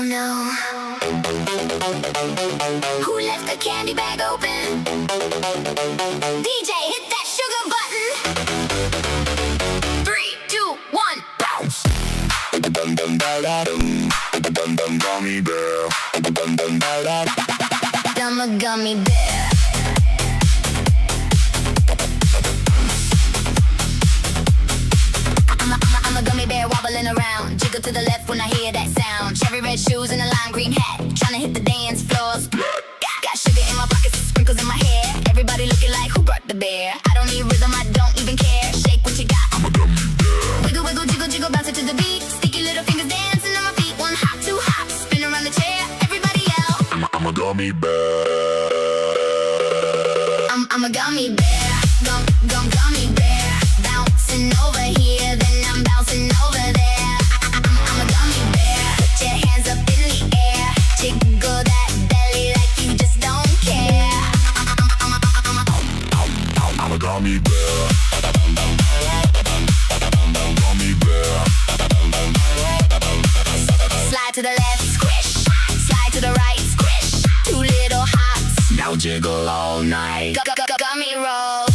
Oh no. Who left the candy bag open? DJ, hit that sugar button. 3, 2, 1, bounce. Gummy bear. I'm a gummy bear. I'm a gummy bear wobbling around. Jiggle to the left when I hear that sound. Cherry red shoes and a lime green hat. Tryna hit the dance floors. Got sugar in my pockets, sprinkles in my hair. Everybody looking like who brought the bear. I don't need rhythm, I don't even care. Shake what you got. I'm a gummy bear. Wiggle, wiggle, jiggle, jiggle, bounce it to the beat. Sticky little fingers dancing on my feet. 1 hop, 2 hops, spin around the chair. Everybody yell. I'm a gummy bear. I'm a gummy bear. Gummy bear. Bouncing over here, then I'm bouncing over there. I'm a gummy bear. Put your hands up in the air. Jiggle that belly like you just don't care. I'm a gummy bear. Gummy bear. Slide to the left, squish. Slide to the right, squish. 2 little hops. Now jiggle all night. Gummy roll.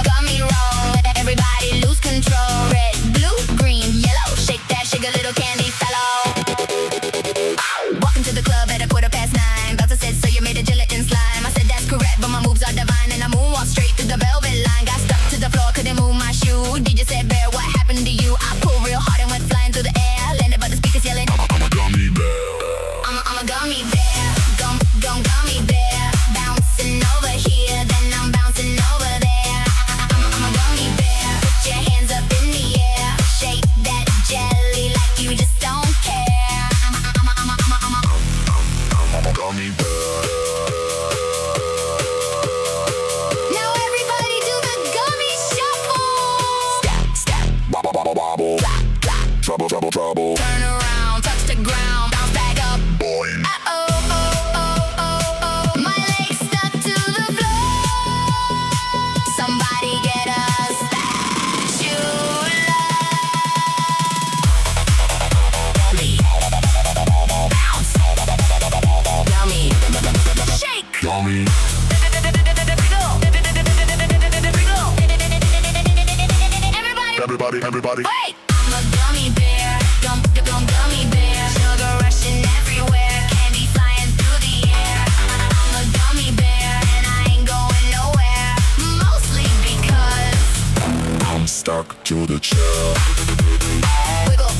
Gummy roll. Everybody lose control. Red, blue, green, yellow. Shake that sugar little candy fellow. Walking to the club at 9:15. Bouncer said, so you made a gelatin slime. I said, that's correct, but my moves are divine. And I moonwalk straight through the velvet line. Got stuck to the floor, couldn't move my shoe. DJ said, bear, what happened to you? I pulled real hard and went flying through the air. Landed by the speakers yelling, I'm a gummy bear. I'm a gummy bear. Gummy bear. Bouncing over here, then I'm bouncing over there. I'm a gummy bear. Put your hands up in the air. Shake that jelly like you just don't care. I'm a gummy bear. Now everybody do the gummy shuffle. Step, wobble, wobble, wobble. Trouble, trouble, trouble. Turn around, touch the ground, bounce back up. Boy. My legs stuck to the floor. Somebody get a spatula. Bounce. Gummy. Shake. Gummy. Everybody. Wait! I'm a gummy bear. Gummy bear. Sugar rushing everywhere. Candy flying through the air. I'm a gummy bear. And I ain't going nowhere. Mostly because I'm stuck to the chair. wiggle,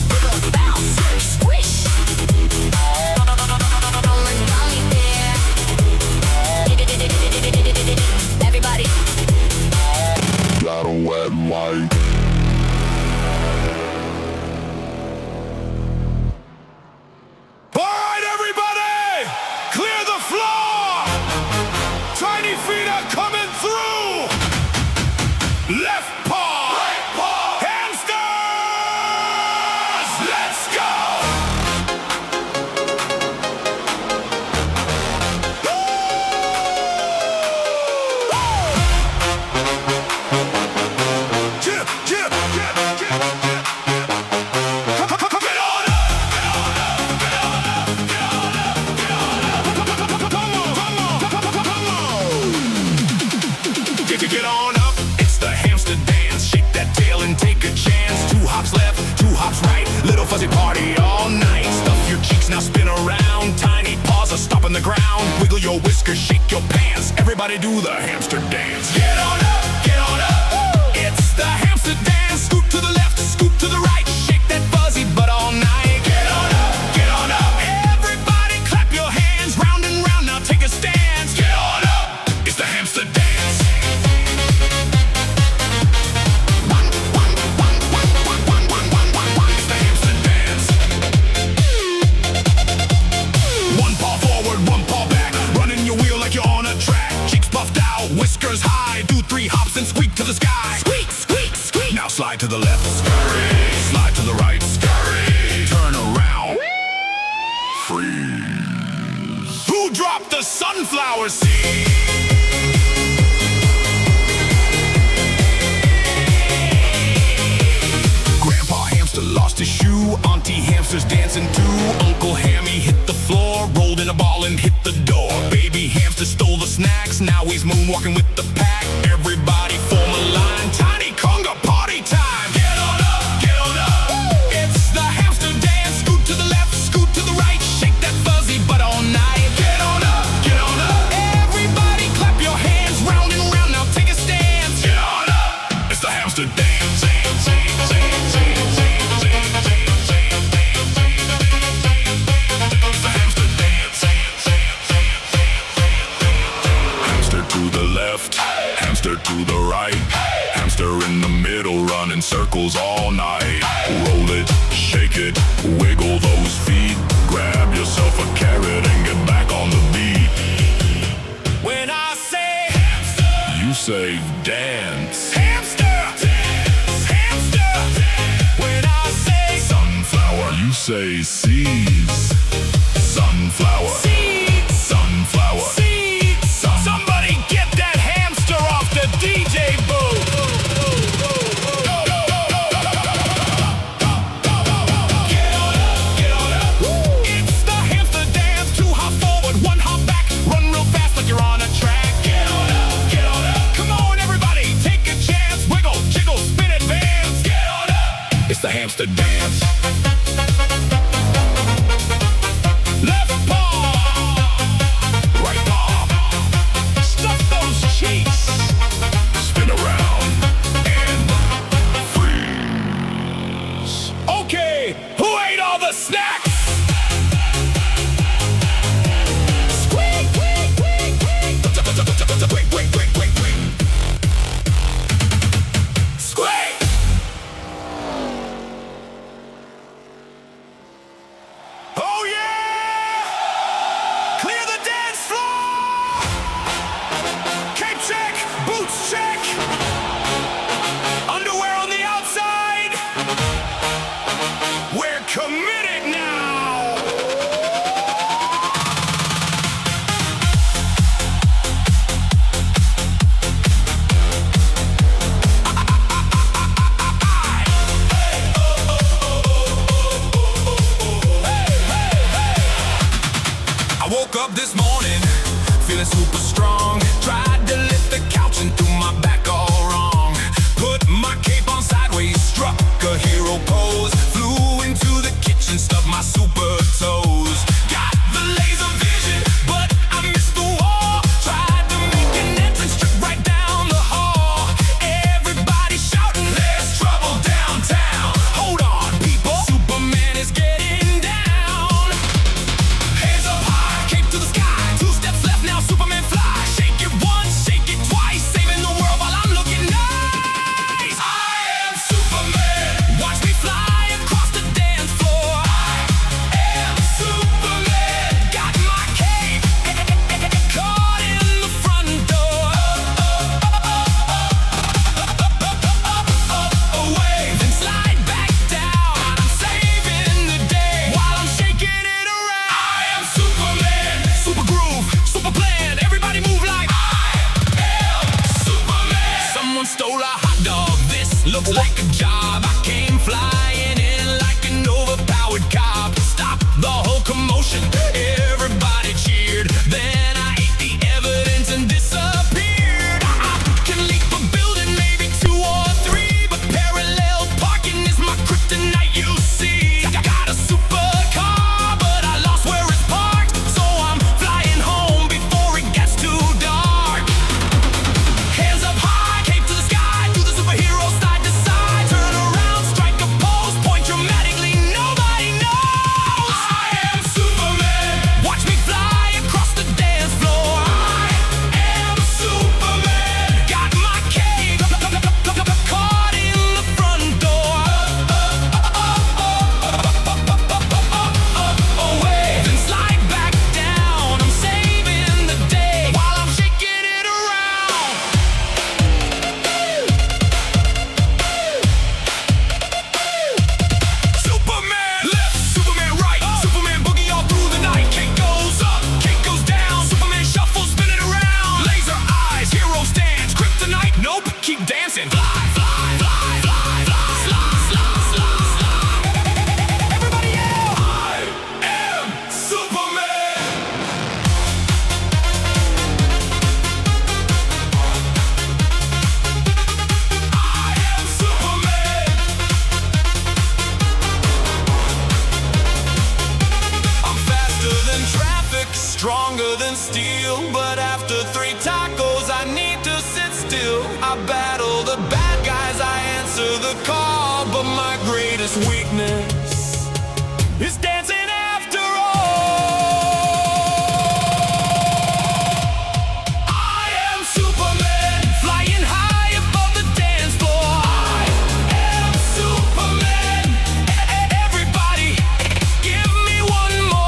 bounce, squish. I'm a gummy bear. Everybody. Got a wet light. Alright, everybody! Clear the floor! Tiny feet are coming through! Left paw! Right paw! Hamsters! Let's go! Get on up, it's the hamster dance. Shake that tail and take a chance. 2 hops left, 2 hops right. Little fuzzy party all night. Stuff your cheeks, now spin around. Tiny paws are stomping the ground. Wiggle your whiskers, shake your pants. Everybody do the hamster dance. Get on up, get on up. It's the hamster dance. Scoop to the left, scoop to the right. Shake that fuzzy butt all night. Get on up, get on up. Everybody clap your hands. Round and round, now take a stance. Get on up, it's the hamster dance. Whiskers high, do 3 hops and squeak to the sky. Squeak, squeak, squeak. Now slide to the left, scurry. Slide to the right, scurry. Turn around, freeze. Who dropped the sunflower seed? Grandpa hamster lost his shoe. Auntie hamster hamsters dancing too. Uncle Hammy hit the floor, rolled in a ball and hit the door. Baby hamster stole the snacks, now he's moonwalking with the pack. Everybody form a line, tiny conga party time. Get on up, get on up. Woo! It's the hamster dance. Scoot to the left, scoot to the right. Shake that fuzzy butt all night. Get on up, get on up. Everybody clap your hands, round and round. Now take a stance. Get on up. It's the hamster dance. Hamster to the right, hamster in the middle, running circles all night. Roll it, shake it, wiggle those feet. Grab yourself a carrot and get back on the beat. When I say hamster, you say dance. Hamster, dance, hamster, dance. When I say sunflower, you say seeds. Sunflower, seeds, sunflower, seeds. Somebody get that hamster off the DJ booth. Get on up, get on up. Woo! It's the hamster dance. 2 hop forward, 1 hop back. Run real fast like you're on a track. Get on up, get on up. Come on everybody, take a chance. Wiggle, jiggle, spin, advance. Get on up. It's the hamster dance. Left paw, right paw. Stuff those cheeks. Spin around and freeze. Okay, who ate all the snacks? Squeak, squeak, squeak, squeak. Squeak, squeak, squeak, squeak, squeak. Squeak. Oh yeah! Clear the dance floor! Cape check, boots check, underwear on the outside. We're committed now. I woke up this morning feeling super strong. Tried to lift the couch and threw my back all wrong. Put my cape on sideways, struck a hero pose. Flew into the kitchen, stubbed my super toes. Got the laser vision, but I missed the wall. Tried to make an entrance, tripped right down the hall. Everybody shouting, there's trouble downtown. Hold on, people, Superman is getting down. Hands up high, cape to the sky. 2 steps left, now Superman fly. Shake it once, shake it twice. Saving the world while I'm looking nice. I am Superman. Watch me fly across the dance floor. I am Superman. Got my stronger than steel. But after 3 tacos, I need to sit still. I battle the bad guys, I answer the call. But my greatest weakness is dancing after all. I am Superman, flying high above the dance floor. I am Superman. Everybody, give me one more.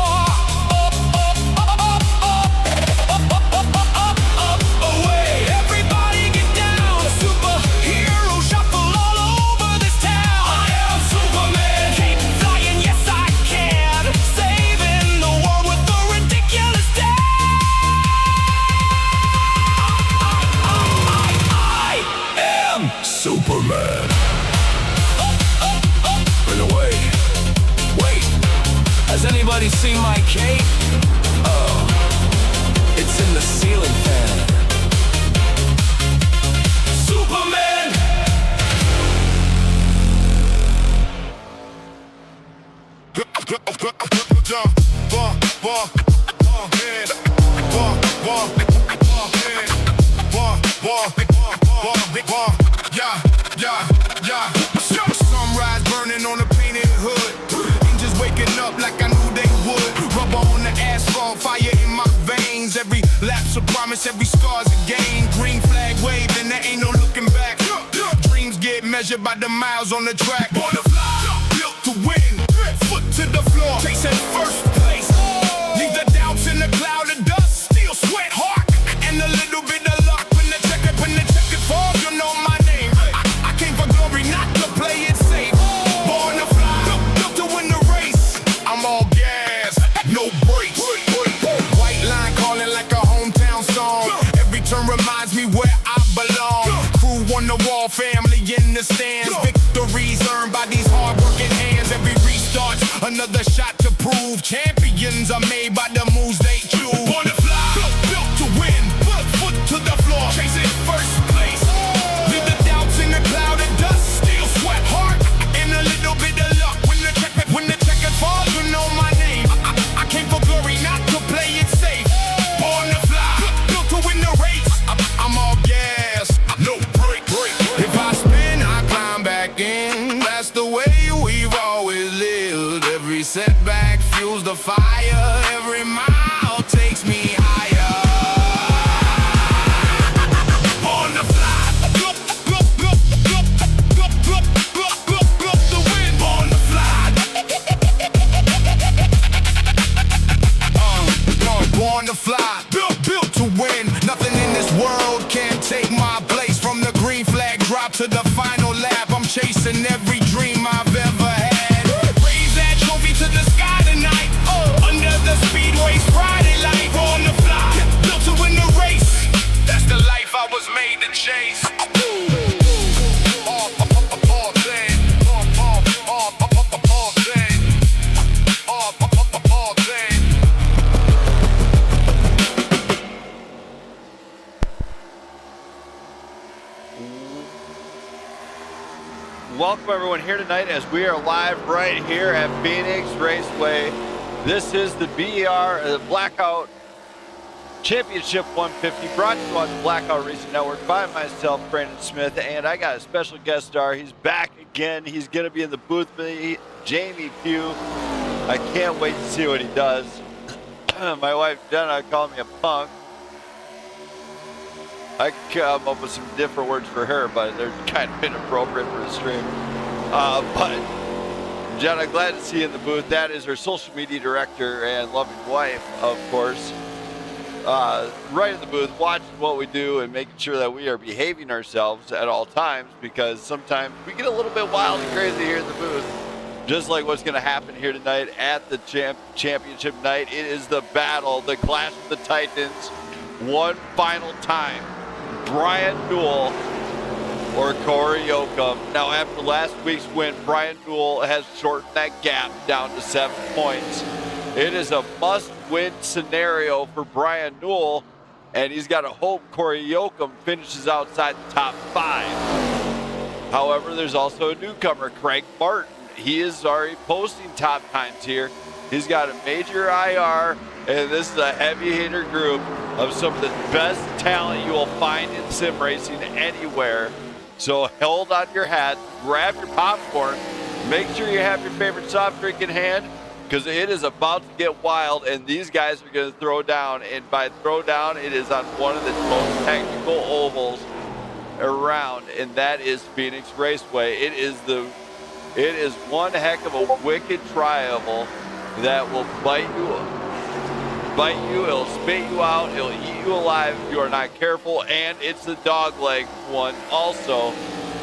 Away. Everybody get down. Superhero shuffle all over this town. I am Superman. Keep flying, yes I can. Saving the world with a ridiculous dance. I am Superman. By the way, wait, has anybody seen my cape? Oh, it's in the ceiling fan. Superman! Sunrise burning on a painted hood. Angels waking up like I knew they would. Rubber on the asphalt, fire in my veins. Every lapse a promise, every scar's a gain. Green flag waving, there ain't no looking back. Dreams get measured by the miles on the track. Born to fly, built to win. Foot to the floor, chasing first place. Leave the doubts in the cloud of dust. Still sweat hard, and a little bit of luck. When the check it falls, you know my name. I came for glory, not to play it safe. Born to fly, built to win the race. I'm all gas, no brakes. White line calling like a hometown song. Every turn reminds me where I belong. Crew on the wall, family in the stands. Victories earned by these hard-working hands. Every restart's another shot to prove. Champions are made by the moves they choose. Born to fly, built to win. Foot to the floor, chasing first place. Leave the doubts in the cloud of dust. Still sweat hard, and a little bit of luck. When the checker falls, you know my name. I came for glory, not to play it safe. Born to fly, built to win the race. I'm all gas, no break. If I spin, I climb back in. That's the way we've always lived. Every setback fuels the fire. Every mile takes me higher. Born to fly, built to win. Born to fly. Born to fly, built to win. Nothing in this world can take my place. From the green flag drop to the final lap, I'm chasing every dream I've ever had. Raise that trophy to the sky tonight. Under the speedway's Friday light. Born to fly, built to win the race. That's the life I was made to chase. Welcome everyone here tonight as we are live right here at Phoenix Raceway. This is the BER, the Blackout Championship 150, brought to you on the Blackout Racing Network by myself, Brandon Smith, and I got a special guest star. He's back again. He's going to be in the booth with me, Jamie Pugh. I can't wait to see what he does. My wife Jenna called me a punk. I could come up with some different words for her, but they're kind of inappropriate for the stream. But Jenna, glad to see you in the booth. That is her social media director and loving wife, of course. Right in the booth, watching what we do and making sure that we are behaving ourselves at all times, because sometimes we get a little bit wild and crazy here in the booth. Just like what's going to happen here tonight at the championship night. It is the battle, the clash of the Titans, one final time. Brian Newell or Cory Yocom. Now, after last week's win, Brian Newell has shortened that gap down to 7 points. It is a must-win scenario for Brian Newell, and he's got to hope Cory Yocom finishes outside the top 5. However, there's also a newcomer, Craig Martin. He is already posting top times here. He's got a major IR, and this is a heavy hitter group of some of the best talent you will find in sim racing anywhere. So hold on your hat, grab your popcorn, make sure you have your favorite soft drink in hand, because it is about to get wild, and these guys are going to throw down. And by throw down, it is on one of the most technical ovals around, and that is Phoenix Raceway. It is one heck of a wicked tri-oval that will bite you, it'll spit you out, it'll eat you alive if you are not careful, and it's the dog leg one also.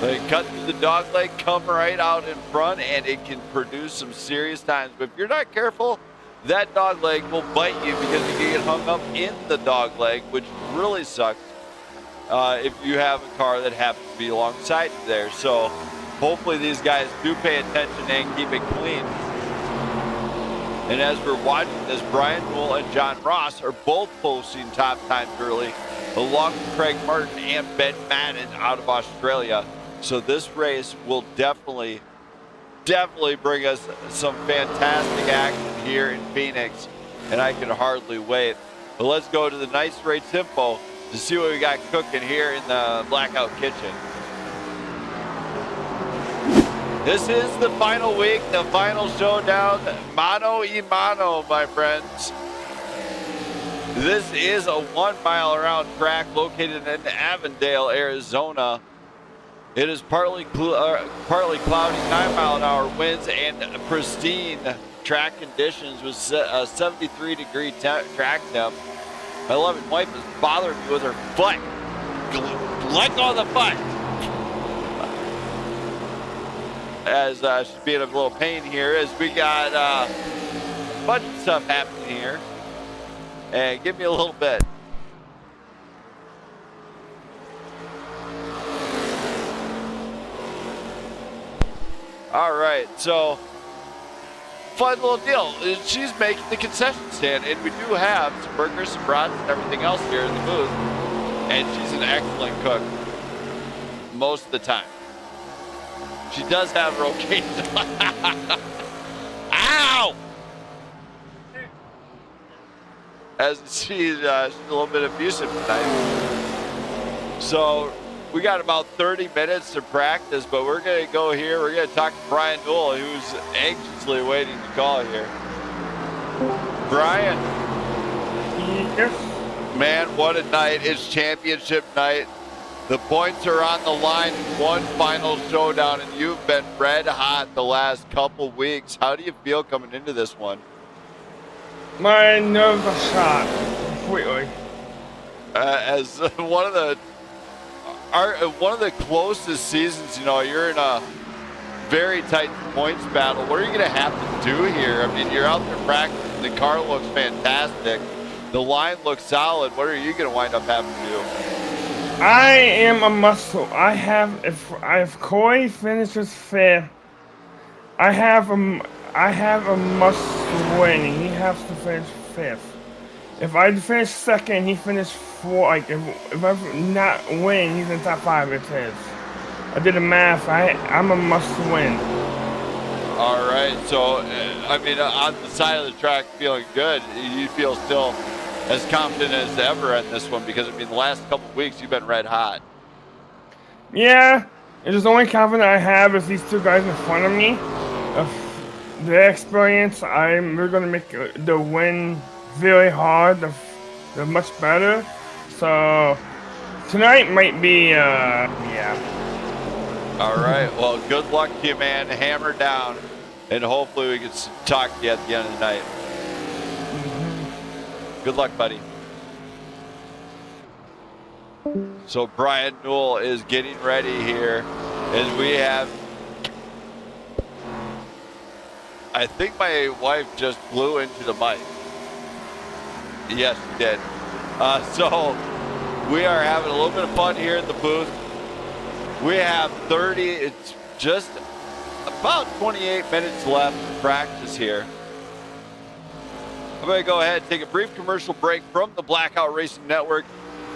They cut through the dog leg, come right out in front, and it can produce some serious times. But if you're not careful, that dog leg will bite you because you can get hung up in the dog leg, which really sucks if you have a car that happens to be alongside you there. So hopefully these guys do pay attention and keep it clean. And as we're watching this, Brian Newell and John Ross are both posting top times early, along with Craig Martin and Ben Madden out of Australia. So this race will definitely bring us some fantastic action here in Phoenix, and I can hardly wait. But let's go to the nice race info to see what we got cooking here in the Blackout Kitchen. This is the final week, the final showdown, mano y mano, my friends. This is a 1 mile around track located in Avondale, Arizona. It is partly cloudy, 9-mile-an-hour winds, and pristine track conditions with a 73-degree track temp. My loving wife is bothering me with her foot. Let go of the foot. As she's being a little pain here, as we got a bunch of stuff happening here. And give me a little bit. All right, so fun little deal. She's making the concession stand, and we do have some burgers, some brats, and everything else here in the booth. And she's an excellent cook most of the time. She does have her occasion. Ow! As she's a little bit abusive tonight. So we got about 30 minutes to practice, but we're going to go here. We're going to talk to Brian Newell, who's anxiously waiting to call here. Brian. Yes. Man, what a night. It's championship night. The points are on the line in one final showdown, and you've been red hot the last couple weeks. How do you feel coming into this one? My nerves are shot completely. As one of the closest seasons, you know, you're in a very tight points battle. What are you going to have to do here? I mean, you're out there practicing. The car looks fantastic. The line looks solid. What are you going to wind up having to do? I am a muscle. If Cory finishes fifth, I have a must win. He has to finish fifth. If I finish second, he finished fourth. Like if I not win, he's in top five. It's his. I did the math. I'm a must win. All right. So I mean, on the side of the track, feeling good. You feel still as confident as ever in this one, because I mean, the last couple of weeks you've been red hot. Yeah, it's the only confidence I have is these two guys in front of me. Of their experience, we're gonna make the win very hard. They're much better. So tonight might be, yeah. All right. Well, good luck to you, man. Hammer down, and hopefully we can talk to you at the end of the night. Good luck, buddy. So Brian Newell is getting ready here as we have, I think my wife just blew into the mic. Yes, she did. So we are having a little bit of fun here in the booth. We have it's just about 28 minutes left to practice here. I'm going to go ahead and take a brief commercial break from the Blackout Racing Network,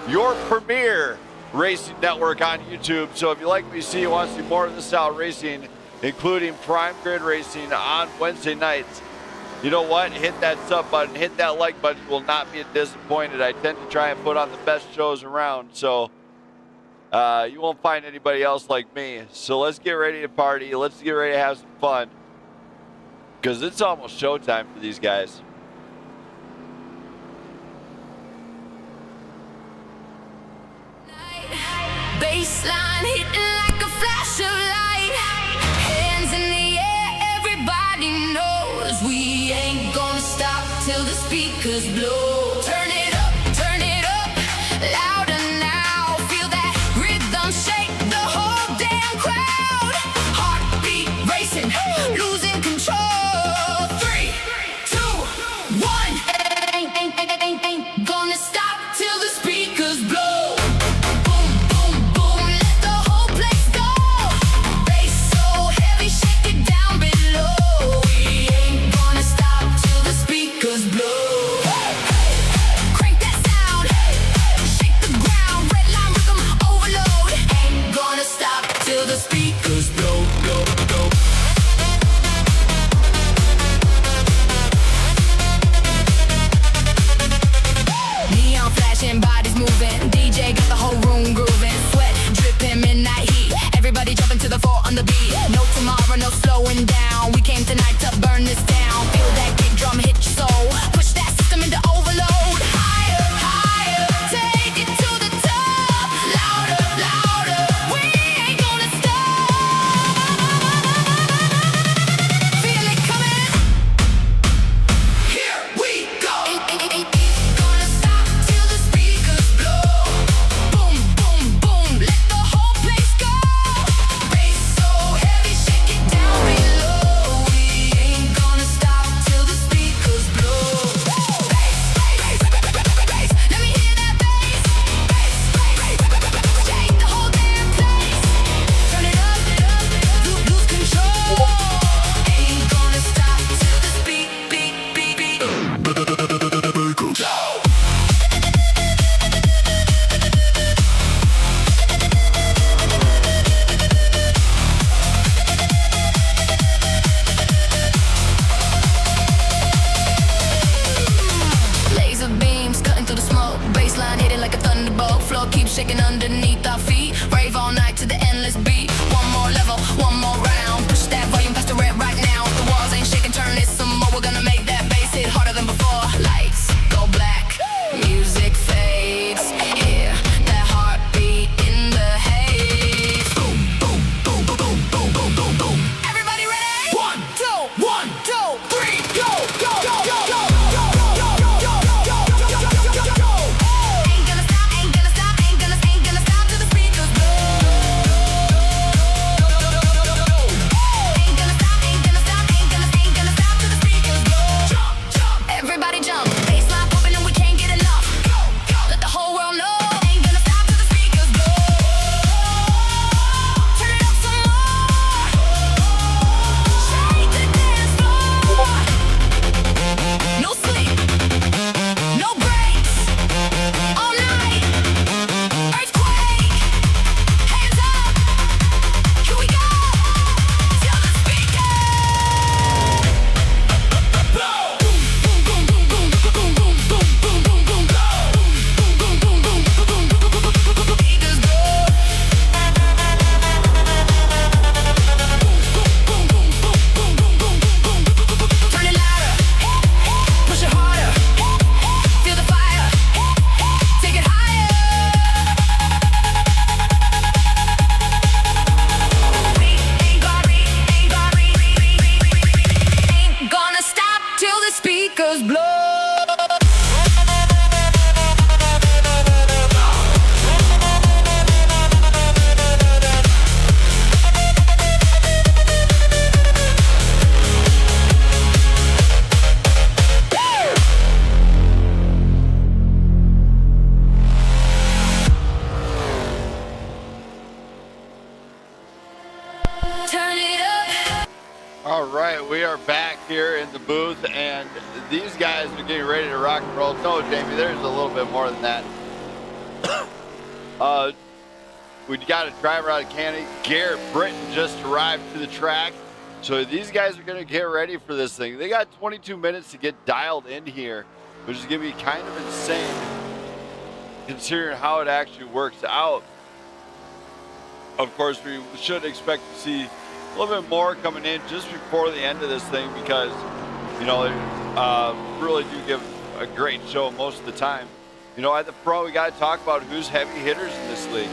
your premier racing network on YouTube. So if you like what you see, you want to see more of this style racing, including Prime Grid Racing on Wednesday nights, You know what? Hit that sub button, hit that like button. You will not be disappointed. I tend to try and put on the best shows around, so you won't find anybody else like me. So let's get ready to party. Let's get ready to have some fun, because it's almost showtime for these guys. Baseline hitting like a flash of light. Hands in the air, everybody knows we ain't gonna stop till the speakers blow. Turn it up, louder now. Feel that rhythm shake the whole damn crowd. Heartbeat racing, losing control. 3, 2, 1. Ain't gonna stop till the speakers blow. Bodies moving, DJ got the whole room grooving. Sweat dripping, midnight heat. Everybody jumping to the floor on the beat. No tomorrow, no slowing down. We came tonight to burn this down. Feel that kick drum hit your soul. Push that system into overload. Higher, higher, take it to the top. Louder, louder, we ain't gonna stop. Feel it coming. Here we go. Ain't gonna stop till the speakers blow. Boom, boom, boom, let the whole place go. Bass so heavy, shake it down below. We ain't gonna stop till the speakers blow. Bass, bass, bass, let me hear that bass. Bass, shake the whole damn place. Turn it up, lose control. Ain't gonna stop till the beat. Laser beams cutting through the smoke. Baseline hitting like a thunderbolt. Floor keeps shaking underneath our feet. Rave all night to the endless beat. One more level, one more round. Push that volume past the red right now. The walls ain't shaking, turn it some more. We're gonna make that bass hit harder than before. Lights go black, music fades. Hear that heartbeat in the haze. Boom, boom, boom, boom, boom, boom, boom, boom. Everybody ready? 1, 2, 3, go, go, go, go, go. Ain't gonna stop, ain't gonna stop, ain't gonna stop till the speakers blow. Ain't gonna stop, ain't gonna stop, ain't gonna stop till the speakers blow. Everybody jump, baseline pumping and we can't get enough. Let the whole world know. Ain't gonna stop till the speakers blow. Turn it up some more. Shake the dance floor. No sleep, no breaks. All night, earthquake. Hands up, here we go. Till the speakers blow. Boom, boom, boom, boom, boom, boom, boom, boom, boom, boom, blow. Boom, boom, boom, boom, boom, boom, boom, boom, speakers blow. Boom, boom, boom, boom, boom, boom, boom, boom. Turn it louder, push it harder. Feel the fire, take it higher. We ain't gonna stop till the speakers blow. Turn it up. All right, we are back here in the booth, and these guys are getting ready to rock and roll. No, Jamie, there's a little bit more than that. We got a driver out of Canada. Garrett Britton just arrived to the track. So these guys are going to get ready for this thing. They got 22 minutes to get dialed in here, which is going to be kind of insane considering how it actually works out. Of course, we should expect to see a little bit more coming in just before the end of this thing because, you know, they really do give a great show most of the time. You know, at the front, we got to talk about who's heavy hitters in this league.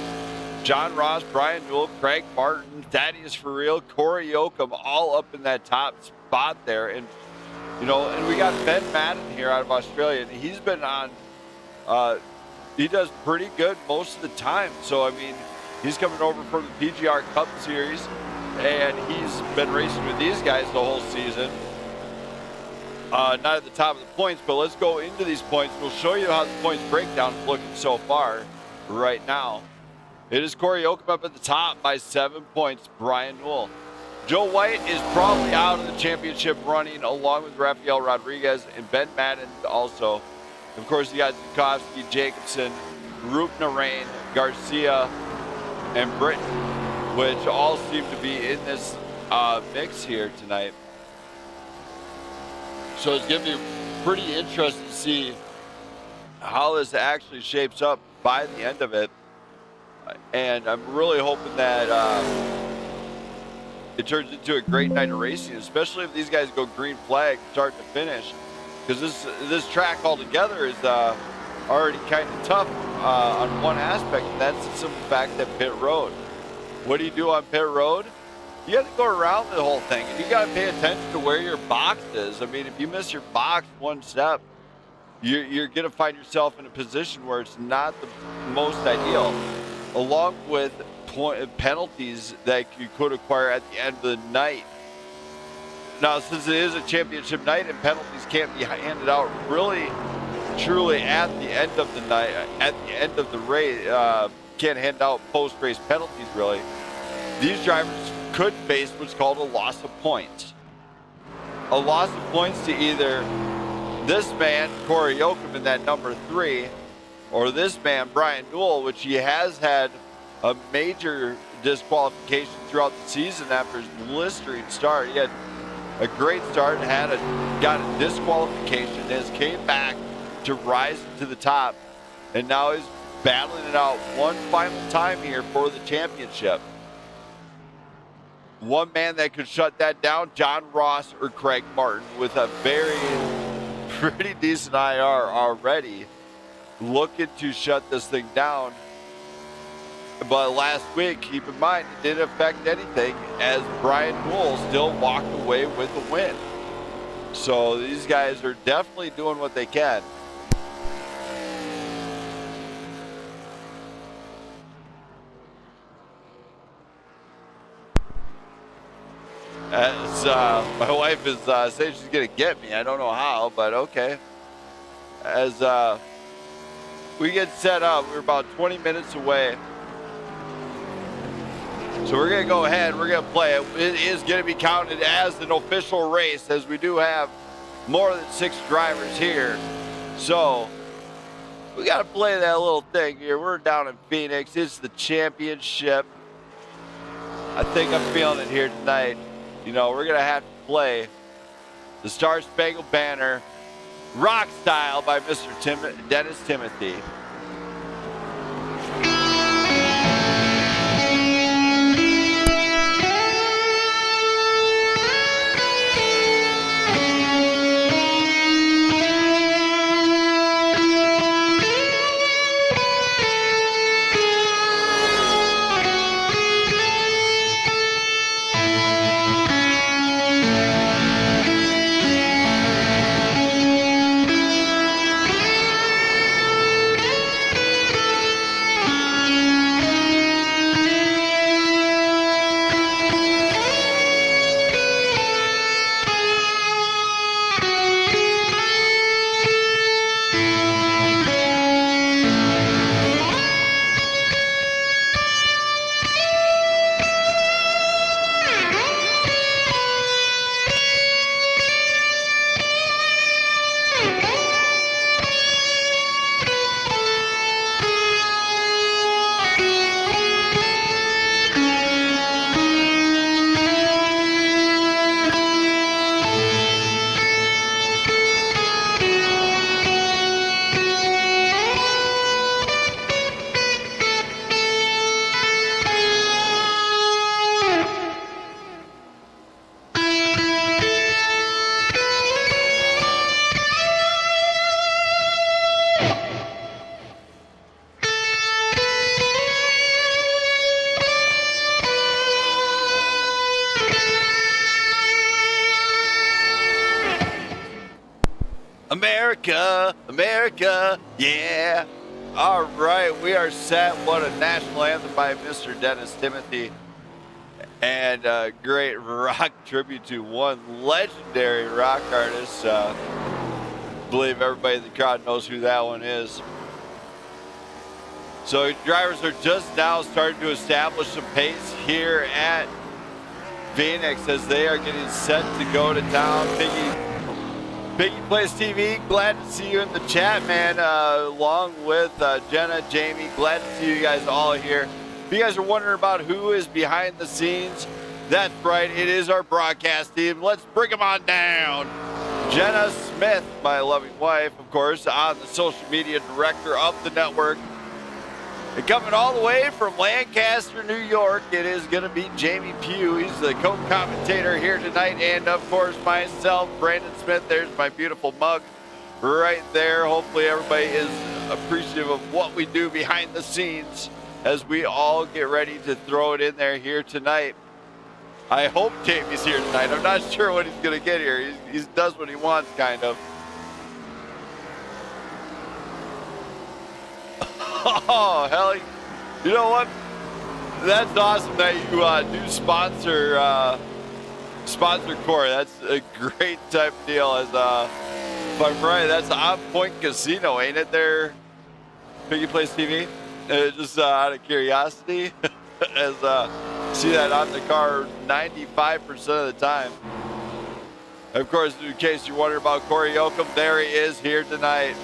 John Ross, Brian Newell, Craig Martin, Thaddeus For Real, Cory Yocom, all up in that top spot there. And, you know, and we got Ben Madden here out of Australia. And he's been on, he does pretty good most of the time. So, I mean, he's coming over from the PGR Cup Series. And he's been racing with these guys the whole season. Not at the top of the points, but let's go into these points. We'll show you how the points breakdown is looking so far right now. It is Cory Yocom up at the top by 7 points, Brian Newell. Joe White is probably out of the championship running along with Rafael Rodriguez and Ben Madden also. Of course, you got Zukowski, Jacobson, Roop Narain, Garcia, and Britton, which all seem to be in this mix here tonight. So it's going to be pretty interesting to see how this actually shapes up by the end of it. And I'm really hoping that it turns into a great night of racing, especially if these guys go green flag start to finish. Because this track altogether is already kind of tough on one aspect, and that's the simple fact that pit road. What do you do on pit road? You have to go around the whole thing, and you got to pay attention to where your box is. I mean, if you miss your box one step, you're going to find yourself in a position where it's not the most ideal, along with penalties that you could acquire at the end of the night. Now, since it is a championship night and penalties can't be handed out really, truly at the end of the night, at the end of the race, can't hand out post-race penalties really, these drivers could face what's called a loss of points. A loss of points to either this man, Cory Yocom, in that number 3, or this man, Brian Newell, which he has had a major disqualification throughout the season after his blistering start. He had a great start, got a disqualification, has came back to rise to the top, and now he's battling it out one final time here for the championship. One man that could shut that down, John Ross or Craig Martin, with a pretty decent IR already, looking to shut this thing down. But last week, keep in mind, it didn't affect anything as Brian Newell still walked away with a win. So these guys are definitely doing what they can. As my wife is saying she's going to get me. I don't know how, but okay. As we get set up, we're about 20 minutes away. So we're going to go ahead, we're going to play it. It is going to be counted as an official race, as we do have more than 6 drivers here. So we got to play that little thing here. We're down in Phoenix. It's the championship. I think I'm feeling it here tonight. You know, we're going to have to play the Star Spangled Banner rock style by Mr. Dennis Timothy. America, America, yeah. All right, we are set. What a national anthem by Mr. Dennis Timothy. And a great rock tribute to one legendary rock artist. Believe everybody in the crowd knows who that one is. So drivers are just now starting to establish some pace here at Phoenix as they are getting set to go to town. Biggie Plays TV, glad to see you in the chat, man, along with Jenna, Jamie. Glad to see you guys all here. If you guys are wondering about who is behind the scenes, that's right, it is our broadcast team. Let's bring them on down. Jenna Smith, my loving wife, of course, on the social media director of the network. And coming all the way from Lancaster, New York, it is going to be Jamie Pugh. He's the co-commentator here tonight. And, of course, myself, Brandon Smith. There's my beautiful mug right there. Hopefully everybody is appreciative of what we do behind the scenes as we all get ready to throw it in there here tonight. I hope Jamie's here tonight. I'm not sure what he's going to get here. He does what he wants, kind of. Oh, hell, you know what? That's awesome that you do sponsor Cory. That's a great type of deal. As if I'm right, that's On Point Casino, ain't it there, Biggie Plays TV? Just out of curiosity, as see that on the car 95% of the time. Of course, in case you're wondering about Cory Yocom, there he is here tonight.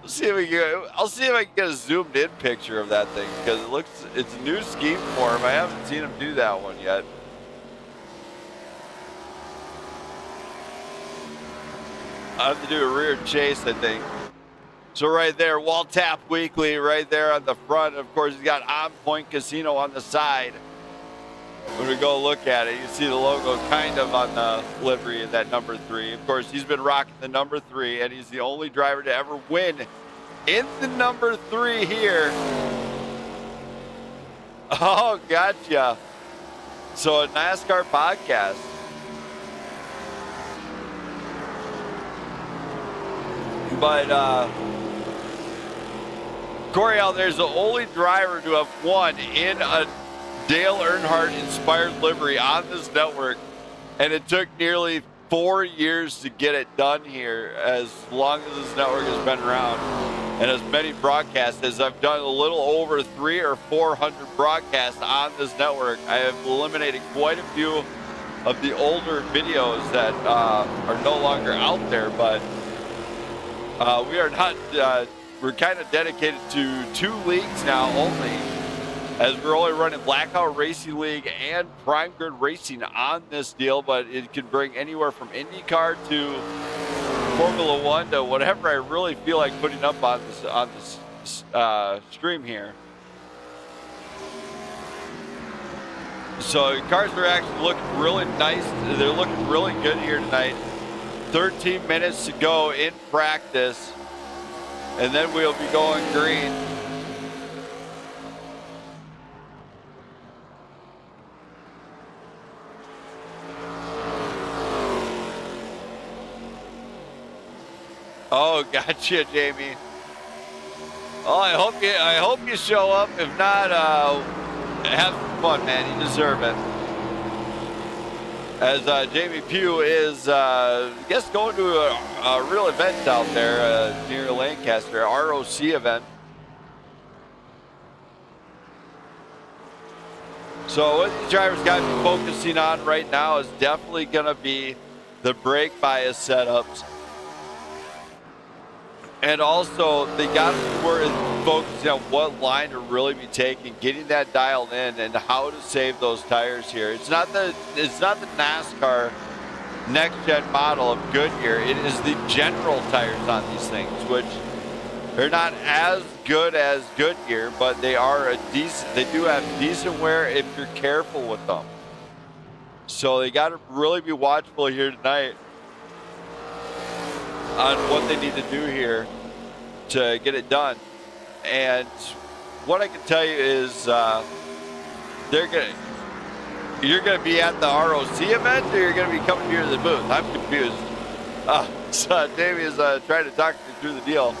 I'll see if I can get a zoomed in picture of that thing because it's a new scheme for him. I haven't seen him do that one yet. I have to do a rear chase, I think. So right there, Wall Tap Weekly right there on the front. Of course, he's got On Point Casino on the side. When we go look at it, you see the logo kind of on the livery of that number 3. Of course, he's been rocking the number 3, and he's the only driver to ever win in the number 3 here. Oh, gotcha. So a NASCAR podcast. But Cory out there is the only driver to have won in a Dale Earnhardt inspired livery on this network, and it took nearly 4 years to get it done here, as long as this network has been around, and as many broadcasts as I've done. A little over 300 or 400 broadcasts on this network. I have eliminated quite a few of the older videos that are no longer out there, but we are not, we're kind of dedicated to 2 leagues now only, as we're only running Blackout Racing League and Prime Grid Racing on this deal, but it can bring anywhere from IndyCar to Formula One to whatever I really feel like putting up on this stream here. So cars are actually looking really nice. They're looking really good here tonight. 13 minutes to go in practice, and then we'll be going green. Oh, gotcha, Jamie. Oh, I hope you show up. If not, have some fun, man. You deserve it. As Jamie Pugh is, I guess, going to a real event out there near Lancaster, ROC event. So what these drivers got to be focusing on right now is definitely going to be the brake bias setups. And also, they got to focus on what line to really be taking, getting that dialed in, and how to save those tires here. It's not the NASCAR next-gen model of Goodyear. It is the general tires on these things, which they're not as good as Goodyear, but they are they do have decent wear if you're careful with them. So they got to really be watchful here tonight on what they need to do here to get it done. And what I can tell you is they're You're going to be at the ROC event, or you're going to be coming here to the booth? I'm confused. So Davey is trying to talk me through the deal.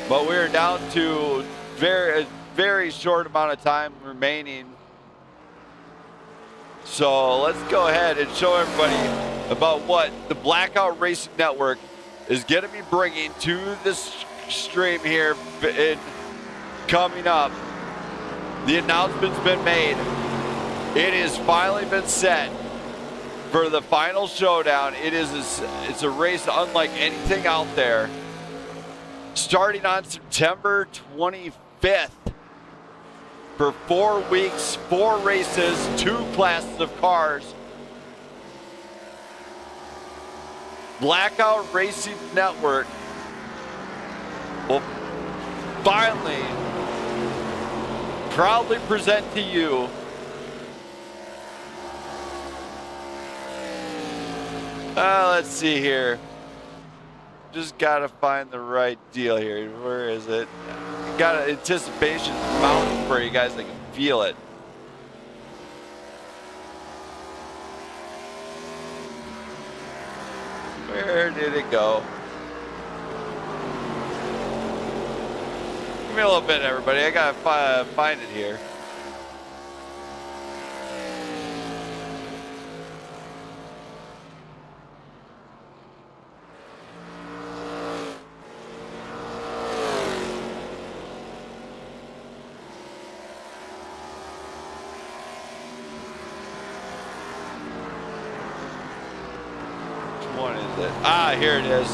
But we're down to very short amount of time remaining. So let's go ahead and show everybody about what the Blackout Racing Network is going to be bringing to this stream here coming up. The announcement's been made. It has finally been set for the final showdown. It's a race unlike anything out there. Starting on September 25th for 4 weeks, 4 races, 2 classes of cars. Blackout Racing Network will finally proudly present to you let's see here. Just gotta find the right deal here. Where is it? Got an anticipation mountain for you guys that can feel it. Where did it go? Give me a little bit, everybody. I gotta find it here. Here it is.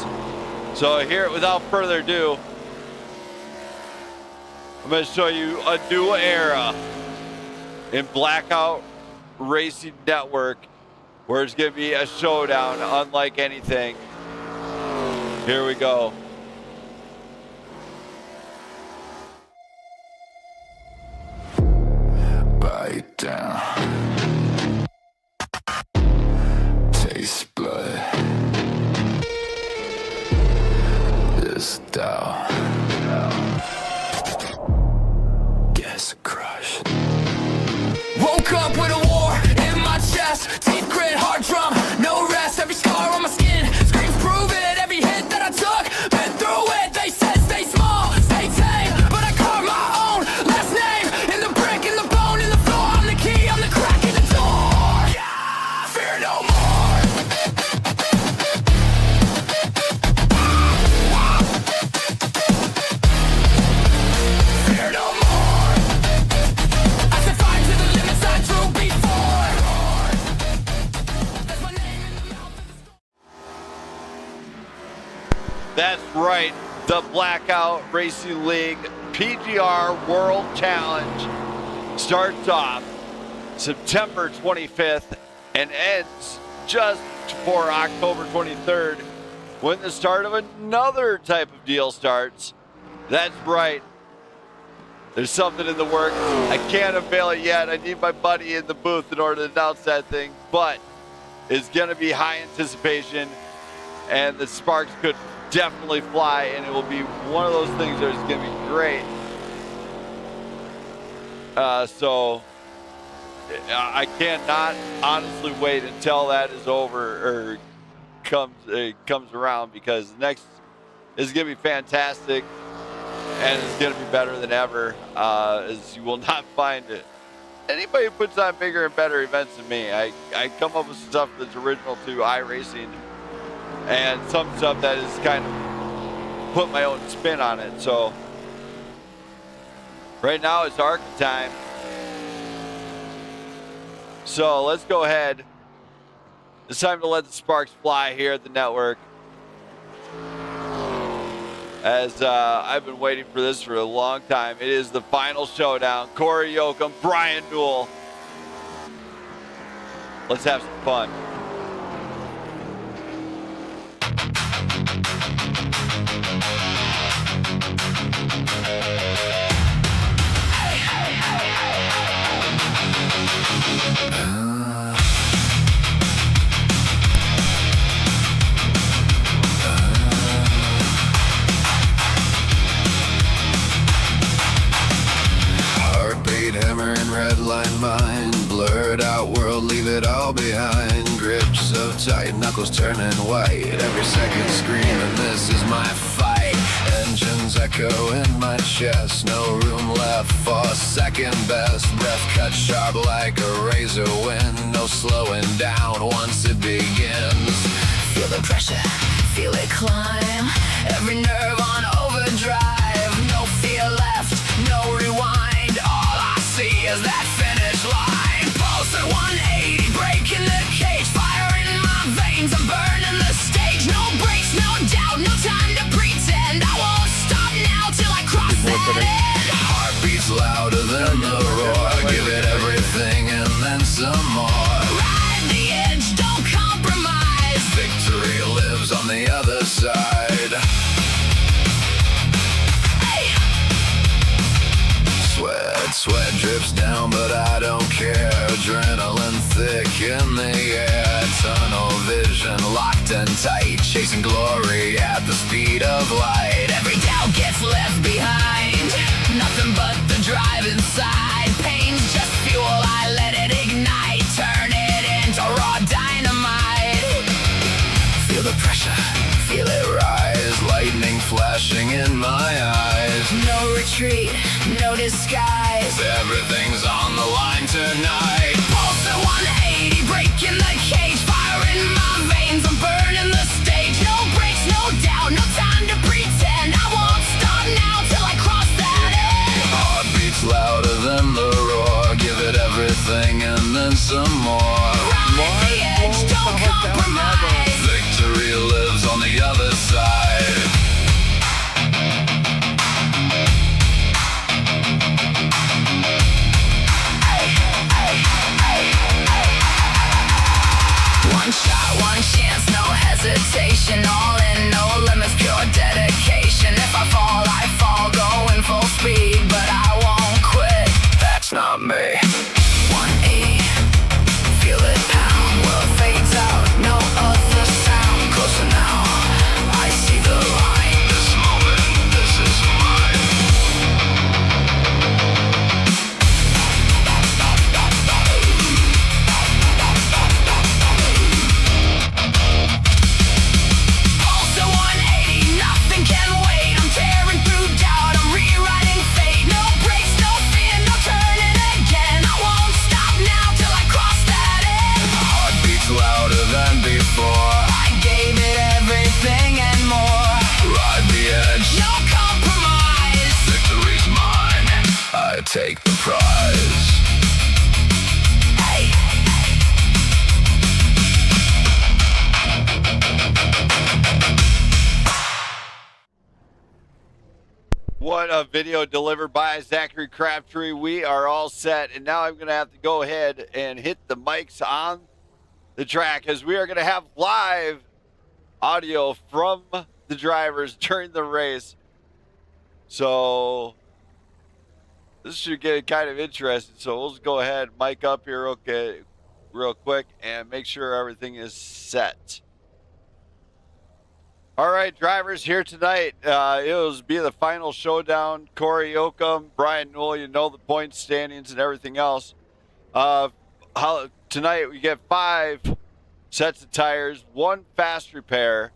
So here, without further ado, I'm going to show you a new era in Blackout Racing Network, where it's going to be a showdown unlike anything. Here we go. Bite down. Taste blood. This down. Guess crushed. Woke up with a war in my chest. Teeth grit, heart drum, no rest. Every scar on my skin screams prove it. Every hit that I took, been through it. They said stay small, stay tame, but I carved my own last name in the brick, in the bone, in the floor. I'm the key, I'm the crack in the door. Yeah, fear no more. That's right, the Blackout Racing League PGR World Challenge starts off September 25th and ends just for October 23rd when the start of another type of deal starts. That's right, there's something in the works. I can't unveil it yet. I need my buddy in the booth in order to announce that thing, but it's going to be high anticipation and the sparks could definitely fly, and it will be one of those things that is going to be great. So I cannot honestly wait until that is over or comes around, because the next is going to be fantastic and it's going to be better than ever. As you will not find it. Anybody who puts on bigger and better events than me. I come up with stuff that's original to iRacing, and some stuff that is kind of put my own spin on it. So right now it's ARCA time. So let's go ahead. It's time to let the sparks fly here at the network. As I've been waiting for this for a long time. It is the final showdown. Cory Yocom, Brian Newell. Let's have some fun. Heartbeat hammering, redline mind, blurred tight, knuckles turning white. Every second screaming, this is my fight. Engines echo in my chest, no room left for second best. Breath cut sharp like a razor wind, no slowing down once it begins. Feel the pressure, feel it climb, every nerve on overdrive. No fear left, no rewind, all I see is that finish line. Pulse at 180, breaking the cage, fire in my veins, I'm burning the stage. No brakes, no doubt, no time to pretend. I won't stop now till I cross that edge. Heartbeats louder than the roar, give it everything and then some more. Ride the edge, don't compromise, victory lives on the other side. Hey. Sweat drips down, but I don't care. Adrenaline thick in the air, tunnel vision locked and tight, chasing glory at the speed of light. Every doubt gets left behind, nothing but the drive inside. Pain's just fuel, I let it ignite, turn it into raw dynamite. Feel the pressure, feel it rise, lightning flashing in my eyes. No retreat, no disguise, everything's on the line tonight. Pulse at 180, breaking the cage, fire in my veins, I'm burning the stage. No brakes, no doubt, no time to pretend. I won't stop now till I cross that edge. Heartbeats louder than the roar, give it everything and then some more. Ride the edge, don't compromise, victory lives on the other side. One shot, one chance, no hesitation. All in, no limits, pure dedication. If I fall, going full speed. But I won't quit, that's not me. 180, feel it pound, well it fades out, no other sound. Closer now, I see the line. This moment, this is mine. Also 180, nothing can wait. I'm tearing through doubt, I'm rewriting fate. No brakes, no fear, no turning again. I won't stop now till I cross that edge. Heartbeats louder than before, I gave it everything and more. Ride the edge, no compromise, victory's mine, I take the prize. Hey. What a video delivered by Zachary Crabtree. We are all set, and now I'm going to have to go ahead and hit the mics on the track as we are going to have live audio from the drivers during the race. So this should get kind of interesting. So we'll just go ahead, mic up here, okay, real quick, and make sure everything is set. All right, drivers here tonight. It will be the final showdown. Cory Yocom, Brian Newell, you know the points, standings, and everything else. Tonight we get 5 sets of tires, 1 fast repair.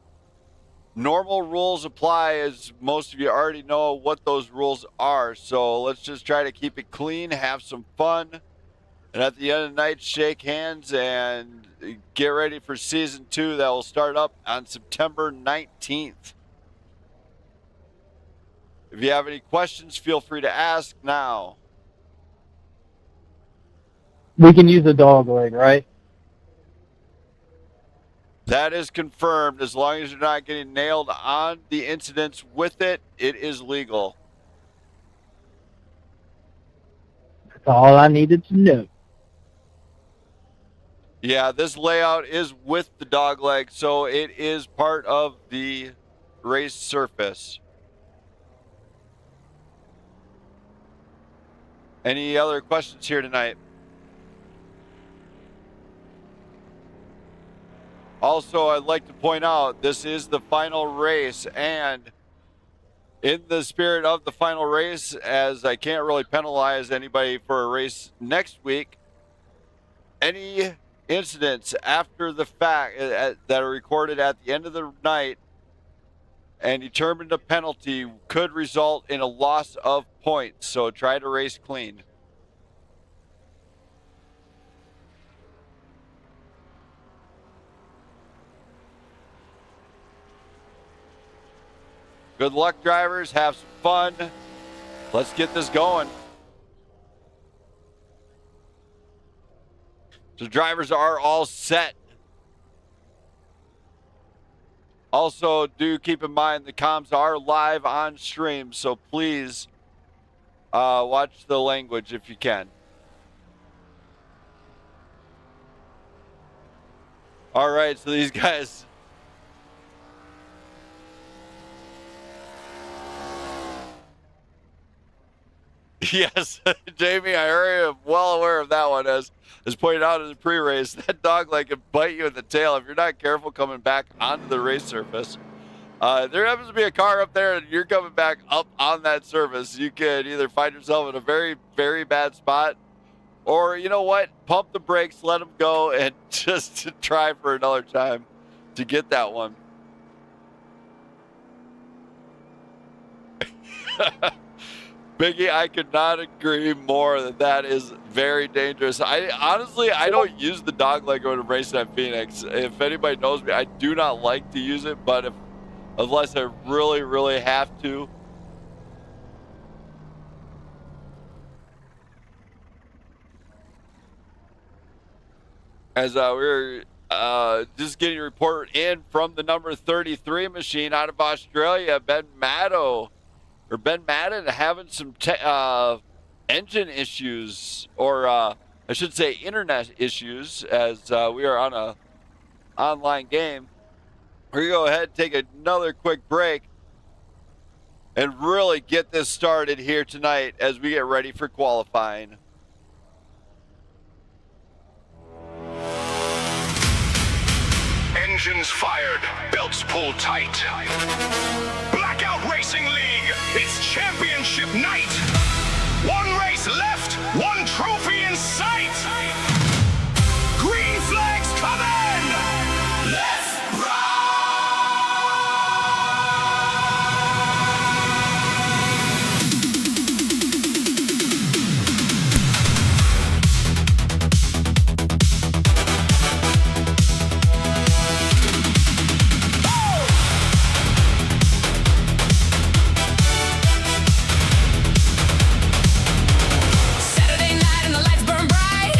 Normal rules apply, as most of you already know what those rules are. So let's just try to keep it clean, have some fun, and at the end of the night, shake hands and get ready for season 2 that will start up on September 19th. If you have any questions, feel free to ask now. We can use a dog leg, right? That is confirmed. As long as you're not getting nailed on the incidents with it, it is legal. That's all I needed to know. Yeah, this layout is with the dog leg, so it is part of the race surface. Any other questions here tonight? Also, I'd like to point out this is the final race, and in the spirit of the final race, as I can't really penalize anybody for a race next week, any incidents after the fact that are recorded at the end of the night and determined a penalty could result in a loss of points. So try to race clean. Good luck, drivers. Have some fun. Let's get this going. The drivers are all set. Also, do keep in mind the comms are live on stream, so please watch the language if you can. All right, so these guys... Yes, Jamie, I am well aware of that one. As pointed out in the pre-race, that dog leg can bite you in the tail if you're not careful coming back onto the race surface. There happens to be a car up there and you're coming back up on that surface. You could either find yourself in a very, very bad spot, or you know what? Pump the brakes, let them go, and just try for another time to get that one. Biggie, I could not agree more that that is very dangerous. I don't use the dog leg when I'm racing at Phoenix. If anybody knows me, I do not like to use it, but unless I really, really have to. As we're just getting a report in from the number 33 machine out of Australia, Ben Madden having some engine issues, or I should say internet issues, as we are on a online game. We're gonna go ahead and take another quick break and really get this started here tonight as we get ready for qualifying. Engines fired, belts pulled tight. Blackout Racing League, it's championship night. One race left, one trophy in sight. Green flags coming. Let's ride. Saturday night and the lights burn bright.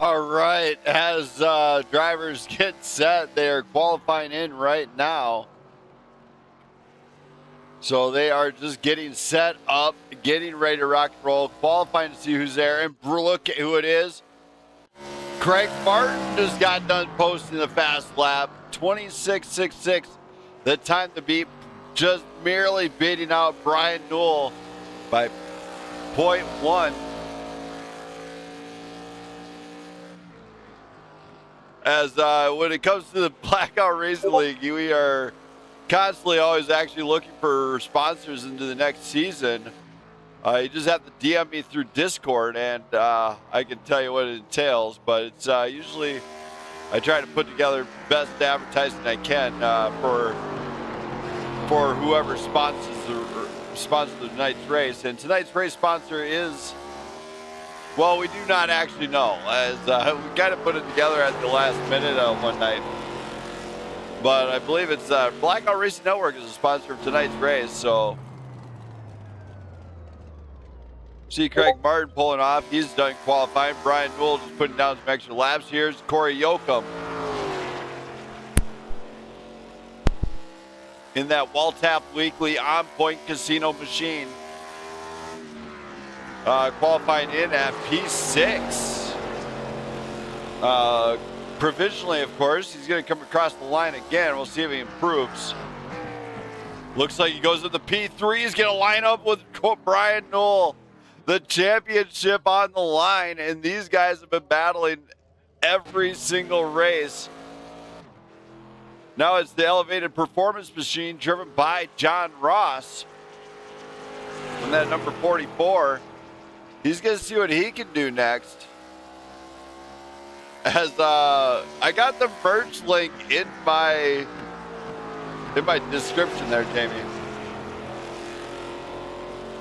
All right, as drivers get set, they are qualifying in right now. So they are just getting set up, getting ready to rock and roll, qualifying to see who's there. And look at who it is. Craig Martin just got done posting the fast lap, 26.66. The time to beat, just merely beating out Brian Newell by 0.1. As when it comes to the Blackout Racing League, we are constantly always actually looking for sponsors into the next season. You just have to DM me through Discord, and I can tell you what it entails. But it's usually I try to put together best advertising I can for whoever sponsors tonight's race. And tonight's race sponsor is, well, we do not actually know, as we kind of put it together at the last minute one night. But I believe it's Blackout Racing Network is a sponsor of tonight's race. So see Craig Martin pulling off. He's done qualifying. Brian Newell just putting down some extra laps. Here's Cory Yocom in that Wall-Tap Weekly On Point Casino machine. Qualifying in at P6. Provisionally, of course, he's going to come across the line again. We'll see if he improves. Looks like he goes to the P3. He's going to line up with Brian Newell. The championship on the line, and these guys have been battling every single race. Now it's the elevated performance machine driven by John Ross. And that number 44. He's going to see what he can do next. As I got the merch link in my description there, Jamie.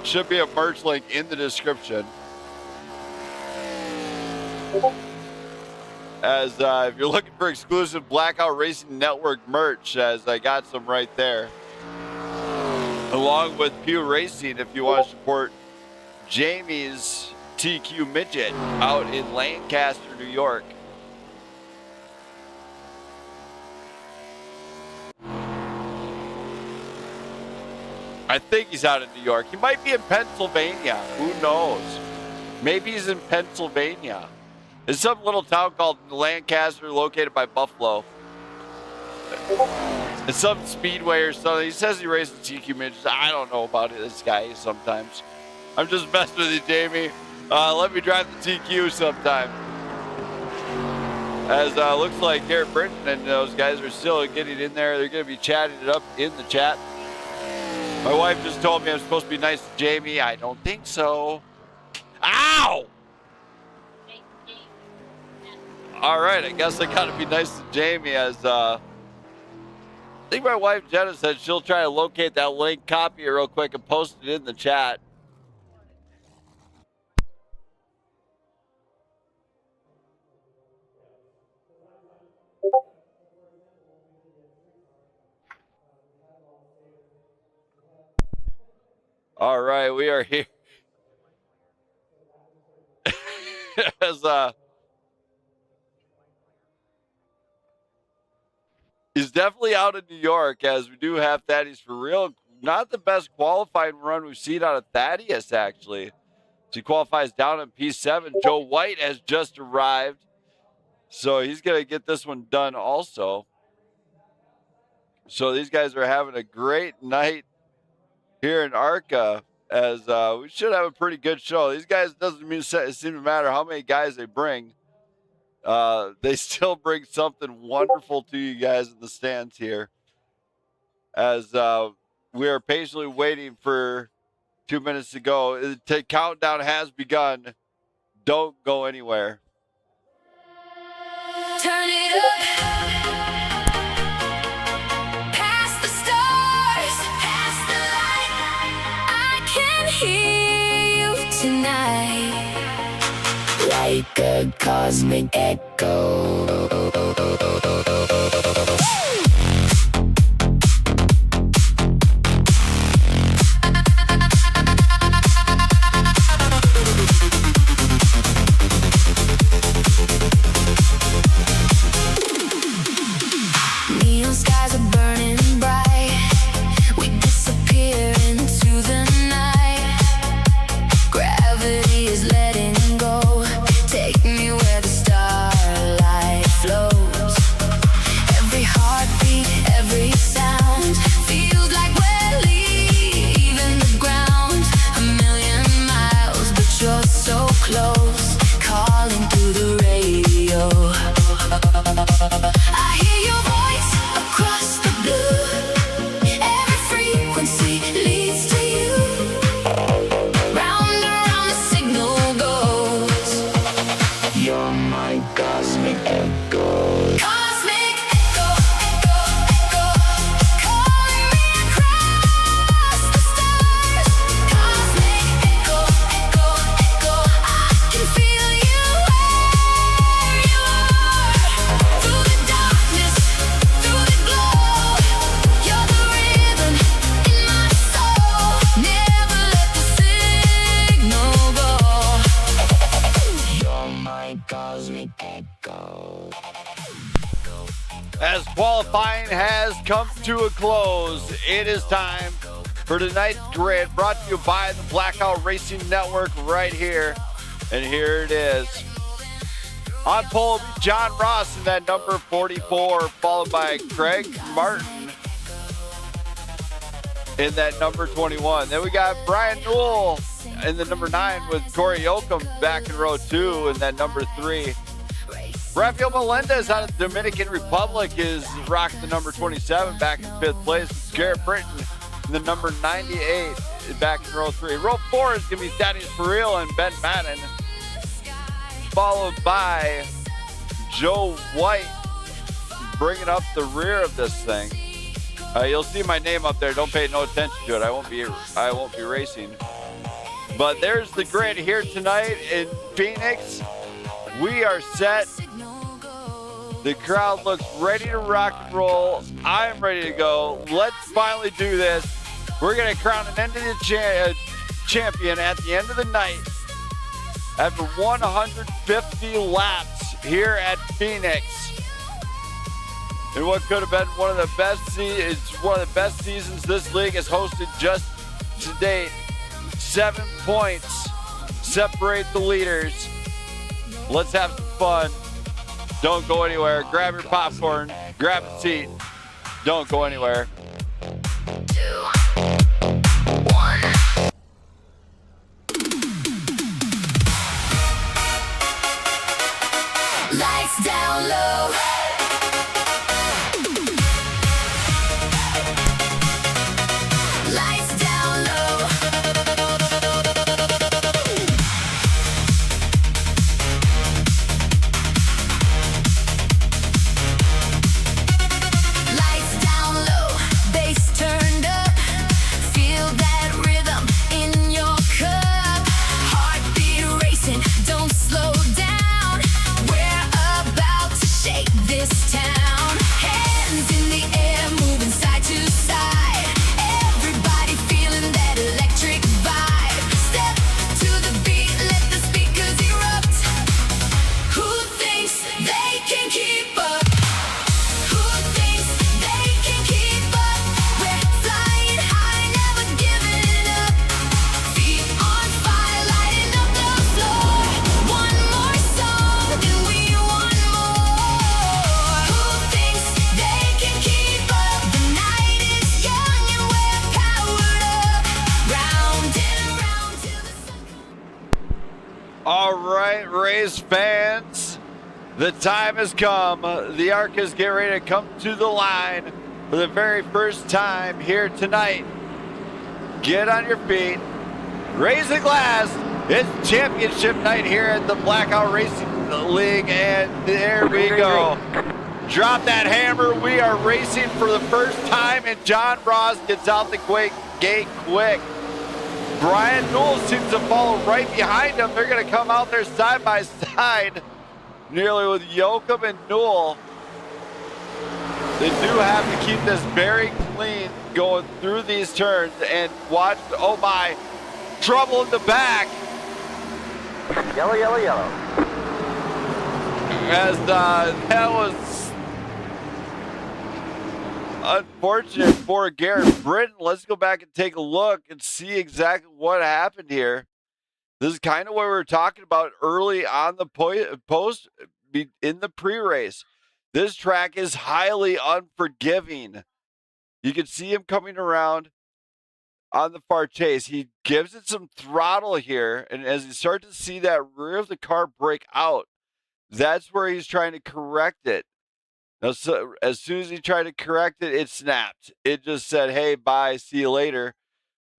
Should be a merch link in the description. As if you're looking for exclusive Blackout Racing Network merch, as I got some right there. Along with Pew Racing, if you want to support Jamie's TQ Midget out in Lancaster, New York. I think he's out in New York. He might be in Pennsylvania. Who knows? Maybe he's in Pennsylvania. It's some little town called Lancaster, located by Buffalo. It's some speedway or something. He says he races TQ midgets. I don't know about this guy sometimes. I'm just messing with you, Jamie. Let me drive the TQ sometime. As looks like Garrett Britton and those guys are still getting in there. They're going to be chatting it up in the chat. My wife just told me I'm supposed to be nice to Jamie. I don't think so. Ow! All right, I guess I got to be nice to Jamie, as I think my wife Jenna said she'll try to locate that link, copy it real quick, and post it in the chat. All right, we are here. As he's definitely out in New York, as we do have Thaddeus for real. Not the best qualifying run we've seen out of Thaddeus, actually. So he qualifies down in P7. Joe White has just arrived, so he's going to get this one done also. So these guys are having a great night here in ARCA, as we should have a pretty good show. These guys, doesn't seem to matter how many guys they bring. They still bring something wonderful to you guys in the stands here, as we are patiently waiting for 2 minutes to go. The countdown has begun. Don't go anywhere. Turn it up. Past the stars, past the light. I can hear you tonight. Like a cosmic echo. close, calling through the radio. I hear your voice across the blue. Every frequency leads to you. Round and round the signal goes. You're my cosmic echo. Cosmic echo, echo, echo, calling me across the stars. Cosmic echo, echo, echo, I can feel you where you are. Through the darkness, through the glow, you're the rhythm in my soul. Never let the signal go. You're my cosmic echo. As qualifying has come to a close, it is time for tonight's grid, brought to you by the Blackout Racing Network right here. And here it is. On pole, John Ross in that number 44, followed by Craig Martin in that number 21. Then we got Brian Newell in the number 9 with Cory Yocom back in row 2 in that number 3. Rafael Melendez out of the Dominican Republic is rocking the number 27 back in 5th place. Garrett Britton in the number 98 back in row 3. Row 4 is going to be Thaddeus Farrell and Ben Madden, followed by Joe White bringing up the rear of this thing. You'll see my name up there. Don't pay no attention to it. I won't be racing. But there's the grid here tonight in Phoenix. We are set. The crowd looks ready to rock and roll. I'm ready to go. Let's finally do this. We're going to crown an end of the champion at the end of the night after 150 laps here at Phoenix. And what could have been one of the best seasons this league has hosted just to date. 7 points separate the leaders. Let's have some fun. Don't go anywhere. Grab your popcorn. Grab a seat. Don't go anywhere. 2, 1. Lights down low. Lights down low. Lights down low, bass turned up. Feel that rhythm in your cup. Heartbeat racing, don't slow down. We're about to shake this town. Hands in the air, moving side to side. Everybody feeling that electric vibe. Step to the beat, let the speakers erupt. Who thinks they can keep up? Who thinks they can keep up? We're flying high, never giving up. Feet on fire, lighting up the floor. One more song, and we want more. Who thinks they can keep up? The night is young and we're powered up. Round and round till the sun. All right, race fans, the time has come. The ARCAs get ready to come to the line for the very first time here tonight. Get on your feet, raise a glass. It's championship night here at the Blackout Racing League, and there we go. Drop that hammer. We are racing for the first time, and John Ross gets out the gate quick. Brian Newell seems to follow right behind him. They're going to come out there side by side, nearly with Yocom and Newell. They do have to keep this very clean going through these turns, and watch, oh my, trouble in the back. Yellow, yellow, yellow. As that was unfortunate for Garrett Britton. Let's go back and take a look and see exactly what happened here. This is kind of what we were talking about early on the post in the pre-race. This track is highly unforgiving. You can see him coming around. on the far chase. He gives it some throttle here, and as you start to see that rear of the car break out, that's where he's trying to correct it. Now, so as soon as he tried to correct it, it snapped. It just said, hey, bye, see you later.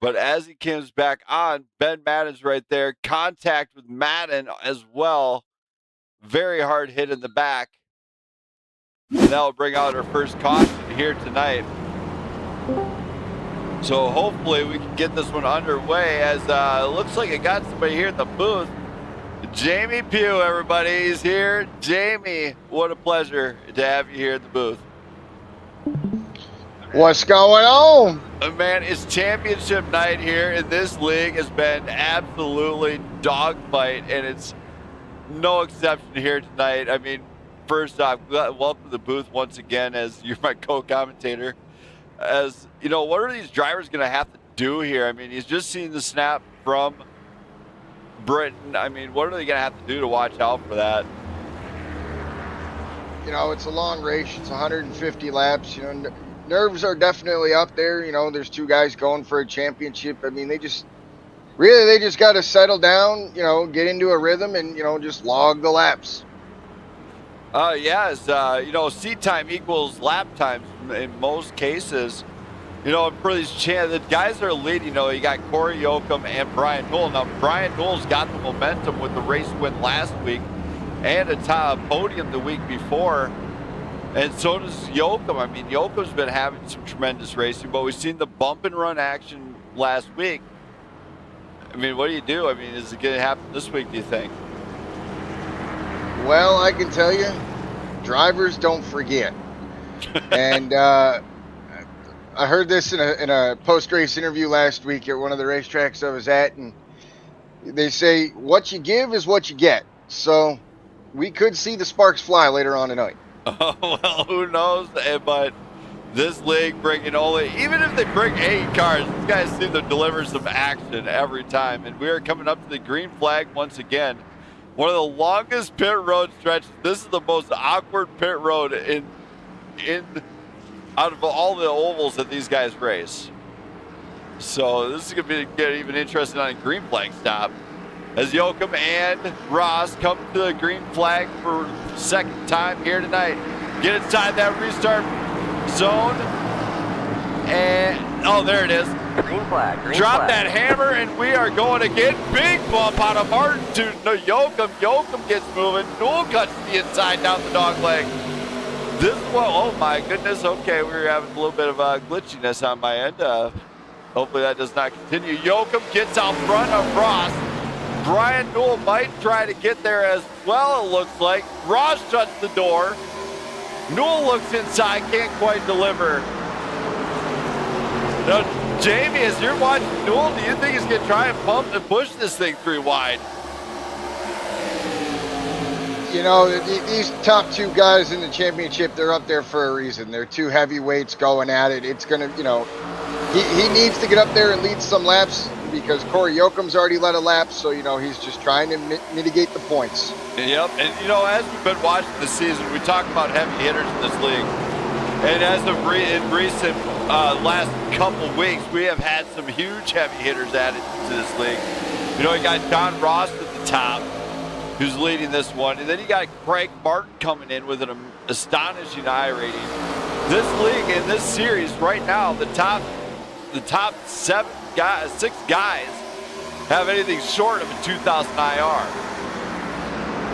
But as he comes back on, Ben Madden's right there. Contact with Madden as well. Very hard hit in the back. And that will bring out our first caution here tonight. So hopefully we can get this one underway, as it looks like it got somebody here in the booth. Jamie Pugh, everybody. He's here. Jamie, what a pleasure to have you here in the booth. What's going on? Man, it's championship night here, and this league has been absolutely dogfight, and it's no exception here tonight. I mean, first off, welcome to the booth once again, as you're my co-commentator. As you know, what are these drivers going to have to do here? I mean, he's just seen the snap from Britain. I mean, what are they going to have to do to watch out for that? You know, it's a long race. It's 150 laps. You know, nerves are definitely up there. You know, there's two guys going for a championship. I mean, they just got to settle down, you know, get into a rhythm and, you know, just log the laps. Yes, you know, seat time equals lap times in most cases. You know, for these the guys that are leading, you know, you got Cory Yocom and Brian Newell. Now, Brian Newell's got the momentum with the race win last week and a top podium the week before. And so does Yocom. I mean, Yocom's been having some tremendous racing, but we've seen the bump and run action last week. I mean, what do you do? I mean, is it going to happen this week, do you think? Well, I can tell you, drivers don't forget. And I heard this in a post-race interview last week at one of the racetracks I was at, and they say, what you give is what you get. So we could see the sparks fly later on tonight. Oh, well, who knows? But this league bringing only, even if they bring 8 cars, these guys seem to deliver some action every time. And we are coming up to the green flag once again. One of the longest pit road stretches. This is the most awkward pit road in out of all the ovals that these guys race. So this is going to get even interesting on a green flag stop. As Yocom and Ross come to the green flag for the second time here tonight. Get inside that restart zone. And, oh, there it is. Green flag, green Drop flag. that hammer, and we are going again. Big bump out of Martin to Yocom. Yocom gets moving. Newell cuts the inside down the dog leg. This one, oh my goodness. Okay, we're having a little bit of glitchiness on my end. Hopefully that does not continue. Yocom gets out front of Ross. Brian Newell might try to get there as well, it looks like. Ross shuts the door. Newell looks inside, can't quite deliver. Now, Jamie, as you're watching Newell, do you think he's going to try and pump and push this thing 3 wide? You know, these top 2 guys in the championship, they're up there for a reason. They're 2 heavyweights going at it. It's going to, you know, he needs to get up there and lead some laps because Cory Yocom's already led a lap. So, you know, he's just trying to mitigate the points. Yep, and, you know, as we've been watching the season, we talk about heavy hitters in this league. And as of in recent last couple weeks, we have had some huge heavy hitters added to this league. You know, you got John Ross at the top, who's leading this one. And then you got Craig Martin coming in with an astonishing I rating. This league in this series right now, the top 6 guys have anything short of a 2000 IR.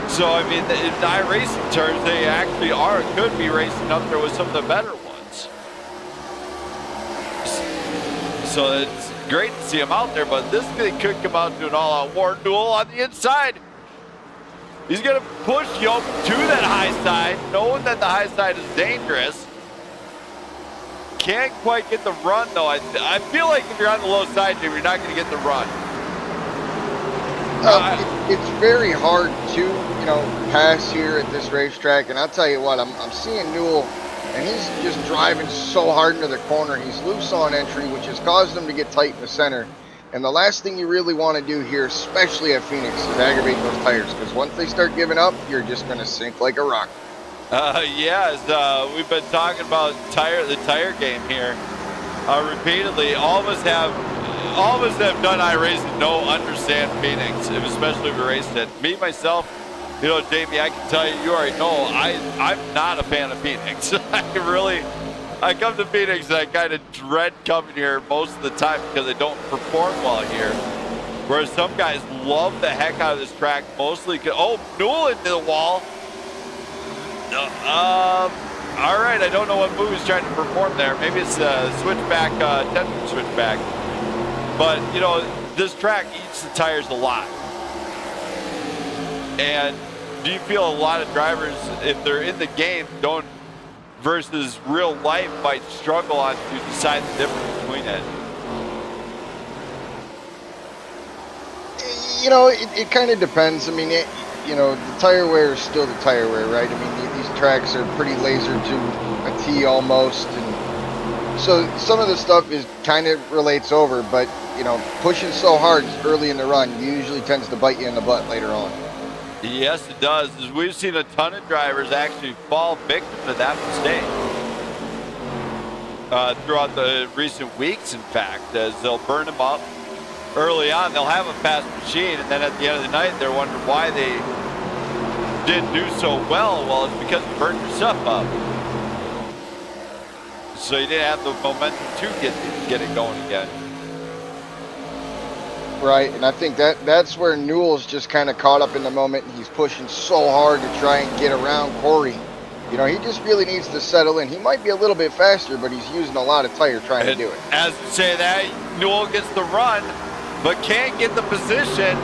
So, I mean, in iRacing terms, they actually could be racing up there with some of the better ones. So it's great to see them out there, but this thing could come out to an all-out war. Newell on the inside. He's going to push Yocom to that high side, knowing that the high side is dangerous. Can't quite get the run, though. I feel like if you're on the low side, Jim, you're not going to get the run. It's very hard to, you know, pass here at this racetrack. And I'll tell you what, I'm seeing Newell, and he's just driving so hard into the corner. He's loose on entry, which has caused him to get tight in the center. And the last thing you really want to do here, especially at Phoenix, is aggravate those tires. Because once they start giving up, you're just going to sink like a rock. We've been talking about the tire game here repeatedly. All of us have all of us that have done iRacing know, understand Phoenix, especially if we raced it. Me, myself, you know, Jamie, I can tell you, you already know, I'm not a fan of Phoenix. I come to Phoenix and I kind of dread coming here most of the time because I don't perform well here. Whereas some guys love the heck out of this track, mostly because, oh, Newell into the wall. All right, I don't know what move he's trying to perform there. Maybe it's a switchback, 10 switchback. But, you know, this track eats the tires a lot. And do you feel a lot of drivers, if they're in the game, don't, versus real life, might struggle on to decide the difference between it? You know, it kind of depends. I mean, you know, the tire wear is still the tire wear, right? I mean, these tracks are pretty laser to a T almost, and so some of the stuff is kind of relates over, but you know, pushing so hard early in the run usually tends to bite you in the butt later on. Yes, it does. As we've seen a ton of drivers actually fall victim to that mistake throughout the recent weeks, in fact, as they'll burn them up early on. They'll have a fast machine, and then at the end of the night, they're wondering why they didn't do so well. Well, it's because you burned yourself up. So you didn't have the momentum to get it going again. Right, and I think that's where Newell's just kind of caught up in the moment, and he's pushing so hard to try and get around Cory. You know, he just really needs to settle in. He might be a little bit faster, but he's using a lot of tire trying to do it. As you say that, Newell gets the run, but can't get the position.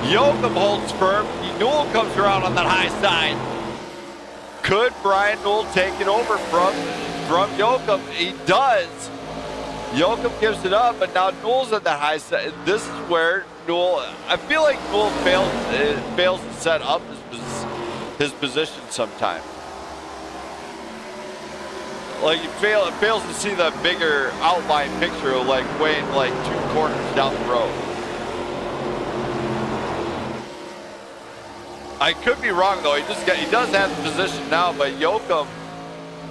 Yocom holds firm. Newell comes around on that high side. Could Brian Newell take it over from Yocom? He does. Yocom gives it up, but now Newell's at the high side. This is where Newell, I feel like Newell fails to set up his position sometimes. Like he fails to see the bigger outline picture of like weighing like 2 corners down the road. I could be wrong though. He does have the position now, but Yocom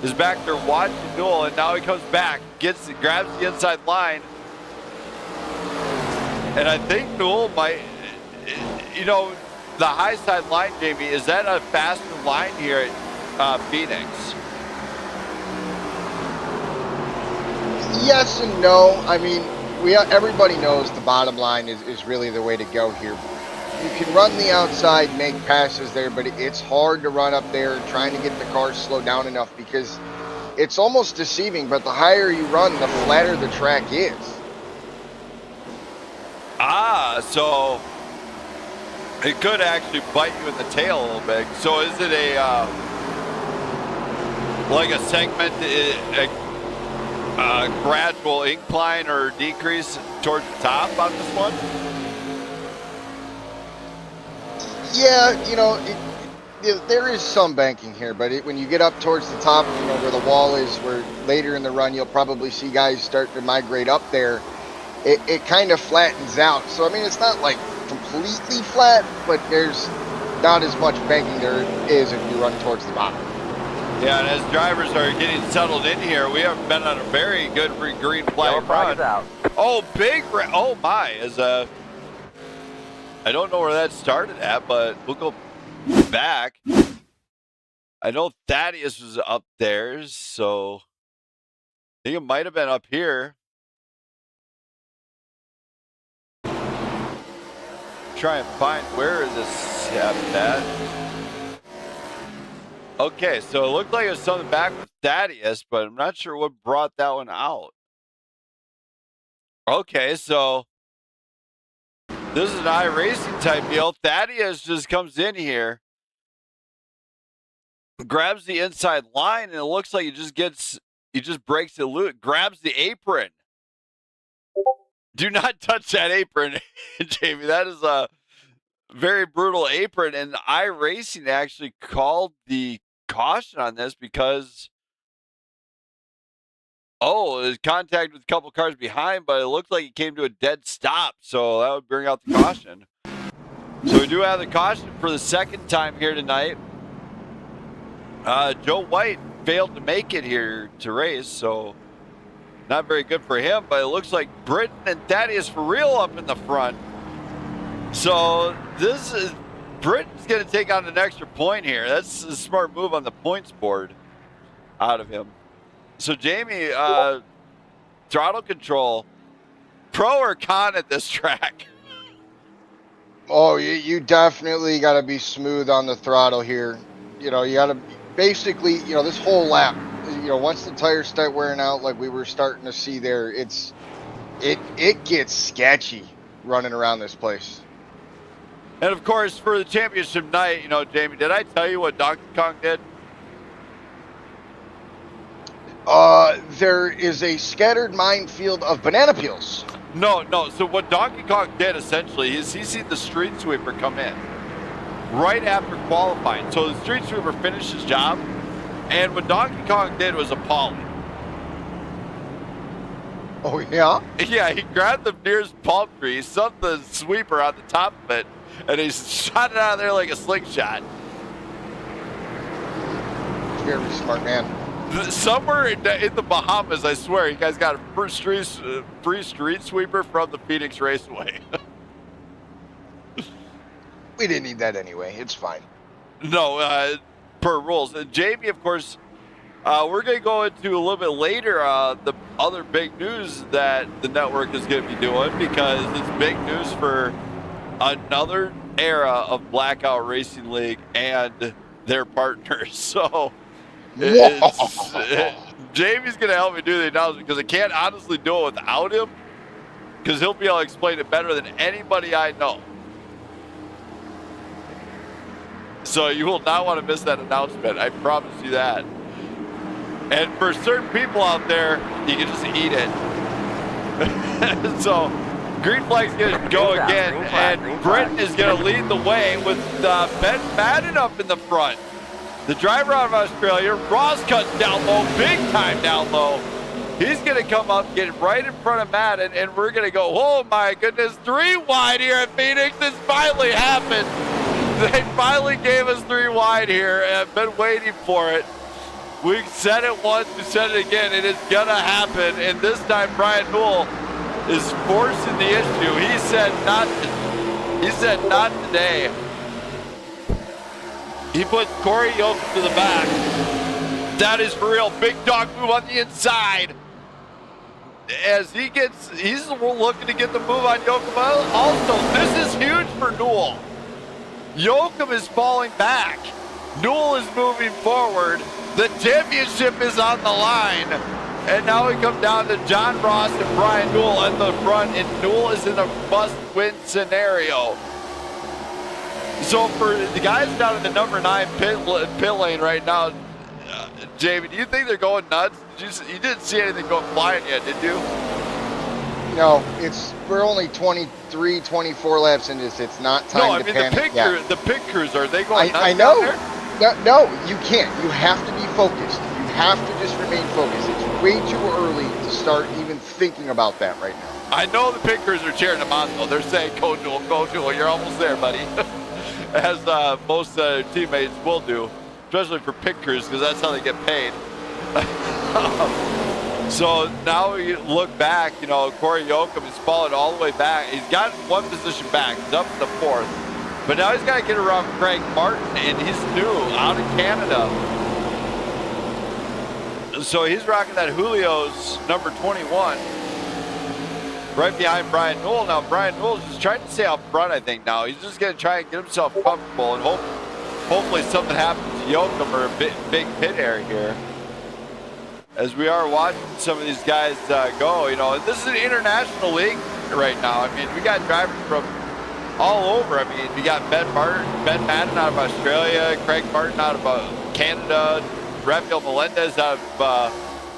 is back there watching Newell, and now he comes back, grabs the inside line, and I think Newell might, you know, the high side line, Jamie, is that a faster line here at Phoenix? Yes and no. I mean, everybody knows the bottom line is really the way to go here. You can run the outside, make passes there, but it's hard to run up there trying to get the car slowed down enough because it's almost deceiving, but the higher you run, the flatter the track is. Ah, so it could actually bite you in the tail a little bit. So is it like a segment, a gradual incline or decrease towards the top on this one? Yeah, you know, there is some banking here, but when you get up towards the top, you know, where the wall is, where later in the run you'll probably see guys start to migrate up there, it kind of flattens out. So, I mean, it's not like completely flat, but there's not as much banking there is if you run towards the bottom. Yeah, and as drivers are getting settled in here, we have been on a very good green flag run. Out. Oh, oh my, I don't know where that started at, but we'll go back. I know Thaddeus was up there, so I think it might have been up here. Try and find where this happened at. Okay, so it looked like it was something back with Thaddeus, but I'm not sure what brought that one out. Okay, so this is an iRacing type deal. Thaddeus just comes in here, grabs the inside line, and it looks like he just breaks the loop, grabs the apron. Do not touch that apron, Jamie. That is a very brutal apron, and iRacing actually called the caution on this because there's contact with a couple cars behind, but it looked like he came to a dead stop, so that would bring out the caution. So we do have the caution for the second time here tonight. Joe White failed to make it here to race, so Not very good for him, but it looks like Britton and Thaddeus for real up in the front. So this is Britton's going to take on an extra point here. That's a smart move on the points board out of him. So Jamie, throttle control, pro or con at this track? Oh, you definitely got to be smooth on the throttle here. You know, you got to basically, you know, this whole lap, you know, once the tires start wearing out like we were starting to see there, it gets sketchy running around this place. And of course, for the championship night, you know, Jamie, did I tell you what Donkey Kong did? There is a scattered minefield of banana peels. No. So what Donkey Kong did essentially is he seen the street sweeper come in right after qualifying. So the street sweeper finished his job, and what Donkey Kong did was appalling. Oh, yeah? Yeah, he grabbed the nearest palm tree, he sucked the sweeper on the top of it, and he shot it out of there like a slingshot. Very smart man. Somewhere in the Bahamas, I swear, you guys got a free street sweeper from the Phoenix Raceway. We didn't need that anyway. It's fine. No, per rules. And Jamie, of course, we're going to go into a little bit later the other big news that the network is going to be doing, because it's big news for another era of Blackout Racing League and their partners. So Jamie's going to help me do the announcement, because I can't honestly do it without him, because he'll be able to explain it better than anybody I know. So you will not want to miss that announcement. I promise you that. And for certain people out there, you can just eat it. So green flag's going to go again, and Britton is going to lead the way with Ben Madden up in the front. The driver out of Australia, Ross cuts down low, big time down low. He's going to come up, get right in front of Madden, and we're going to go, oh my goodness, 3 wide here at Phoenix. This finally happened. They finally gave us 3 wide here, and I've been waiting for it. We said it once, we said it again, it is gonna happen, and this time Brian Newell is forcing the issue. He said not today. He puts Cory Yocom to the back. That is for real. Big dog move on the inside. As he's looking to get the move on Yocom. Also, this is huge for Newell. Yocom is falling back. Newell is moving forward. The championship is on the line. And now we come down to John Ross and Brian Newell in the front, and Newell is in a must-win scenario. So for the guys down in the number 9 pit lane right now, Jamie, do you think they're going nuts? You didn't see anything going flying yet, did you? No, we're only 23, 24 laps into this. It's not time to panic. The pit crews, are they going nuts? I know. No, you can't. You have to be focused. You have to just remain focused. It's way too early to start even thinking about that right now. I know the pit crews are cheering them on, though. They're saying, Go Jewel, you're almost there, buddy. As most teammates will do, especially for pit crews, because that's how they get paid. So now we look back, you know, Cory Yocom is falling all the way back. He's got 1 position back. He's up in the 4th. But now he's got to get around Craig Martin, and he's new out in Canada. So he's rocking that Julio's number 21. Right behind Brian Newell. Now Brian Newell's just trying to stay out front, I think now. He's just going to try and get himself comfortable, and hopefully something happens to Yocom or a big pit error here. As we are watching some of these guys go, you know, this is an international league right now. I mean, we got drivers from all over. I mean, we got Ben Madden out of Australia, Craig Martin out of Canada, Rafael Melendez out of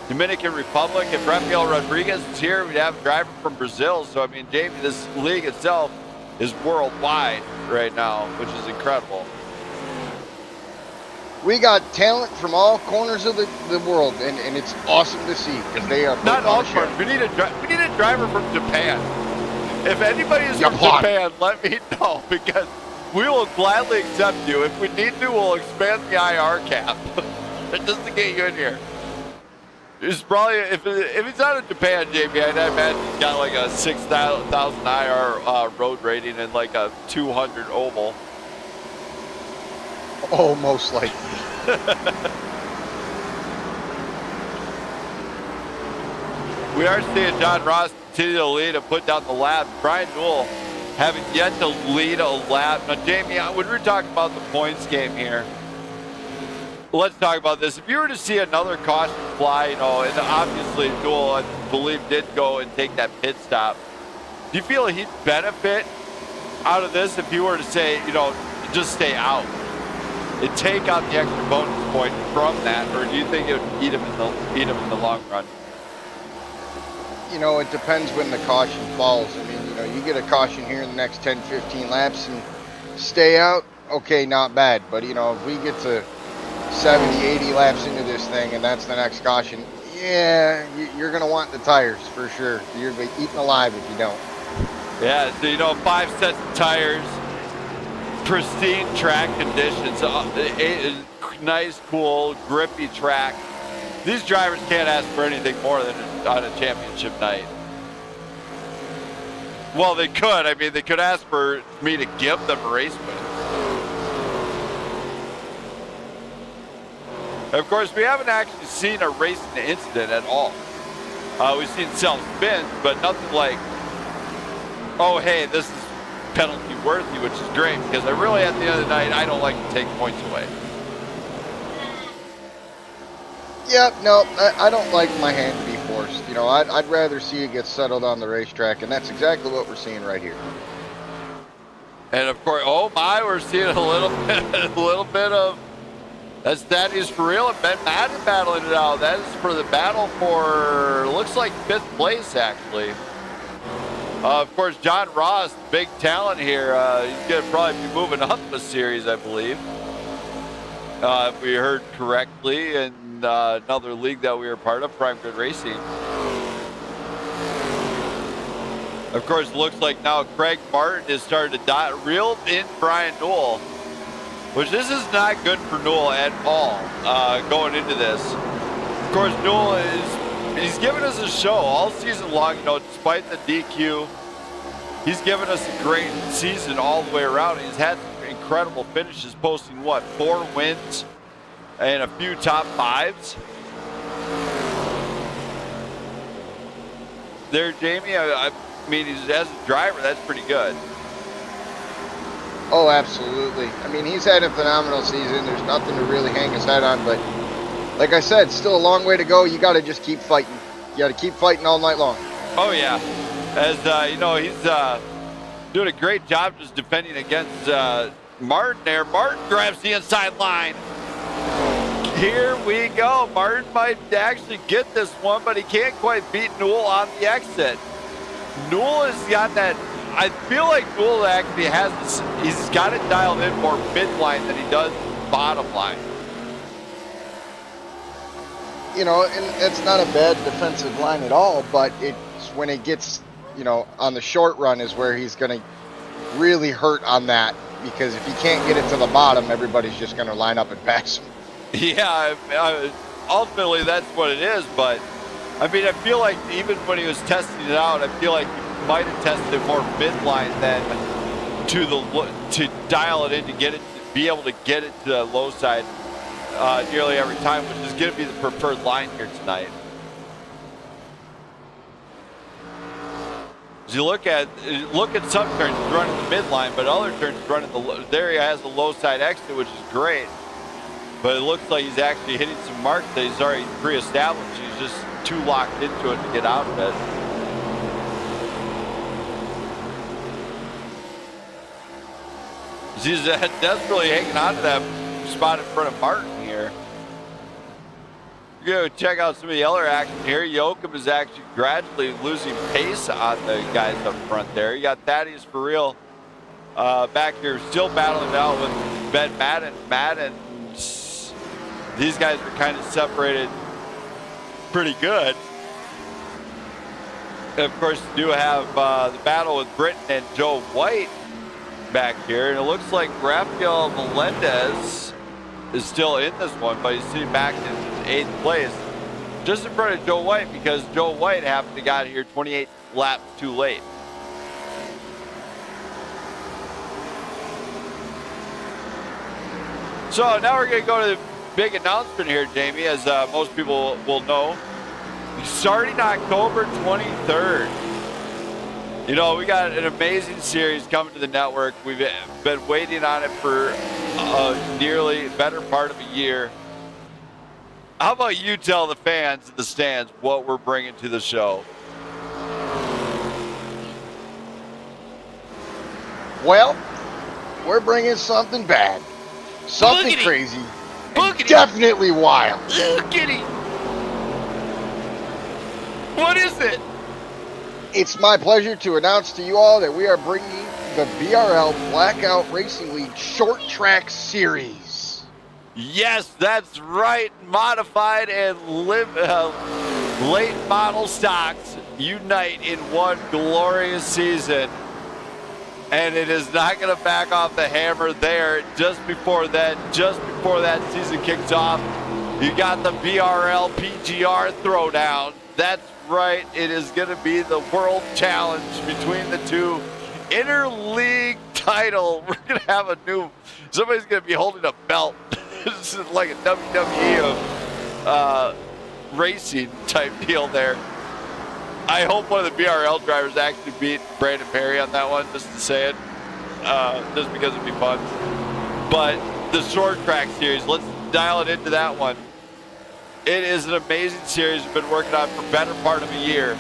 Dominican Republic. If Rafael Rodriguez is here, we'd have a driver from Brazil. So, I mean, Jamie, this league itself is worldwide right now, which is incredible. We got talent from all corners of the world, and it's awesome to see, because they are not all corners. We need a driver from Japan. If anybody is from Japan, let me know, because we will gladly accept you. If we need to, we'll expand the IR cap just to get you in here. It's probably, if he's out of Japan, Jamie, I'd imagine he's got like a 6,000 IR road rating and like a 200 oval. Oh, most likely. We are seeing John Ross continue to lead and put down the lap. Brian Newell having yet to lead a lap. Now, Jamie, when we're talking about the points game here, let's talk about this. If you were to see another caution fly, you know, and obviously Newell, I believe, did go and take that pit stop, do you feel he'd benefit out of this if you were to say, you know, just stay out and take out the extra bonus point from that, or do you think it would eat him in the long run? You know, it depends when the caution falls. I mean, you know, you get a caution here in the next 10, 15 laps and stay out, okay, not bad. But, you know, if we get to 70, 80 laps into this thing and that's the next caution, yeah, you're going to want the tires for sure. You're going to be eaten alive if you don't. Yeah, so, you know, 5 sets of tires, pristine track conditions, nice, cool, grippy track. These drivers can't ask for anything more than on a championship night. Well, they could. I mean, they could ask for me to give them a race win. Of course, we haven't actually seen a racing incident at all. We've seen self-spins, but nothing like, oh, hey, this is penalty worthy, which is great, because I really, at the end of the night, I don't like to take points away. Yep, no, I don't like my hand to be forced. You know, I'd rather see it get settled on the racetrack, and that's exactly what we're seeing right here. And of course, oh my, we're seeing a little bit of, that is for real, and Ben Madden battling it out. That is for the battle for, looks like 5th place, actually. Of course, John Ross, big talent here. He's going to probably be moving up the series, I believe. If we heard correctly, and another league that we were part of, Prime Grid Racing. Of course, looks like now Craig Martin is starting to reel in Brian Newell, which this is not good for Newell at all going into this. Of course, Newell he's given us a show all season long, you know, despite the DQ. He's given us a great season all the way around. He's had some incredible finishes, posting, what, 4 wins and a few top 5s. There, Jamie, I mean, as a driver, that's pretty good. Oh, absolutely. I mean, he's had a phenomenal season. There's nothing to really hang his head on, but like I said, still a long way to go. You got to just keep fighting. You got to keep fighting all night long. Oh, yeah. As, you know, he's doing a great job just defending against Martin there. Martin grabs the inside line. Here we go. Martin might actually get this one, but he can't quite beat Newell on the exit. Newell has got that. I feel like Newell actually has this. He's got it dialed in more midline than he does bottom line. You know, and it's not a bad defensive line at all, but it's when it gets, you know, on the short run is where he's going to really hurt on that, because if he can't get it to the bottom, everybody's just going to line up and pass him. Yeah, ultimately that's what it is, but I mean, I feel like even when he was testing it out, I feel like he might have tested it more midline than to dial it in to get it, to be able to get it to the low side nearly every time, which is going to be the preferred line here tonight. As you look at some turns, he's running the midline, but other turns he's running there he has the low side exit, which is great. But it looks like he's actually hitting some marks that he's already pre-established. He's just too locked into it to get out of it. He's desperately hanging on to that spot in front of Martin here. Go check out some of the other action here. Yocom is actually gradually losing pace on the guys up front there. You got Thaddeus for real back here, still battling out with Ben Madden. These guys are kind of separated pretty good. And of course, you do have the battle with Britton and Joe White back here. And it looks like Rafael Melendez is still in this one, but he's sitting back in 8th place. just in front of Joe White, because Joe White happened to got here 28 laps too late. So now we're going to go to the big announcement here, Jamie, as most people will know. Starting October 23rd. You know, we got an amazing series coming to the network. We've been waiting on it for nearly better part of a year. How about you tell the fans in the stands what we're bringing to the show? Well, we're bringing something bad. Something Boogity. crazy. Boogity. Definitely wild. Kitty. What is it? It's my pleasure to announce to you all that we are bringing the BRL Blackout Racing League Short Track Series. Yes, that's right. Modified and late model stocks unite in one glorious season. And it is not going to back off the hammer there. Just before that season kicks off, you got the BRL PGR Throwdown. That's right. It is going to be the World Challenge between the two. Interleague title. We're going to have somebody's going to be holding a belt. This is like a WWE of racing type deal there. I hope one of the BRL drivers actually beat Brandon Perry on that one, just to say it, just because it'd be fun. But the short track series, let's dial it into that one. It is an amazing series we've been working on for better part of a year.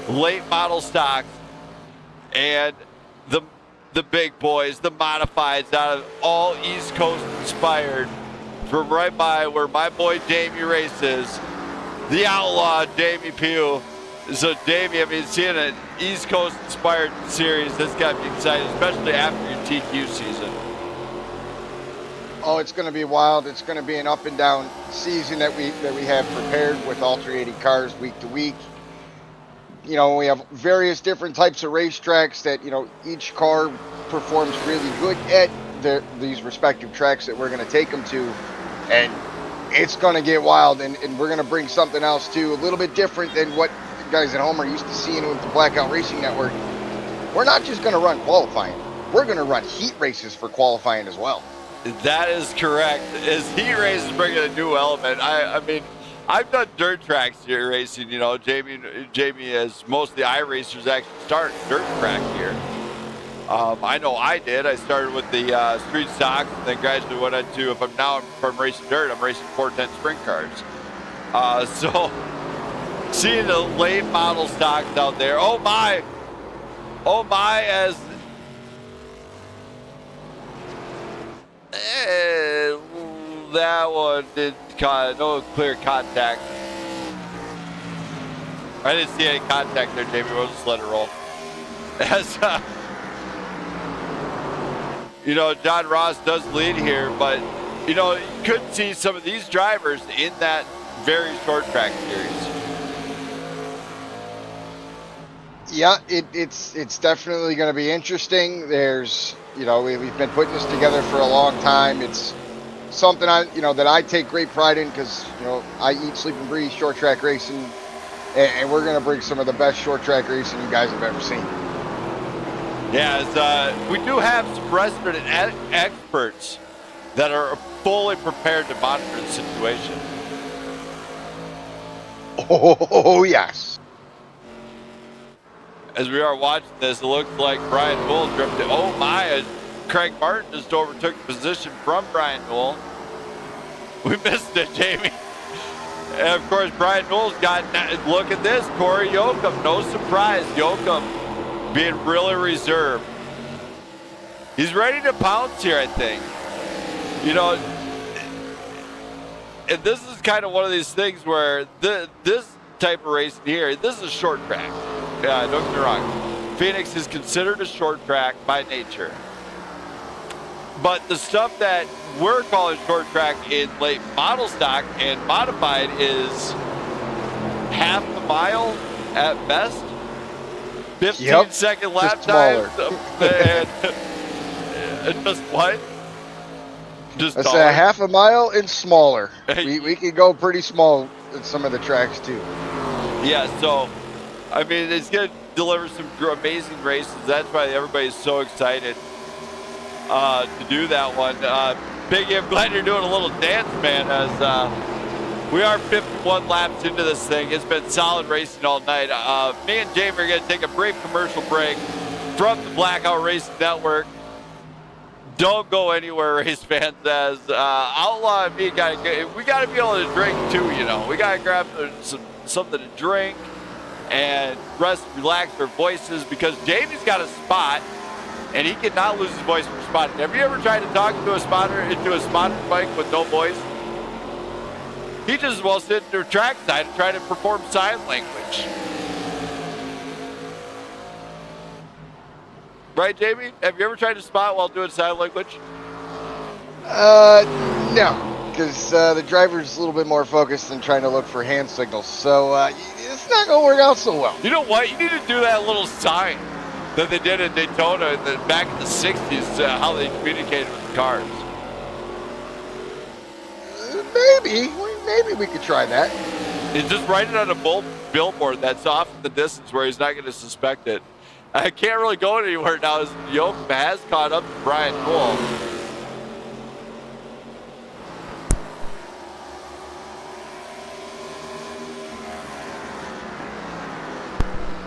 Late model stocks and the big boys, the modifieds, out of all East Coast inspired, from right by where my boy Jamie races, the outlaw Jamie Pugh. So, Jamie, I mean, seeing an East Coast inspired series, that's got to be exciting, especially after your TQ season. Oh, it's going to be wild. It's going to be an up and down season that we have prepared with alternating cars week to week. You know, we have various different types of racetracks that, you know, each car performs really good at these respective tracks that we're going to take them to. And it's going to get wild, and we're going to bring something else, too, a little bit different than what guys at home are used to seeing with the Blackout Racing Network. We're not just going to run qualifying. We're going to run heat races for qualifying as well. That is correct. As heat races bring a new element. I mean, I've done dirt tracks here racing. You know, Jamie, as most of the iRacers actually start dirt track here. I know I did. I started with the street stocks, and then gradually went into, if I'm racing dirt, I'm racing 410 sprint cars. So seeing the late model stocks out there. Oh my, as that one did no clear contact. I didn't see any contact there, Jamie. We'll just let it roll. As you know, John Ross does lead here, but you know, you could see some of these drivers in that very short track series. Yeah, it's definitely going to be interesting. There's, you know, we've been putting this together for a long time. It's something that I take great pride in, because, you know, I eat, sleep, and breathe short track racing, and we're going to bring some of the best short track racing you guys have ever seen. Yeah, we do have some resident experts that are fully prepared to monitor the situation. Oh, yes. As we are watching this, it looks like Brian Newell drifted. Oh my, Craig Martin just overtook the position from Brian Newell. We missed it, Jamie. And of course, Brian Newell's got, look at this, Cory Yocom. No surprise, Yocom being really reserved. He's ready to pounce here, I think. You know, and this is kind of one of these things where this type of racing here, this is a short track. Don't get me wrong. Phoenix is considered a short track by nature. But the stuff that we're calling short track in late model stock and modified is half a mile at best. 15-second lap time. And just what? Just That's a half a mile and smaller. We can go pretty small at some of the tracks too. Yeah, so, I mean, it's going to deliver some amazing races. That's why everybody's so excited to do that one. Biggie, I'm glad you're doing a little dance, man, as we are 51 laps into this thing. It's been solid racing all night. Me and Jamie are going to take a brief commercial break from the Blackout Racing Network. Don't go anywhere, race fans, as Outlaw and me we got to be able to drink too, you know. We got to grab something to drink and rest, relax our voices, because Jamie's got a spot and he cannot lose his voice for spotting. Have you ever tried to talk into a spotter mic with no voice? He just as well sit in the track side and try to perform sign language. Right, Jamie? Have you ever tried to spot while doing sign language? No, because the driver's a little bit more focused than trying to look for hand signals. So it's not going to work out so well. You know what? You need to do that little sign that they did in Daytona back in the 60s, how they communicated with the cars. Maybe we could try that. It's just write it on a billboard that's off in the distance where he's not going to suspect it. I can't really go anywhere now as Yocom has caught up to Brian Newell.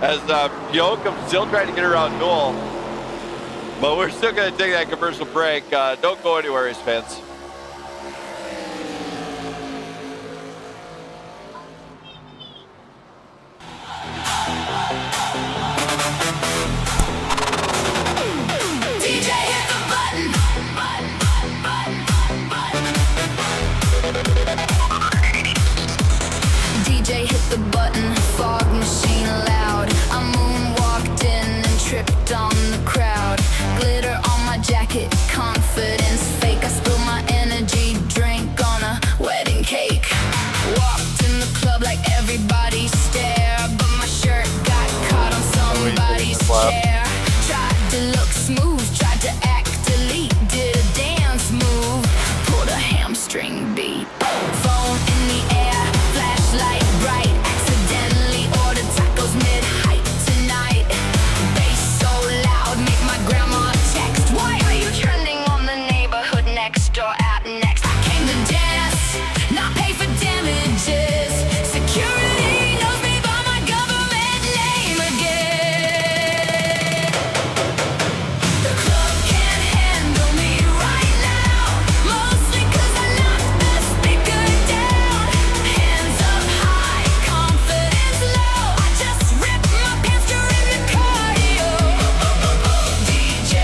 As Yocom still trying to get around Newell. But we're still going to take that commercial break. Don't go anywhere, race fans. DJ hit the button, fog machine loud. I moonwalked in and tripped on the crowd. Glitter on my jacket, confidence fake. I spilled my energy drink on a wedding cake. Walked in the club like everybody stared, but my shirt got caught on somebody's chair. Tried to look smooth, tried to act elite, did a dance move, pulled a hamstring beat. Phone in the air, flashlight bright, accidentally ordered tacos mid-height tonight. Bass so loud, make my grandma text. Why are you trending on the neighborhood next door at next? I came to dance, not pay for damages. Security knows me by my government name again. The club can't handle me right now, mostly 'cause I knocked the speaker down. Hands up high, confidence low. I just ripped my pants during the cardio. DJ,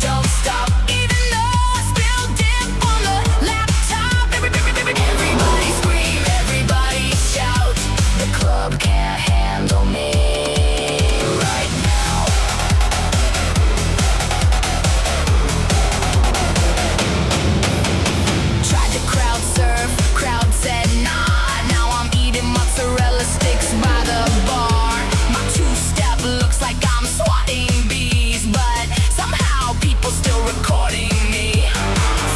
don't stop, even though I spilled dip on the laptop. Everybody scream, everybody shout. The club can't handle me right now. Tried to crowd surf, crowd said nah. Now I'm eating mozzarella sticks by the bar. My two-step looks like I'm swatting bees, but somehow people still recording me.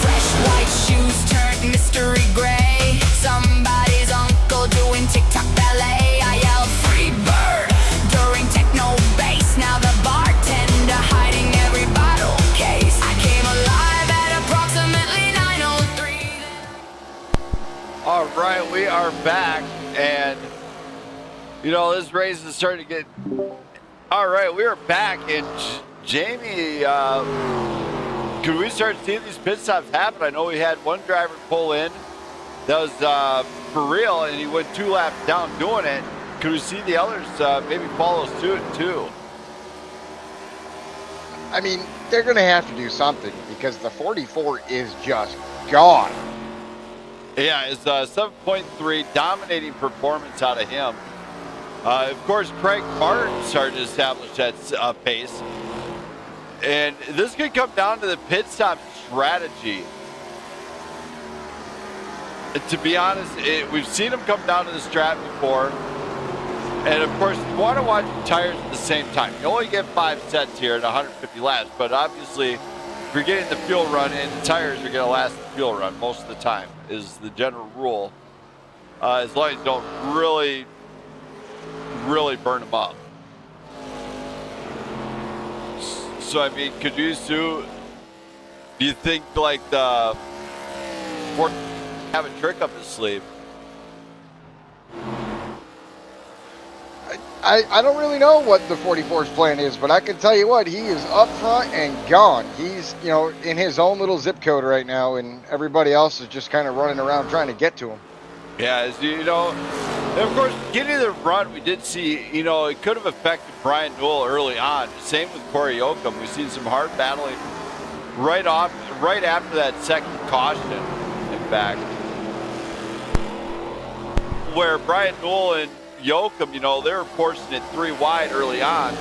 Fresh white shoes turned mystery gray. Somebody's uncle doing TikTok ballet. I yelled free bird during techno bass. Now the bartender hiding every bottle case. I came alive at approximately 9:03. All right, we are back, and you know this race is starting to get. All right, we are back, and Jamie, could we start seeing these pit stops happen? I know we had one driver pull in, that was for real, and he went 2 laps down doing it. Could we see the others maybe follow suit too? I mean, they're going to have to do something because the 44 is just gone. Yeah, it's 7.3, dominating performance out of him. Of course, Craig Martin started to establish that pace. And this could come down to the pit stop strategy. To be honest, we've seen him come down to this track before. And of course, you want to watch the tires at the same time. You only get 5 sets here at 150 laps, but obviously, if you're getting the fuel run in, the tires are going to last the fuel run most of the time, is the general rule. as long as you don't really burn them up. So, I mean, could you do you think like the Ford have a trick up his sleeve? I don't really know what the 44's plan is, but I can tell you what, he is up front and gone. He's, you know, in his own little zip code right now, and everybody else is just kind of running around trying to get to him. Yeah, as you know, and of course, getting the run, we did see, you know, it could have affected Brian Newell early on. Same with Cory Yocom. We've seen some hard battling right after that second caution, in fact, where Brian Newell and Yocom, you know, they were forcing it 3 wide early on.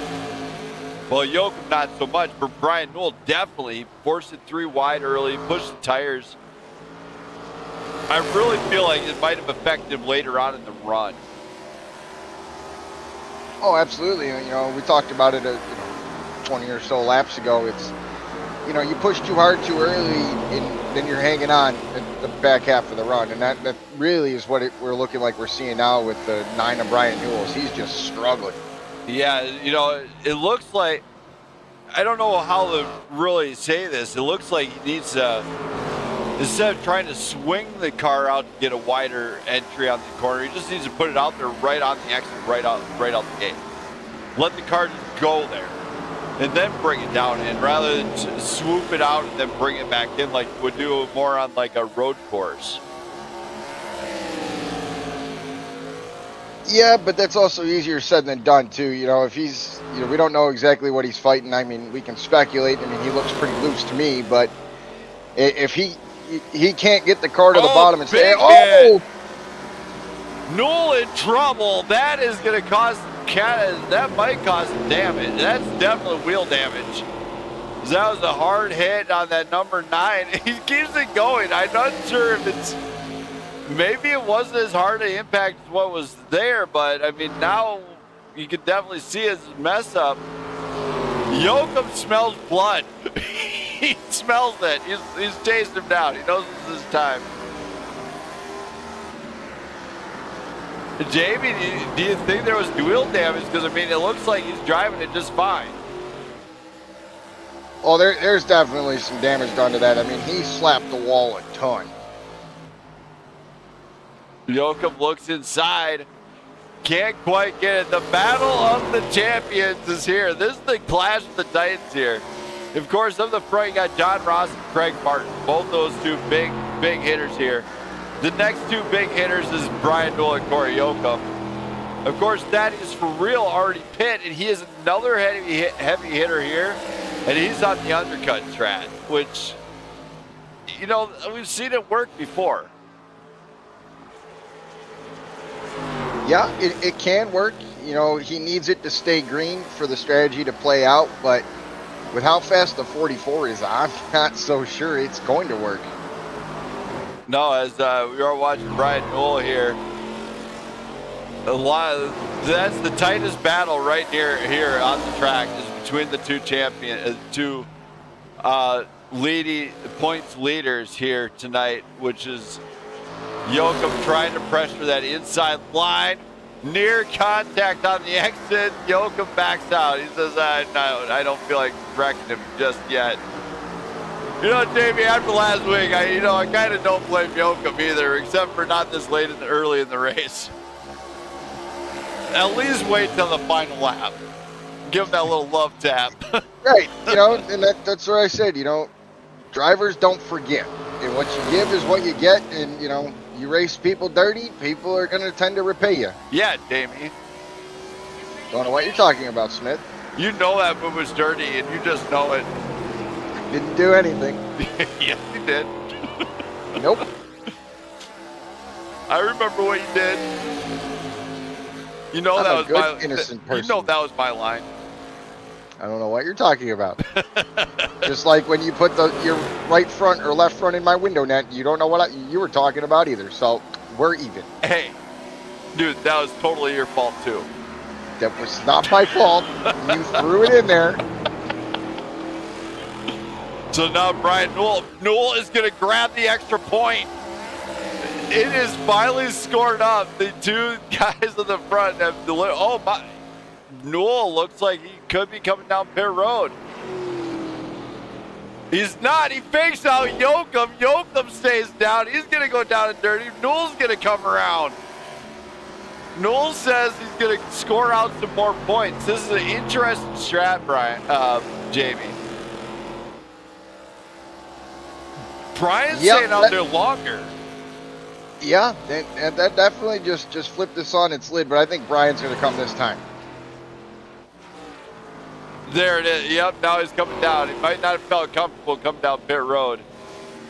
Well, Yocom not so much, but Brian Newell definitely forced it 3 wide early, pushed the tires. I really feel like it might have affected him later on in the run. Oh, absolutely. You know, we talked about it 20 or so laps ago. It's, you know, you push too hard too early, and then you're hanging on at the back half of the run. And that really is what we're looking like we're seeing now with the 9 of Brian Newell's. He's just struggling. Yeah, you know, it looks like, I don't know how to really say this. It looks like he needs to, instead of trying to swing the car out to get a wider entry on the corner, he just needs to put it out there right on the exit, right out the gate. Let the car just go there, and then bring it down in, rather than swoop it out and then bring it back in like you would do more on like a road course. Yeah, but that's also easier said than done too. You know, if he's, you know, we don't know exactly what he's fighting. I mean, we can speculate. I mean, he looks pretty loose to me, but if he can't get the car to the bottom and say, "Oh, Newell in trouble," that is going to cause that might cause some damage. That's definitely wheel damage. That was a hard hit on that number 9. He keeps it going. I'm not sure if it's, maybe it wasn't as hard an impact as what was there, but I mean, now you can definitely see his mess up. Yocom smells blood. He smells it. He's chased him down. He knows this is his time. Jamie, do you think there was wheel damage? Because, I mean, it looks like he's driving it just fine. Oh, there's definitely some damage done to that. I mean, he slapped the wall a ton. Yocom looks inside. Can't quite get it. The battle of the champions is here. This is the clash of the titans here. Of course, up the front, you got John Ross and Craig Martin. Both those two big hitters here. The next 2 big hitters is Brian Newell and Cory Yocom. Of course, that is for real already pit, and he is another heavy hitter here, and he's on the undercut strat, which, you know, we've seen it work before. Yeah, it can work. You know, he needs it to stay green for the strategy to play out, but with how fast the 44 is, I'm not so sure it's going to work. No, as we are watching Brian Newell here, that's the tightest battle right here on the track is between the two leading points leaders here tonight, which is Yocom trying to pressure that inside line. Near contact on the exit. Yocom backs out. He says, no, I don't feel like wrecking him just yet. You know, Jamie, after last week, I kind of don't blame Yocom either, except for not this early in the race. At least wait till the final lap. Give him that little love tap. Right, you know, and that's what I said. You know, drivers don't forget. And what you give is what you get, and, you know, you race people dirty, people are going to tend to repay you. Yeah, Jamie. Don't know what you're talking about, Smith. You know that move was dirty, and you just know it. Didn't do anything. Yes, you did. Nope. I remember what you did. You know, I'm that a was good, my innocent person. You know that was my line. I don't know what you're talking about. Just like when you put your right front or left front in my window net, you don't know what you were talking about either. So we're even. Hey, dude, that was totally your fault too. That was not my fault. You threw it in there. So now Brian Newell is going to grab the extra point. it is finally scored up. The two guys in the front have delivered. Oh my! Newell looks like he could be coming down pit road. He's not. He fakes out Yocom. Yocom stays down. He's going to go down and dirty. Newell's going to come around. Newell says he's going to score out some more points. This is an interesting strat, Brian, Jamie. Brian's staying out there longer. Yeah, and that definitely just flipped this on its lid, but I think Brian's going to come this time. There it is. Yep, now he's coming down. He might not have felt comfortable coming down pit road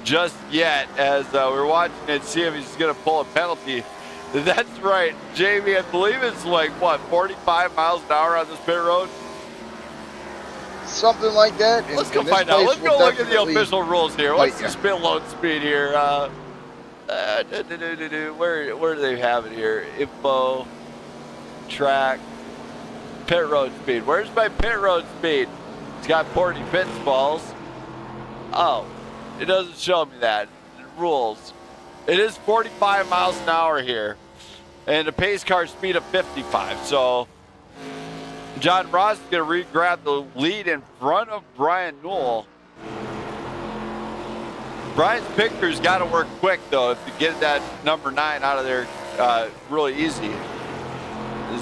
just yet, as we're watching it, see if he's going to pull a penalty. That's right, Jamie. I believe it's like, what, 45 miles an hour on this pit road? Something like that. Let's go find out. Let's go look at the official rules here. What's the spin load speed here? Where do they have it here? Info, track, pit road speed. Where's my pit road speed? It's got 40 pit balls. Oh, it doesn't show me that. Rules. It is 45 miles an hour here, and a pace car speed of 55. So John Ross is going to re-grab the lead in front of Brian Newell. Brian's picker's got to work quick, though, to get that number 9 out of there really easy.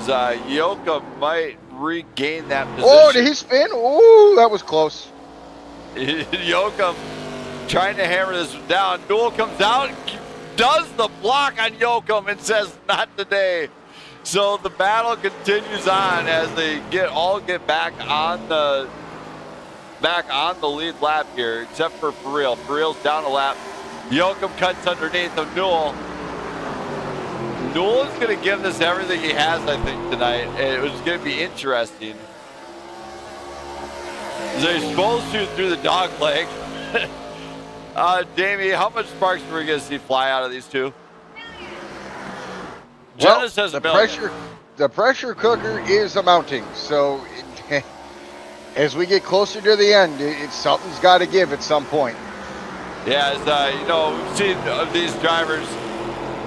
Yocom might regain that position. Oh, did he spin? Oh, that was close. Yocom trying to hammer this down. Newell comes out, does the block on Yocom, and says, not today. So the battle continues on as they get back on the lead lap here, except for Real. Real's down a lap. Yocom cuts underneath of Newell. Newell is going to give this everything he has, I think, tonight. And it was going to be interesting. They're supposed to through the dog leg. Jamie, how much sparks are we going to see fly out of these two? Well, the pressure cooker is mounting. So as we get closer to the end, something's got to give at some point. Yeah, we've seen these drivers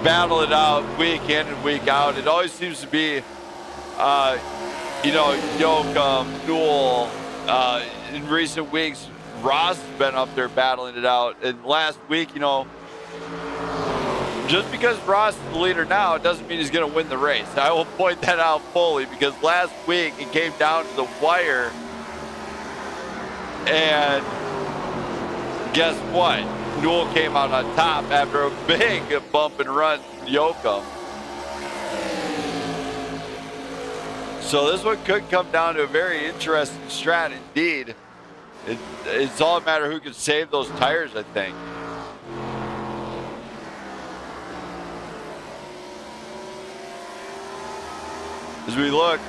battle it out week in and week out. It always seems to be, Yocom, Newell. In recent weeks, Ross has been up there battling it out. And last week, just because Ross is the leader now, it doesn't mean he's going to win the race. I will point that out fully, because last week it came down to the wire. And guess what? Newell came out on top after a big bump and run from Yocom. So this one could come down to a very interesting strat indeed. It's all a matter of who can save those tires, I think. As we look,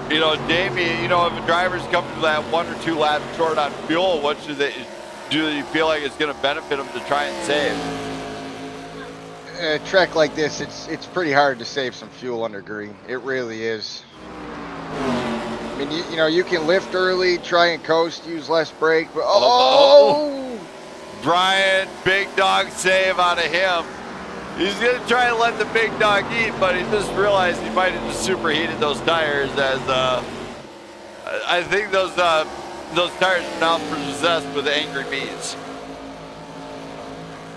Jamie, if a driver's coming to that 1 or 2 laps short on fuel, what should they do? You feel like it's going to benefit them to try and save? A track like this, it's pretty hard to save some fuel under green. It really is. I mean, you can lift early, try and coast, use less brake, but Brian, big dog save out of him. He's going to try and let the big dog eat, but he just realized he might have just superheated those tires, as I think those tires are now possessed with angry bees.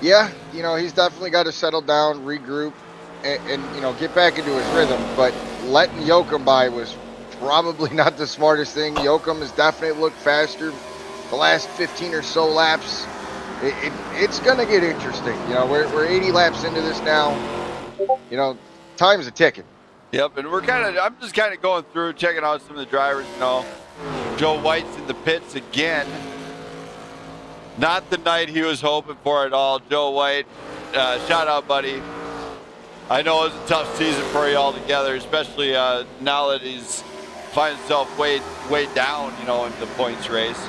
Yeah, he's definitely got to settle down, regroup, and get back into his rhythm. But letting Yocom by was probably not the smartest thing. Yocom has definitely looked faster the last 15 or so laps. It's going to get interesting. We're 80 laps into this now. Time's a ticking. Yep, and I'm just kind of going through, checking out some of the drivers. Joe White's in the pits again. Not the night he was hoping for at all. Joe White, shout out, buddy. I know it was a tough season for you all together, especially now that he's finds himself way down, in the points race.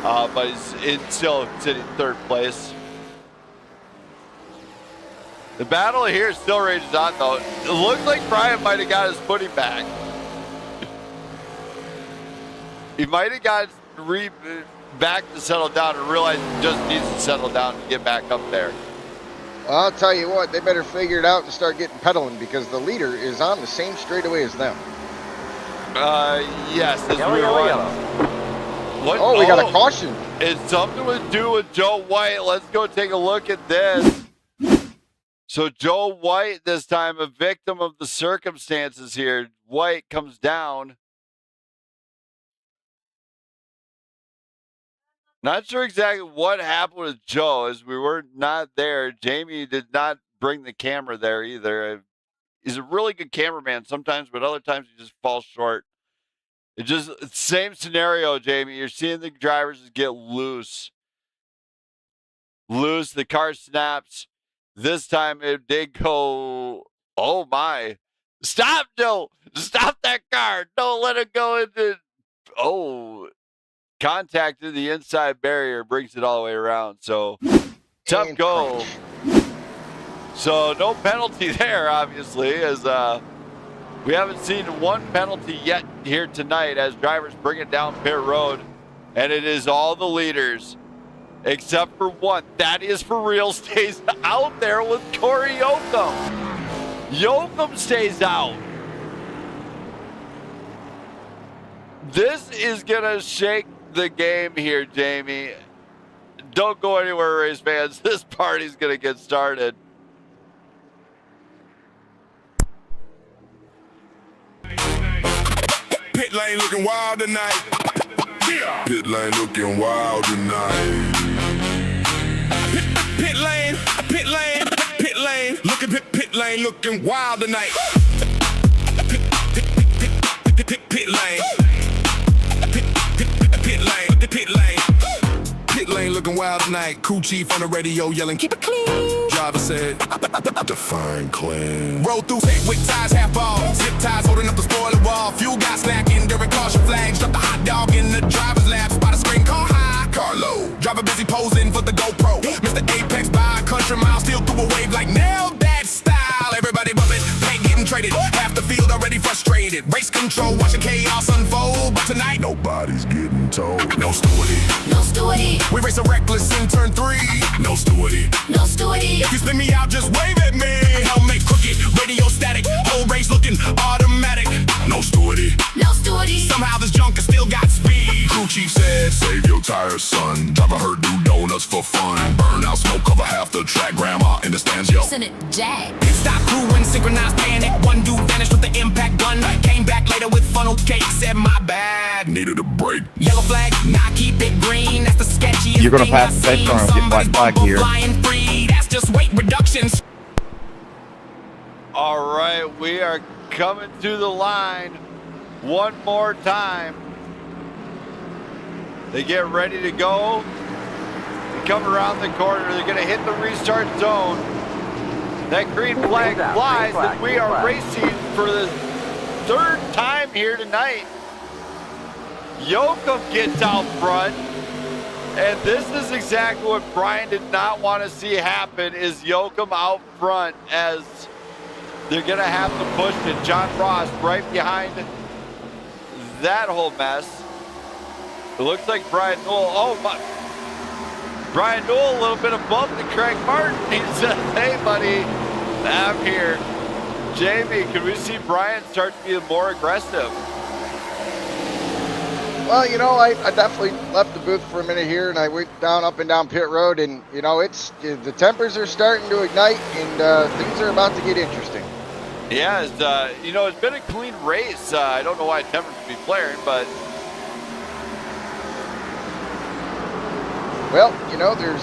But he's still sitting 3rd place. The battle here still rages on, though. It looks like Brian might have got his footing back. He might have got back to settle down and realize he just needs to settle down to get back up there. Well, I'll tell you what, they better figure it out and start getting pedaling because the leader is on the same straightaway as them. Yes, this Yellow, rear yellow, one. yellow. What? Oh, we got a caution. It's something to do with Joe White. Let's go take a look at this. So Joe White this time, a victim of the circumstances here. White comes down. Not sure exactly what happened with Joe as we were not there. Jamie did not bring the camera there either. He's a really good cameraman sometimes, but other times he just falls short. It just same scenario, Jamie. You're seeing the drivers just get loose. Loose, the car snaps. This time it did go, oh my. Stop, Joe. Stop that car. Don't let it go into, oh, contacted the inside barrier, brings it all the way around. So tough And go. crunch. So no penalty there, obviously, as we haven't seen one penalty yet here tonight as drivers bring it down pit road. And it is all the leaders, except for one. That is for real, stays out there with Cory Yocom. Yocom stays out. This is going to shake the game here, Jamie. Don't go anywhere, race fans. This party's going to get started. Pit lane looking wild tonight. Pit lane looking wild tonight. Pit lane, pit lane, pit lane. Pit lane looking wild tonight. Pit lane. Pit lane looking wild tonight. Crew chief on the radio yelling, keep it clean. Driver said, define clean. Roll through with ties half ball. Zip ties holding up the spoiler wall. Fuel got slacking during caution flags. Drop the hot dog in the driver's lap. Spot a screen, car high. Car low. Driver busy posing for the GoPro. Mr. Apex by a country mile. Still through a wave like nailed that style. Everybody bumping, paint getting traded. Half the field already frustrated. Race control, watching chaos unfold. But tonight, nobody's getting told. No stewardie. No stewardie, We race a reckless in turn 3. No stewardie. no stewardie. If you spin me out, just wave at me. Helmet crooked, radio static. Whole race looking automatic. No stewardie. No stewardie, Somehow this junker still got speed. Crew chief said, save your tires, son. Driver heard do donuts for fun. Burn out smoke, cover half the track. Grandma in the stands, yo. send it jag. Pit stop crew and synchronized panic. One dude vanished with the impact gun. Came back later with funnel cake. Said my bad. Needed a break. Yellow flag, now keep it green. That's the sketchiest You're gonna thing pass I've the seen. checkpoint and get Somebody's black flag bumper here. flying free. That's just weight reduction. All right, we are coming to the line one more time. They get ready to go. They come around the corner. They're going to hit the restart zone. That green flag Green flies, flag, and we green are flag. racing for the third time here tonight. Yocom gets out front. And this is exactly what Brian did not want to see happen, is Yocom out front as they're going to have to push it. John Ross right behind that whole mess. It looks like Brian Newell, oh my. Brian Newell, a little bit of bump to Craig Martin. He says, hey buddy, I'm here. Jamie, can we see Brian start to be more aggressive? Well, you know, I definitely left the booth for a minute here, and I went up and down pit road, and you know, the tempers are starting to ignite, and things are about to get interesting. Yeah, you know, it's been a clean race. I don't know why tempers would be flaring, but Well, you know, there's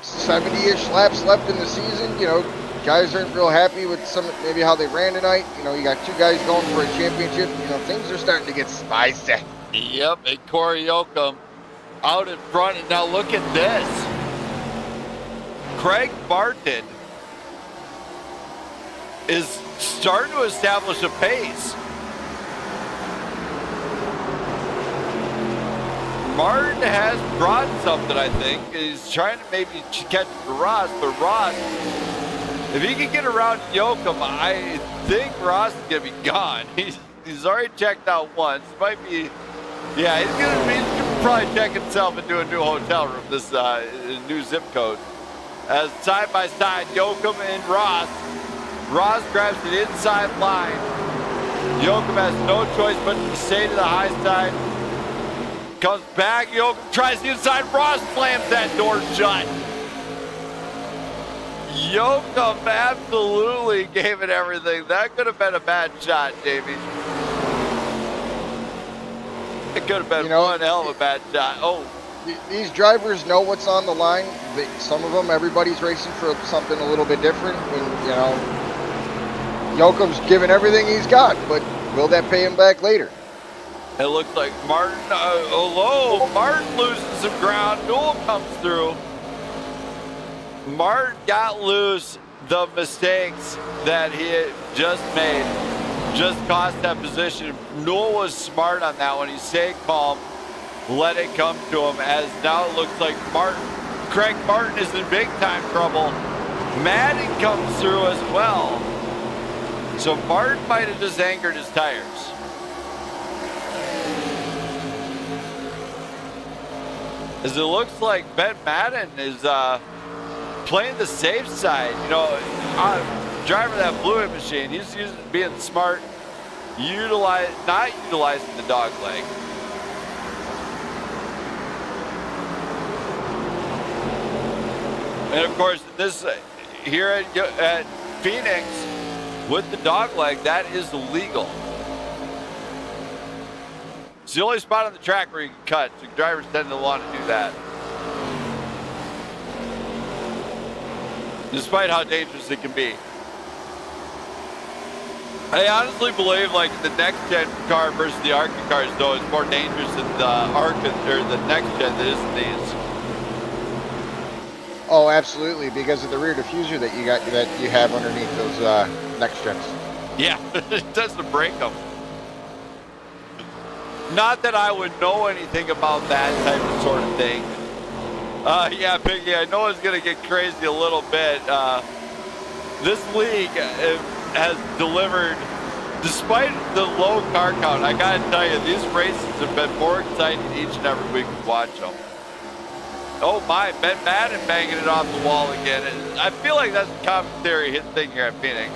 70-ish laps left in the season. You know, guys aren't real happy with maybe how they ran tonight. You know, you got two guys going for a championship. You know, things are starting to get spicy. yep, and Cory Yocom out in front, and now look at this. Craig Martin is starting to establish a pace. Martin has brought something, I think. He's trying to maybe catch Ross, but Ross, if he can get around Yocom, I think Ross is going to be gone. He's already checked out once. Might be, yeah, he's going to probably check himself into a new hotel room, this new zip code. As side by side, Yocom and Ross. Ross grabs the inside line. Yocom has no choice but to stay to the high side. Comes back, Yocom tries the inside, Ross slams that door shut. Yocom absolutely gave it everything. That could have been a bad shot, Davey. It could have been one hell of a bad shot. Oh. These drivers know what's on the line. Some of them, everybody's racing for something a little bit different. And, Yocom's giving everything he's got, but will that pay him back later? It looks like Martin, Martin loses some ground. Newell comes through. Martin got loose. The mistakes that he had just made just cost that position. Newell was smart on that one. He stayed calm, let it come to him, as now it looks like Craig Martin is in big time trouble. Madden comes through as well. So Martin might have just angered his tires. As it looks like Ben Madden is playing the safe side. Driver that fluid machine, he's being smart, not utilizing the dog leg. And of course, this here at Phoenix with the dog leg, that is illegal. It's the only spot on the track where you can cut, so drivers tend to want to do that. Despite how dangerous it can be. I honestly believe like the next gen car versus the ARCA cars though is more dangerous than the ARCA or the next gen that isn't these. Oh, absolutely, because of the rear diffuser that you have underneath those next gens. Yeah, it doesn't break them. Not that I would know anything about that type of sort of thing. Yeah, Piggy, I know it's going to get crazy a little bit. This league has delivered, despite the low car count, I got to tell you, these races have been more exciting each and every week we watch them. Oh my, Ben Madden banging it off the wall again. I feel like that's a commentary hit thing here at Phoenix.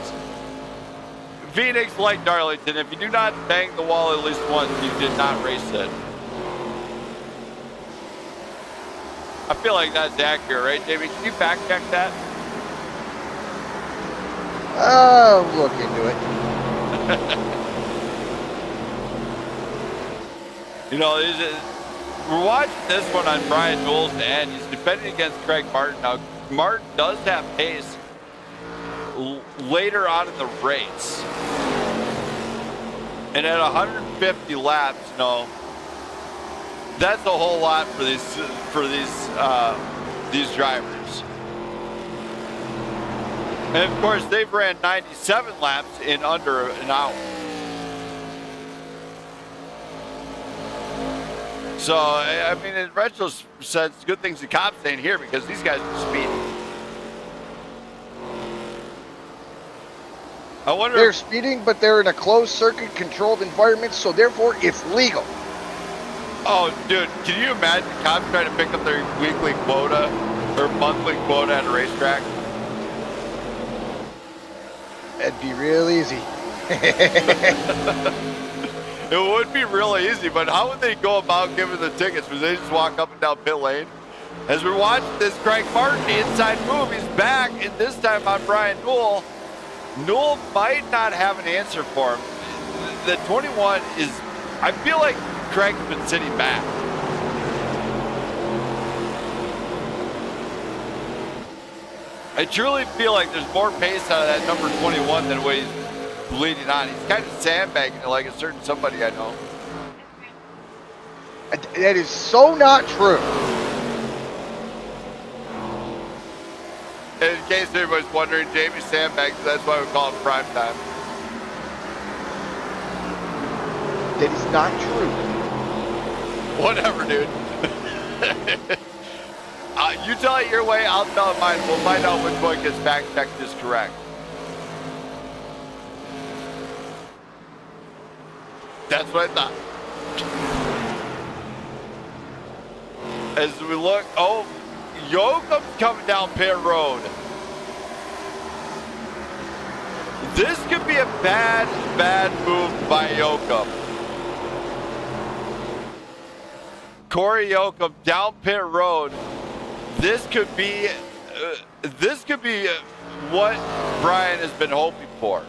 Phoenix, like Darlington, if you do not bang the wall at least once, you did not race it. I feel like that's accurate, right, David? Can you fact check that? Look into it. We're watching this one on Brian Newell's end. He's defending against Craig Martin. Now, Martin does have pace later on in the race. And at 150 laps, that's a whole lot for these drivers. And of course, they've ran 97 laps in under an hour. So, I mean, in retrospect, it's good things the cops ain't here because these guys are speeding. I wonder. They're speeding, but they're in a closed circuit controlled environment, so therefore it's legal. Oh, dude, can you imagine cops trying to pick up their weekly quota or monthly quota at a racetrack? That'd be real easy. It would be really easy, but how would they go about giving the tickets? Would they just walk up and down pit lane? As we're watching this, Craig Martin, the inside move, he's back, and this time on Brian Newell. Newell might not have an answer for him. The 21 is, I feel like Craig's been sitting back. I truly feel like there's more pace out of that number 21 than what he's leading on. He's kind of sandbagging like a certain somebody I know. That is so not true. In case anybody's wondering, Jamie sandbags, that's why we call it prime time. That is not true. Whatever, dude. You tell it your way, I'll tell it mine. We'll find out which one gets fact-checked is correct. That's what I thought. as we look, oh, Yocom's coming down pit road. This could be a bad move by Yocom. Cory Yocom down pit road. This could be what Brian has been hoping for.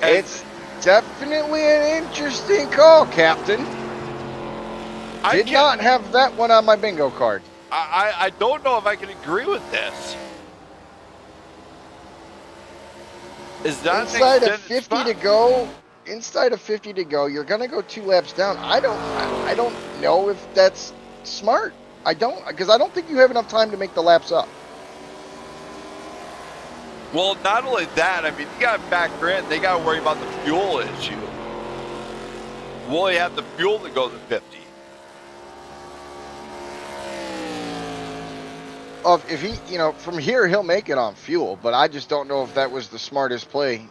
It's definitely an interesting call, Captain. Did not have that one on my bingo card. I don't know if I can agree with this. Is that inside of 50 to go? Inside of 50 to go, you're gonna go 2 laps down. I don't know if that's smart. Because I don't think you have enough time to make the laps up. Well, not only that, I mean, you got to factor in, they got to worry about the fuel issue. Will you have the fuel to go to 50? If he, from here, he'll make it on fuel, but I just don't know if that was the smartest play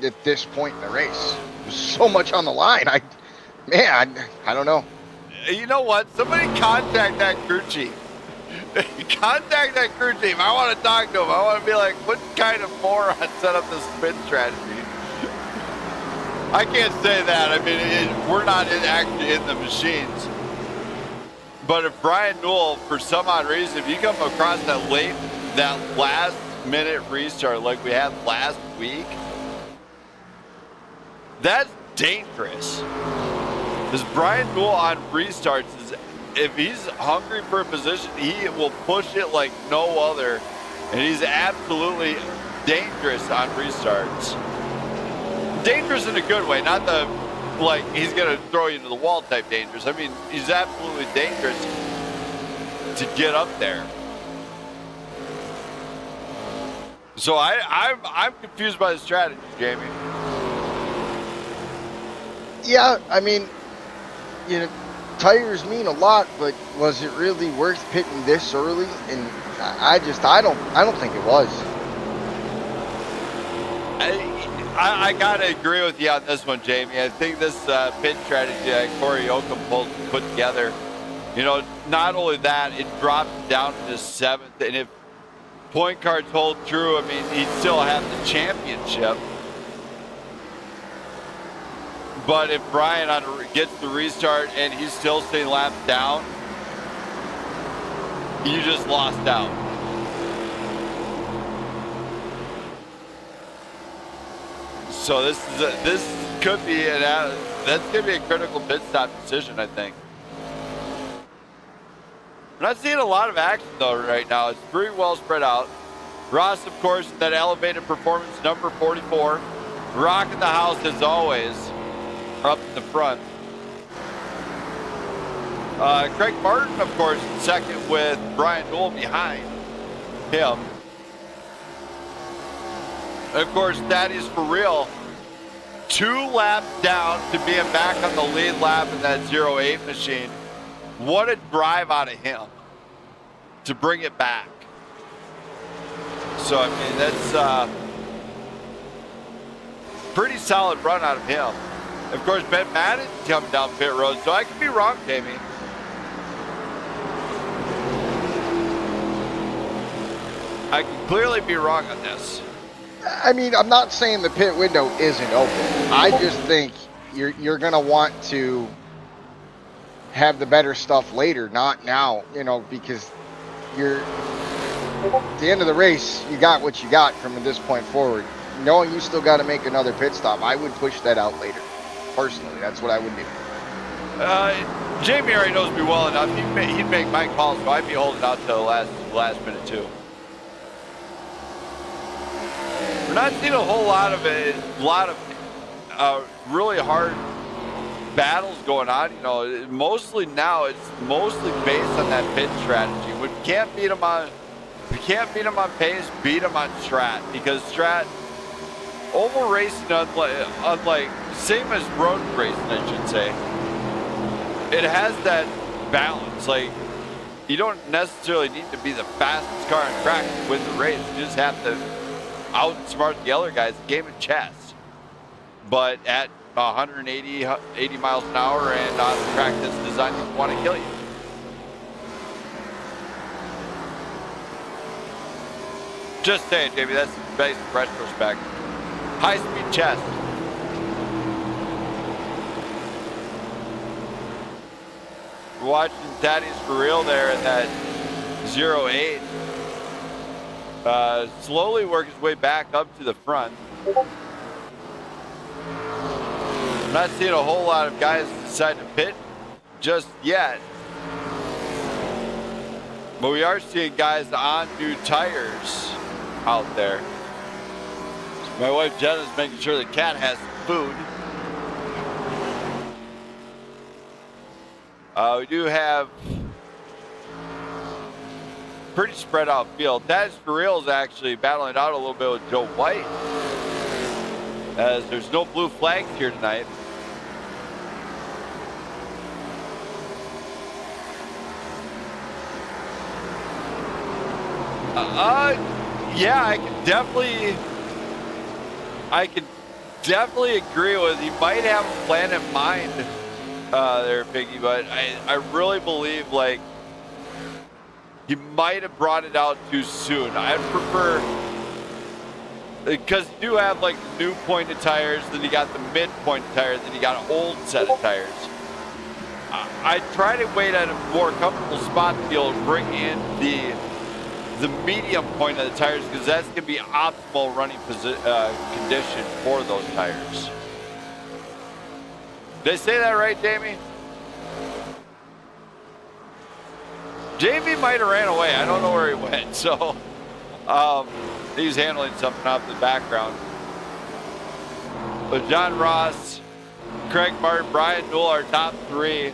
at this point in the race. There's so much on the line. I don't know. You know what? Somebody contact that crew chief. Contact that crew chief. I want to talk to him. I want to be like, what kind of moron set up this spin strategy? I can't say that. I mean, we're not actually in the machines. But if Brian Newell, for some odd reason, if you come across that last minute restart like we had last week, that's dangerous. Because Brian Newell on restarts, if he's hungry for a position, he will push it like no other. And he's absolutely dangerous on restarts. Dangerous in a good way, not the like he's going to throw you into the wall type dangerous. I mean, he's absolutely dangerous to get up there. So I'm confused by the strategy, Jamie. Yeah, I mean, tires mean a lot, but was it really worth pitting this early? And I don't think it was. I gotta agree with you on this one, Jamie. I think this pit strategy that Cory Yocom put together, not only that, it dropped down to the 7th, and if point cards hold true, I mean, he'd still have the championship. But if Brian gets the restart and he's still staying laps down, you just lost out. So this could be that's gonna be a critical pit stop decision, I think. We're not seeing a lot of action though right now. It's pretty well spread out. Ross, of course, that elevated performance, number 44, rocking the house as always, up in the front. Craig Martin, of course, second with Brian Newell behind him. And of course, that is for real. 2 laps down to being back on the lead lap in that 08 machine. What a drive out of him to bring it back. So, I mean, that's pretty solid run out of him. Of course, Ben Madden coming down pit road, so I could be wrong, Jamie. I can clearly be wrong on this. I mean, I'm not saying the pit window isn't open. I just think you're going to want to have the better stuff later, not now, because at the end of the race, you got what you got from this point forward. Knowing you still got to make another pit stop, I would push that out later. Personally, that's what I would do. Jamie already knows me well enough. He'd make my calls, so I'd be holding out till the last minute too. We're not seeing a whole lot of really hard battles going on. Mostly now it's mostly based on that pit strategy. We can't beat them on pace, beat them on strat, because strat oval racing, unlike same as road racing, I should say, it has that balance. Like, you don't necessarily need to be the fastest car on track to win the race. You just have to outsmart the other guys, game of chess. But at 180 80 miles an hour and on a track that's designed to want to kill you. Just saying, Jamie, that's based in retrospect. High-speed chest. We're watching Daddy's for real there in that 08. Slowly work his way back up to the front. I'm not seeing a whole lot of guys decide to pit just yet. But we are seeing guys on new tires out there. My wife Jenna's making sure the cat has some food. We do have pretty spread out field. That's for real is actually battling it out a little bit with Joe White, as there's no blue flags here tonight. Yeah, I can definitely agree with you. Might have a plan in mind there, Piggy, but I really believe like he might have brought it out too soon. I prefer, because you do have like the new pointed tires, then you got the mid pointed tires, then you got an old set of tires. I try to wait at a more comfortable spot to be able to bring in the medium point of the tires, because that's going to be optimal running condition for those tires. Did I say that right, Jamie? Jamie might have ran away. I don't know where he went. So he's handling something out in the background. But John Ross, Craig Martin, Brian Newell are top three.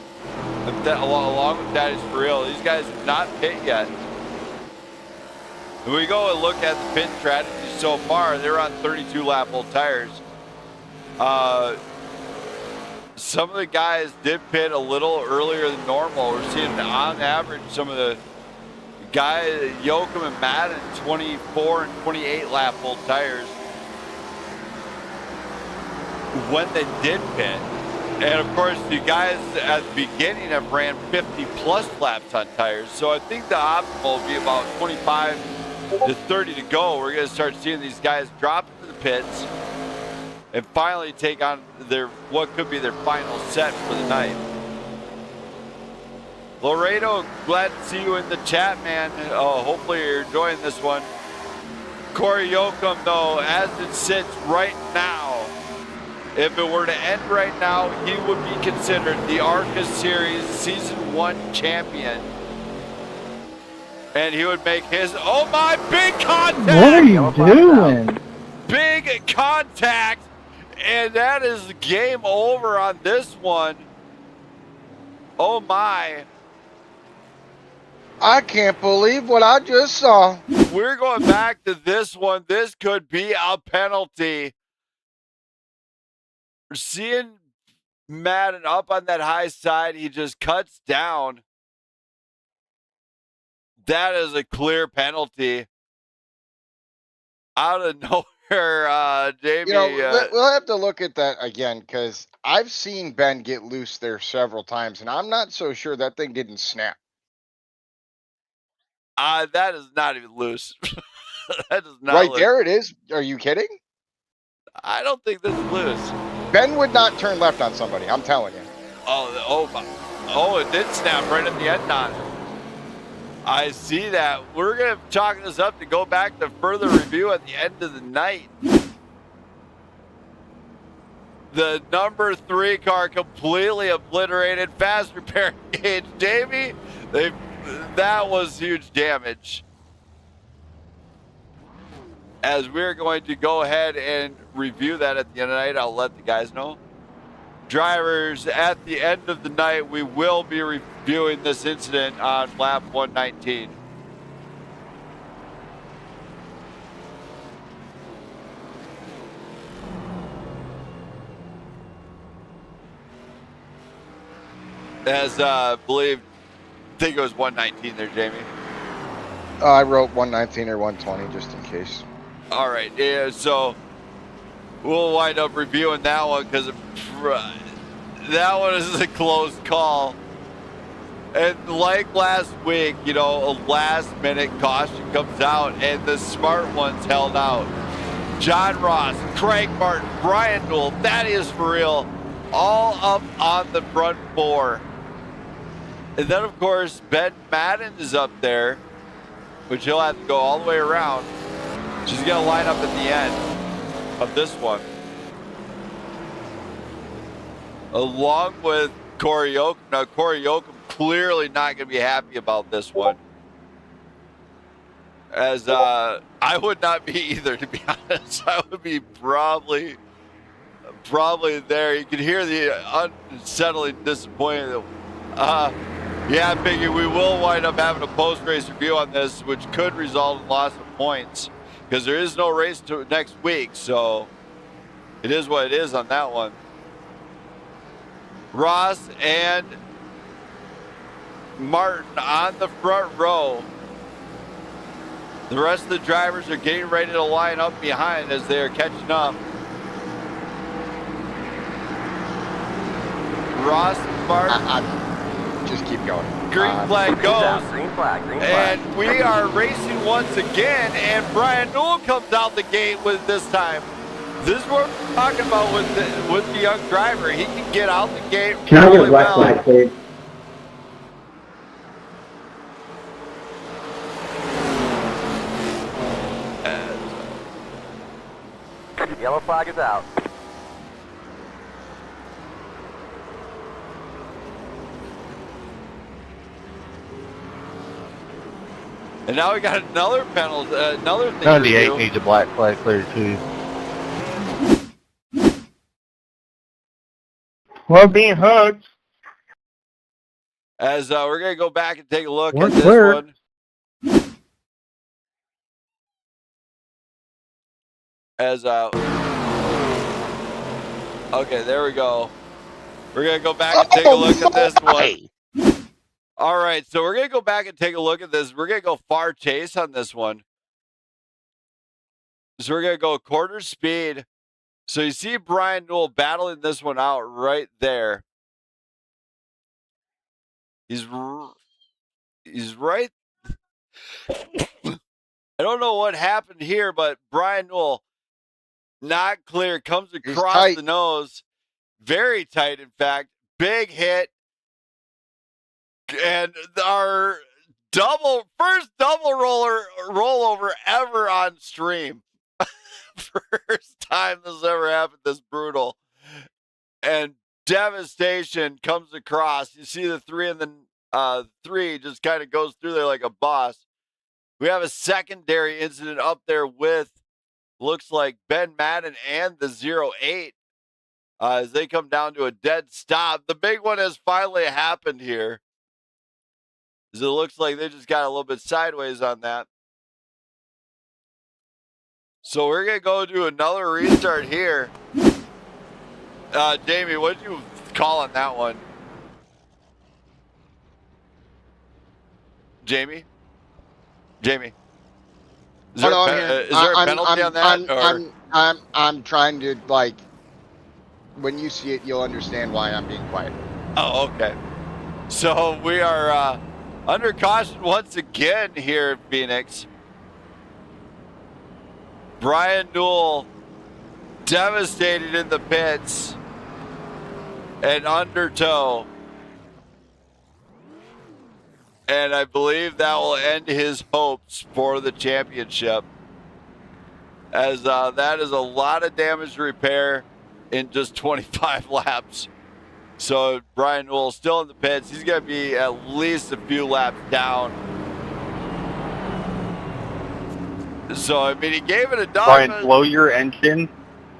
Along with that is for real. These guys have not pit yet. When we go and look at the pit strategy so far, they're on 32 lap old tires. Some of the guys did pit a little earlier than normal. We're seeing on average some of the guys, Yocom and Madden, 24 and 28 lap old tires when they did pit. And of course, the guys at the beginning have ran 50 plus laps on tires. So I think the optimal will be about 25 to 30 to go. We're going to start seeing these guys drop into the pits and finally take on their what could be their final set for the night. Laredo, glad to see you in the chat, man. Hopefully you're enjoying this one. Cory Yocom, though, as it sits right now, if it were to end right now, he would be considered the ARCA Series Season 1 champion. And he would make his, oh my, big contact! What are you doing? Big contact! And that is game over on this one. Oh my. I can't believe what I just saw. We're going back to this one. This could be a penalty. We're seeing Madden up on that high side. He just cuts down. That is a clear penalty. Out of nowhere, Jamie. We'll have to look at that again, because I've seen Ben get loose there several times, and I'm not so sure that thing didn't snap. That is not even loose. That is not right loose. there it is. Are you kidding? I don't think this is loose. Ben would not turn left on somebody, I'm telling you. Oh, it did snap right at the end on it. I see that. We're going to chalk this up to go back to further review at the end of the night. The number 3 car completely obliterated. Fast repair gauge. Jamie, that was huge damage. As we're going to go ahead and review that at the end of the night, I'll let the guys know. Drivers, at the end of the night, we will be reviewing this incident on lap 119. As I think it was 119 there, Jamie. I wrote 119 or 120 just in case. All right, yeah, so we'll wind up reviewing that one because Right. That one is a close call. And like last week, you know, a last-minute caution comes out, and the smart ones held out. John Ross, Craig Martin, Brian Newell, that is for real, all up on the front four. And then, of course, Ben Madden is up there, which he'll have to go all the way around. She's going to line up at the end of this one. Along with Cory Yocom. Now, Cory Yocom clearly not going to be happy about this one. As I would not be either, to be honest. I would be probably there. You can hear the unsettling disappointment. Yeah, I figure we will wind up having a post-race review on this, which could result in loss of points because there is no race to next week. So it is what it is on that one. Ross and Martin on the front row. The rest of the drivers are getting ready to line up behind as they are catching up. Ross and Martin. Just keep going. Green flag goes. Green flag. And we are racing once again, and Brian Newell comes out the gate with this time. This is what we're talking about with the young driver. He can get out the gate Can I get really a black well. flag, please? Yellow flag is out. And now we got another penalty, another thing. 98 to do. needs a black flag clear too. We're being hooked. As we're going to go back and take a look We're at this clear. one. As okay, there we go. We're going to go back and take a look at this one. All right, so we're going to go back and take a look at this. We're going to go far chase on this one. So we're going to go quarter speed. So you see Brian Newell battling this one out right there. He's right. I don't know what happened here, but Brian Newell not clear, comes across the nose. Very tight, in fact. Big hit. And our first double rollover ever on stream. First time this ever happened this brutal. And devastation comes across. You see the three and the three just kind of goes through there like a boss. We have a secondary incident up there with looks like Ben Madden and the 08 as they come down to a dead stop. The big one has finally happened here. It looks like they just got a little bit sideways on that. So we're going to go do another restart here. Jamie, what did you call on that one? Jamie? Is there a penalty on that? I'm trying to, like, when you see it, you'll understand why I'm being quiet. Oh, okay. So we are under caution once again here in Phoenix. Brian Newell devastated in the pits and under tow. And I believe that will end his hopes for the championship. As that is a lot of damage to repair in just 25 laps. So Brian Newell still in the pits. He's going to be at least a few laps down. So, I mean, he gave it a dog. Brian, blow your engine.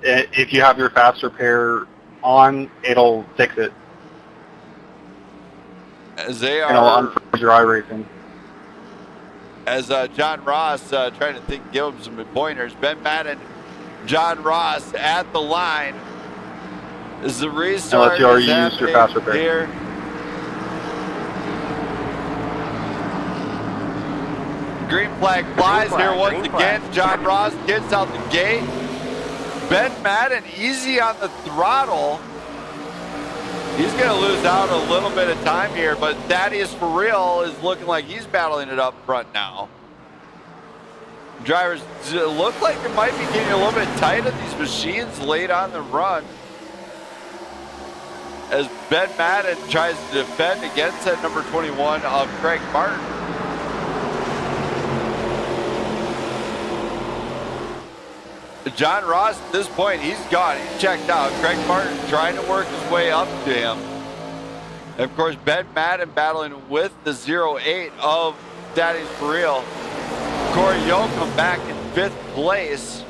If you have your fast repair on, it'll fix it. As they And it'll are, unfreeze your iRacing. as John Ross trying to give him some pointers. Ben Madden, John Ross at the line. Is the restart Unless you already is used your happening fast repair. here. Green flag flies Green flag, here once green again. flag. John Ross gets out the gate. Ben Madden easy on the throttle. He's going to lose out a little bit of time here, but Thaddeus for real is looking like he's battling it up front now. Drivers look like it might be getting a little bit tight of these machines late on the run. As Ben Madden tries to defend against that number 21 of Craig Martin. John Ross, at this point, he's gone. He's checked out. Craig Martin trying to work his way up to him. And of course, Ben Madden battling with the 08 of Thaddeus for real. Cory Yocom back in 5th place.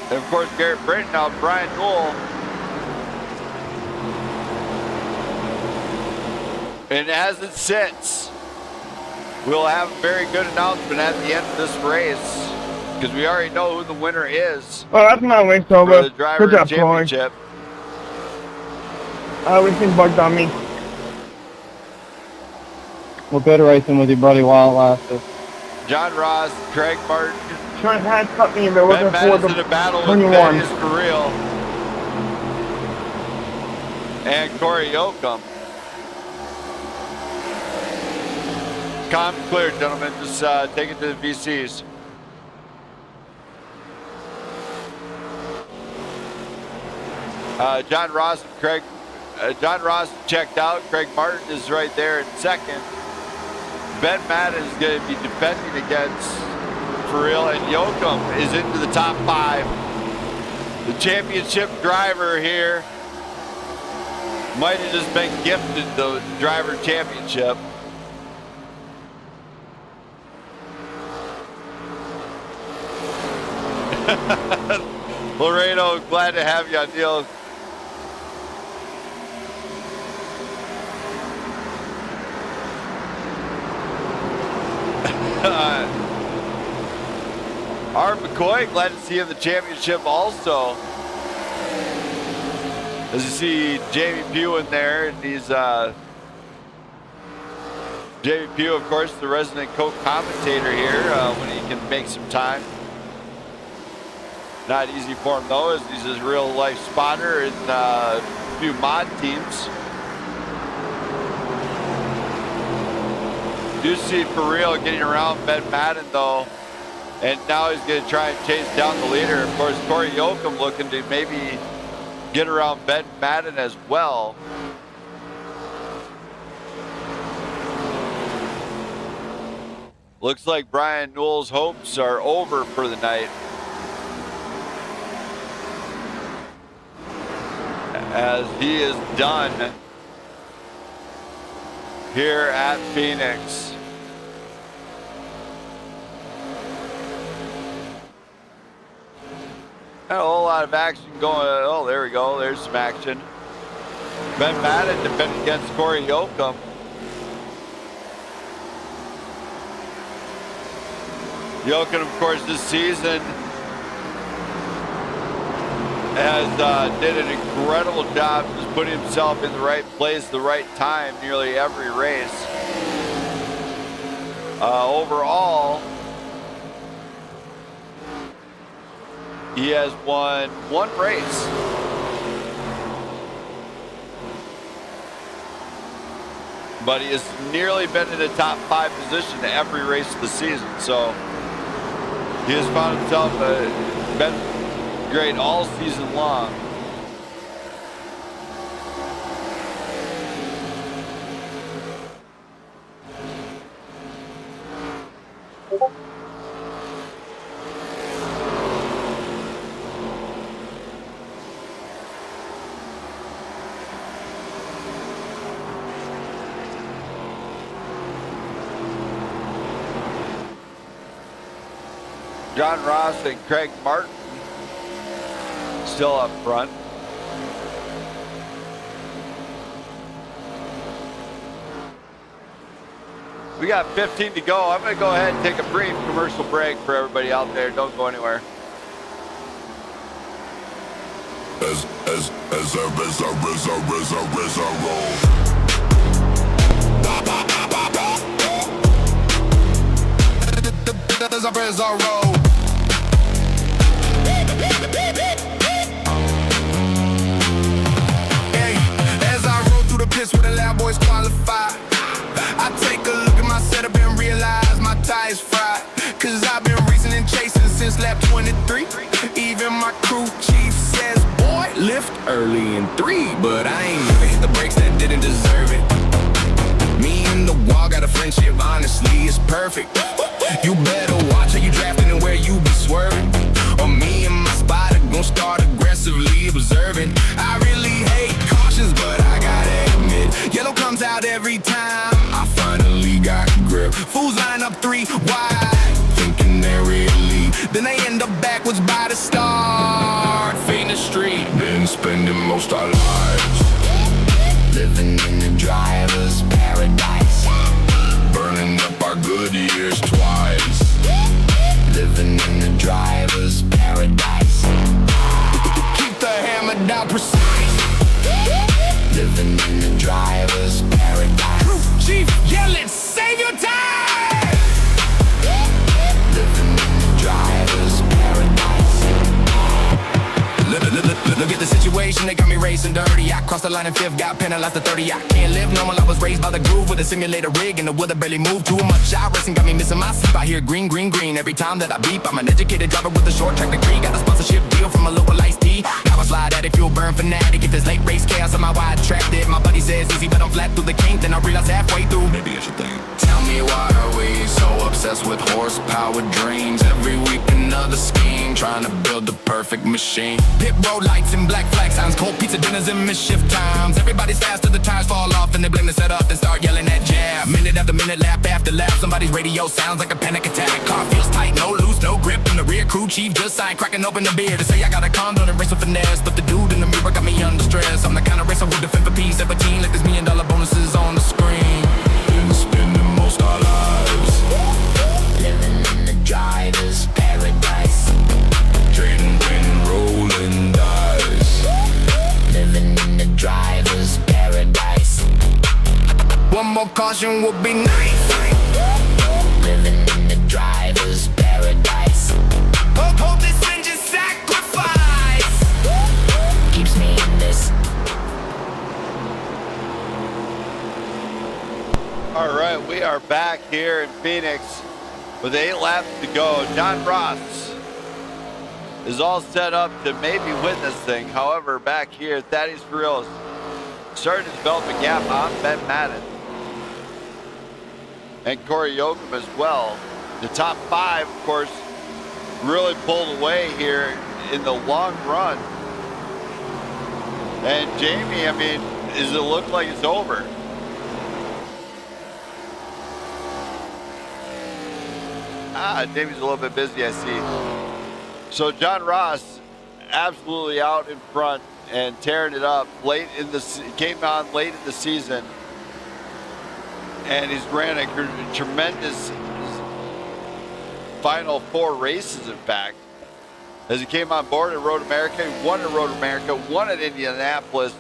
And of course, Garrett Britton now, Brian Newell. And as it sits, we'll have a very good announcement at the end of this race because we already know who the winner is. Well, that's my race over. For the driver Good job, championship. Everything bugged on me. Well, good racing with you, buddy, while it lasted. John Ross, Craig Martin. Trying to hand cut me, but Ben looking for Madden's in a the battle with 21. Thaddeus for real. And Cory Yocom. Calm and clear, gentlemen. Just take it to the VCs. John Ross and Craig. John Ross checked out. Craig Martin is right there in 2nd. Ben Madden is going to be defending against for real, and Yocom is into the top 5. The championship driver here might have just been gifted the driver championship. Laredo, glad to have you on deal. Art McCoy, glad to see you in the championship also. As you see Jamie Pugh in there, and he's Jamie Pugh, of course, the resident co-commentator here when he can make some time. Not easy for him though, as he's a real life spotter in a few mod teams. Do see for real getting around Ben Madden though, and now he's going to try and chase down the leader. Of course, Cory Yocom looking to maybe get around Ben Madden as well. Looks like Brian Newell's hopes are over for the night, as he is done here at Phoenix. Not a whole lot of action going. Oh, there we go. There's some action. Ben Madden defending against Cory Yocom. Yocom, of course, this season has did an incredible job just putting himself in the right place, the right time, nearly every race. Overall, he has won 1 race. But he has nearly been in the top 5 position every race of the season. So he has found himself been great all season long. John Ross and Craig Martin still up front. We got 15 to go. I'm going to go ahead and take a brief commercial break for everybody out there. Don't go anywhere. As a roll. lift early in 3, but I ain't never hit the brakes that didn't deserve it. Me and the wall got a friendship, honestly, it's perfect. You better watch how you drafting and where you be swerving, or me and my spotter gon' start aggressively observing. I really hate cautions, but I gotta admit, yellow comes out every time I finally got grip. Fools line up 3 wide, thinking they're really, then they end up backwards by the start. Phoenix Street, been spending most our lives living in the driver's paradise, burning up our good years twice. Living in the driver's paradise, keep the hammer down precise. Living in the driver's paradise. Crew chief yelling, save your time. Living in the driver's paradise. Look at the situation, they got me racing dirty. I crossed the line in 5th, got penalized to 30. I can't live normal, I was raised by the groove with a simulator rig, and the wheel that barely moved too much. I racing got me missing my sleep. I hear green, green, green every time that I beep. I'm an educated driver with a short track degree. Got a sponsorship deal from a local iced tea. How I slide at it, fuel burn fanatic. If there's late race chaos on my wide track did. My buddy says easy, but I'm flat through the kink. Then I realize halfway through, maybe I should think. Tell me why are we so obsessed with horsepower dreams? Every week another scheme, trying to build the perfect machine. Pit road lights and black flag signs, cold pizza dinners and mischief times. Everybody's fast till the tires fall off and they blame the setup and start yelling at jab. Minute after minute, lap after lap, somebody's radio sounds like a panic attack. Car feels tight, no loose, no grip, and the rear crew chief just signed, cracking open the beer to say I got a condo and race with finesse. But the dude in the mirror got me under stress. I'm the kind of racer who defend for peace, 17 like there's $1 million bonuses on the screen. Been spending most our lives living in the driver's paradise, trading win, rolling dice. Living in the driver's paradise. One more caution would be nice. Living in the driver's paradise. Hope this engine sacrifice keeps me in this. All right, we are back here in Phoenix with 8 laps to go. John Ross is all set up to maybe win this thing. However, back here, Thaddeus Furriel is starting to develop a gap on Ben Madden and Cory Yocom as well. The top 5, of course, really pulled away here in the long run. And Jamie, I mean, does it look like it's over? Jamie's a little bit busy, I see. So John Ross absolutely out in front and tearing it up late in the came on late in the season, and he's ran a tremendous final 4 races. In fact, as he came on board at Road America, he won at Road America, won at Indianapolis,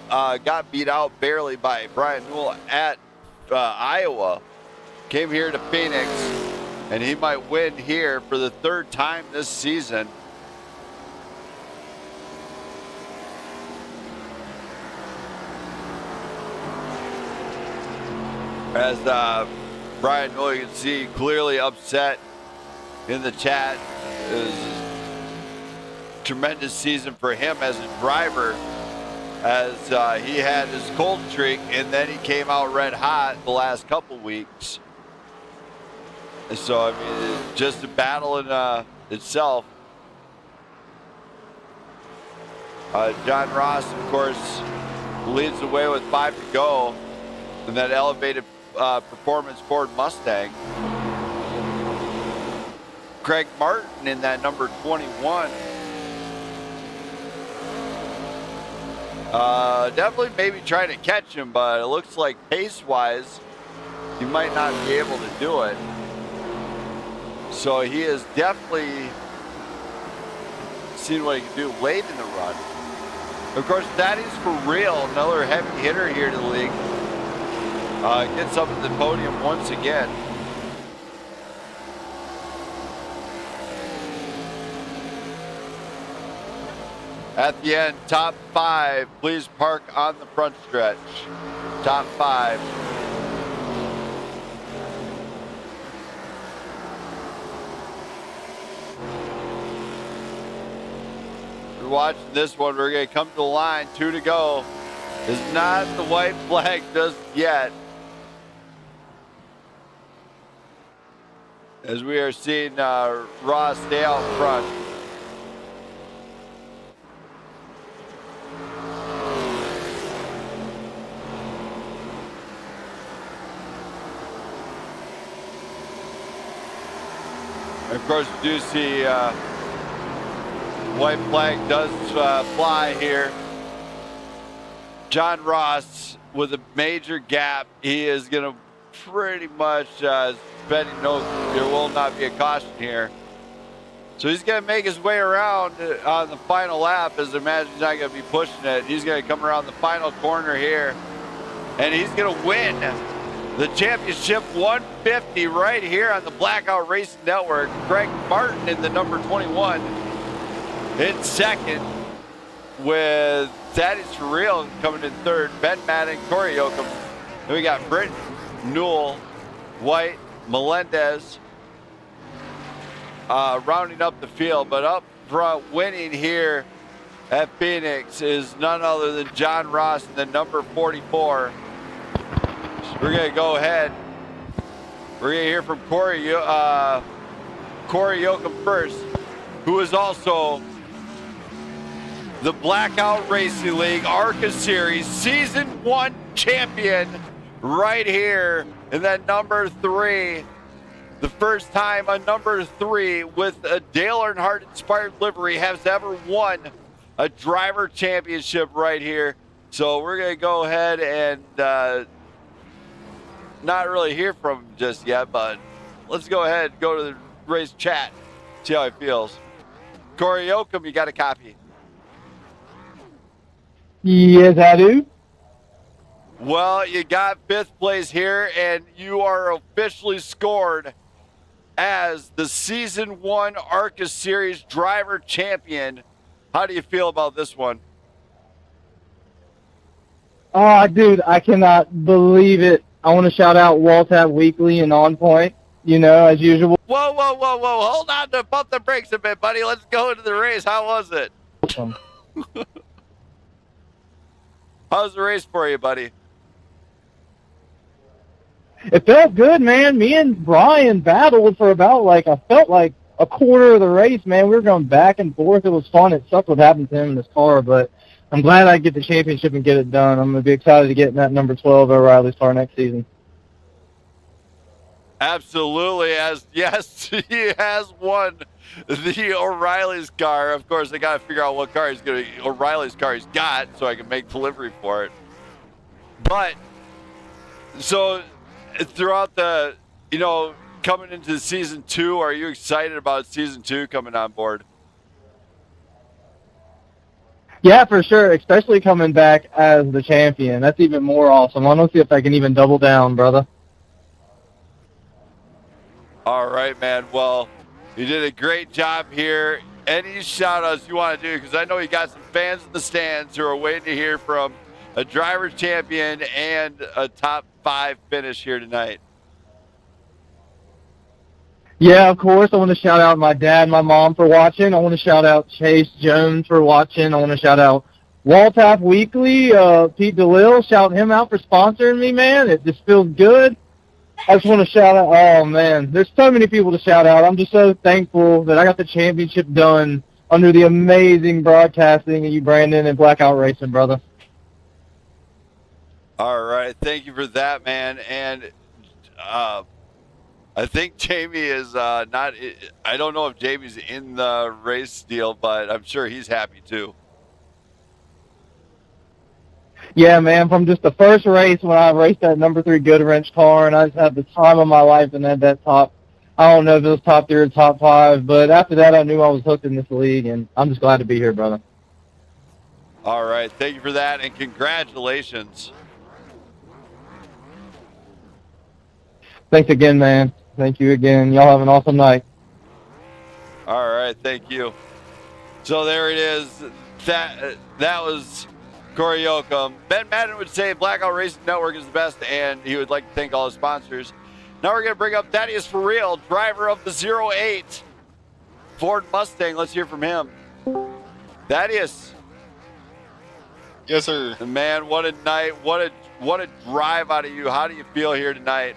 got beat out barely by Brian Newell at Iowa, came here to Phoenix, and he might win here for the 3rd time this season. As Brian Newell, you can see, clearly upset in the chat. It was a tremendous season for him as a driver, as he had his cold streak and then he came out red hot the last couple weeks. So, I mean, it's just a battle in itself. John Ross, of course, leads the way with 5 to go in that elevated performance Ford Mustang. Craig Martin in that number 21. Definitely maybe trying to catch him, but it looks like pace-wise, he might not be able to do it. So he is definitely seen what he can do late in the run. Of course, Thaddeus Furriel, another heavy hitter here to the league, gets up at the podium once again. At the end, top 5, please park on the front stretch. Top 5. watching this one. We're going to come to the line. 2 to go. It's not the white flag just yet. As we are seeing Ross stay out front. And of course, we do see white flag does fly here. John Ross with a major gap. He is going to pretty much betting no, there will not be a caution here. So he's going to make his way around on the final lap, as I imagine he's not going to be pushing it. He's going to come around the final corner here, and he's going to win the championship 150 right here on the Blackout Racing Network. Greg Martin in the number 21 in second, with Thaddeus for real coming in third. Ben Madden, Cory Yocom. Then we got Britton, Newell, White, Melendez rounding up the field. But up front, winning here at Phoenix is none other than John Ross in the number 44. We're going to go ahead. We're going to hear from Cory Yocom first, who is also the Blackout Racing League ARCA Series Season 1 champion right here in that number 3. The first time a number 3 with a Dale Earnhardt inspired livery has ever won a driver championship right here. So we're going to go ahead and not really hear from him just yet, but let's go ahead and go to the race chat, see how he feels. Cory Yocom, you got a copy? Yes, I do. Well, you got 5th place here, and you are officially scored as the Season 1 ARCA Series driver champion. How do you feel about this one? Oh, dude, I cannot believe it. I want to shout out Waltap Weekly and On Point, you know, as usual. Whoa. Hold on to pump the brakes a bit, buddy. Let's go into the race. How was it? Awesome. How's the race for you, buddy? It felt good, man. Me and Brian battled for about, I felt like a quarter of the race, man. We were going back and forth. It was fun. It sucked what happened to him in his car, but I'm glad I get the championship and get it done. I'm going to be excited to get in that number 12 O'Reilly's car next season. Absolutely. Yes, he has won the O'Reilly's car. Of course, I got to figure out what car O'Reilly's car he's got so I can make delivery for it. But, so throughout the, coming into Season 2, are you excited about Season 2 coming on board? Yeah, for sure, especially coming back as the champion. That's even more awesome. I want to see if I can even double down, brother. All right, man. Well, you did a great job here. Any shout-outs you want to do? Because I know you got some fans in the stands who are waiting to hear from a driver champion and a top 5 finish here tonight. Yeah, of course. I want to shout out my dad and my mom for watching. I want to shout out Chase Jones for watching. I want to shout out Waltap Weekly, Pete DeLille. Shout him out for sponsoring me, man. It just feels good. I just want to shout out, oh, man, there's so many people to shout out. I'm just so thankful that I got the championship done under the amazing broadcasting of you, Brandon, and Blackout Racing, brother. All right. Thank you for that, man. And I think Jamie is not, I don't know if Jamie's in the race deal, but I'm sure he's happy too. Yeah, man, from just the first race when I raced that number 3 Good Wrench car, and I just had the time of my life and had that top, I don't know if it was top 3 or top 5, but after that I knew I was hooked in this league, and I'm just glad to be here, brother. All right. Thank you for that, and congratulations. Thanks again, man. Thank you again. Y'all have an awesome night. All right. Thank you. So there it is. That was Cory Yocom. Ben Madden would say Blackout Racing Network is the best, and he would like to thank all his sponsors. Now we're going to bring up Thaddeus for real, driver of the 08 Ford Mustang. Let's hear from him. Thaddeus. Yes, sir. Man, what a night! What a drive out of you. How do you feel here tonight?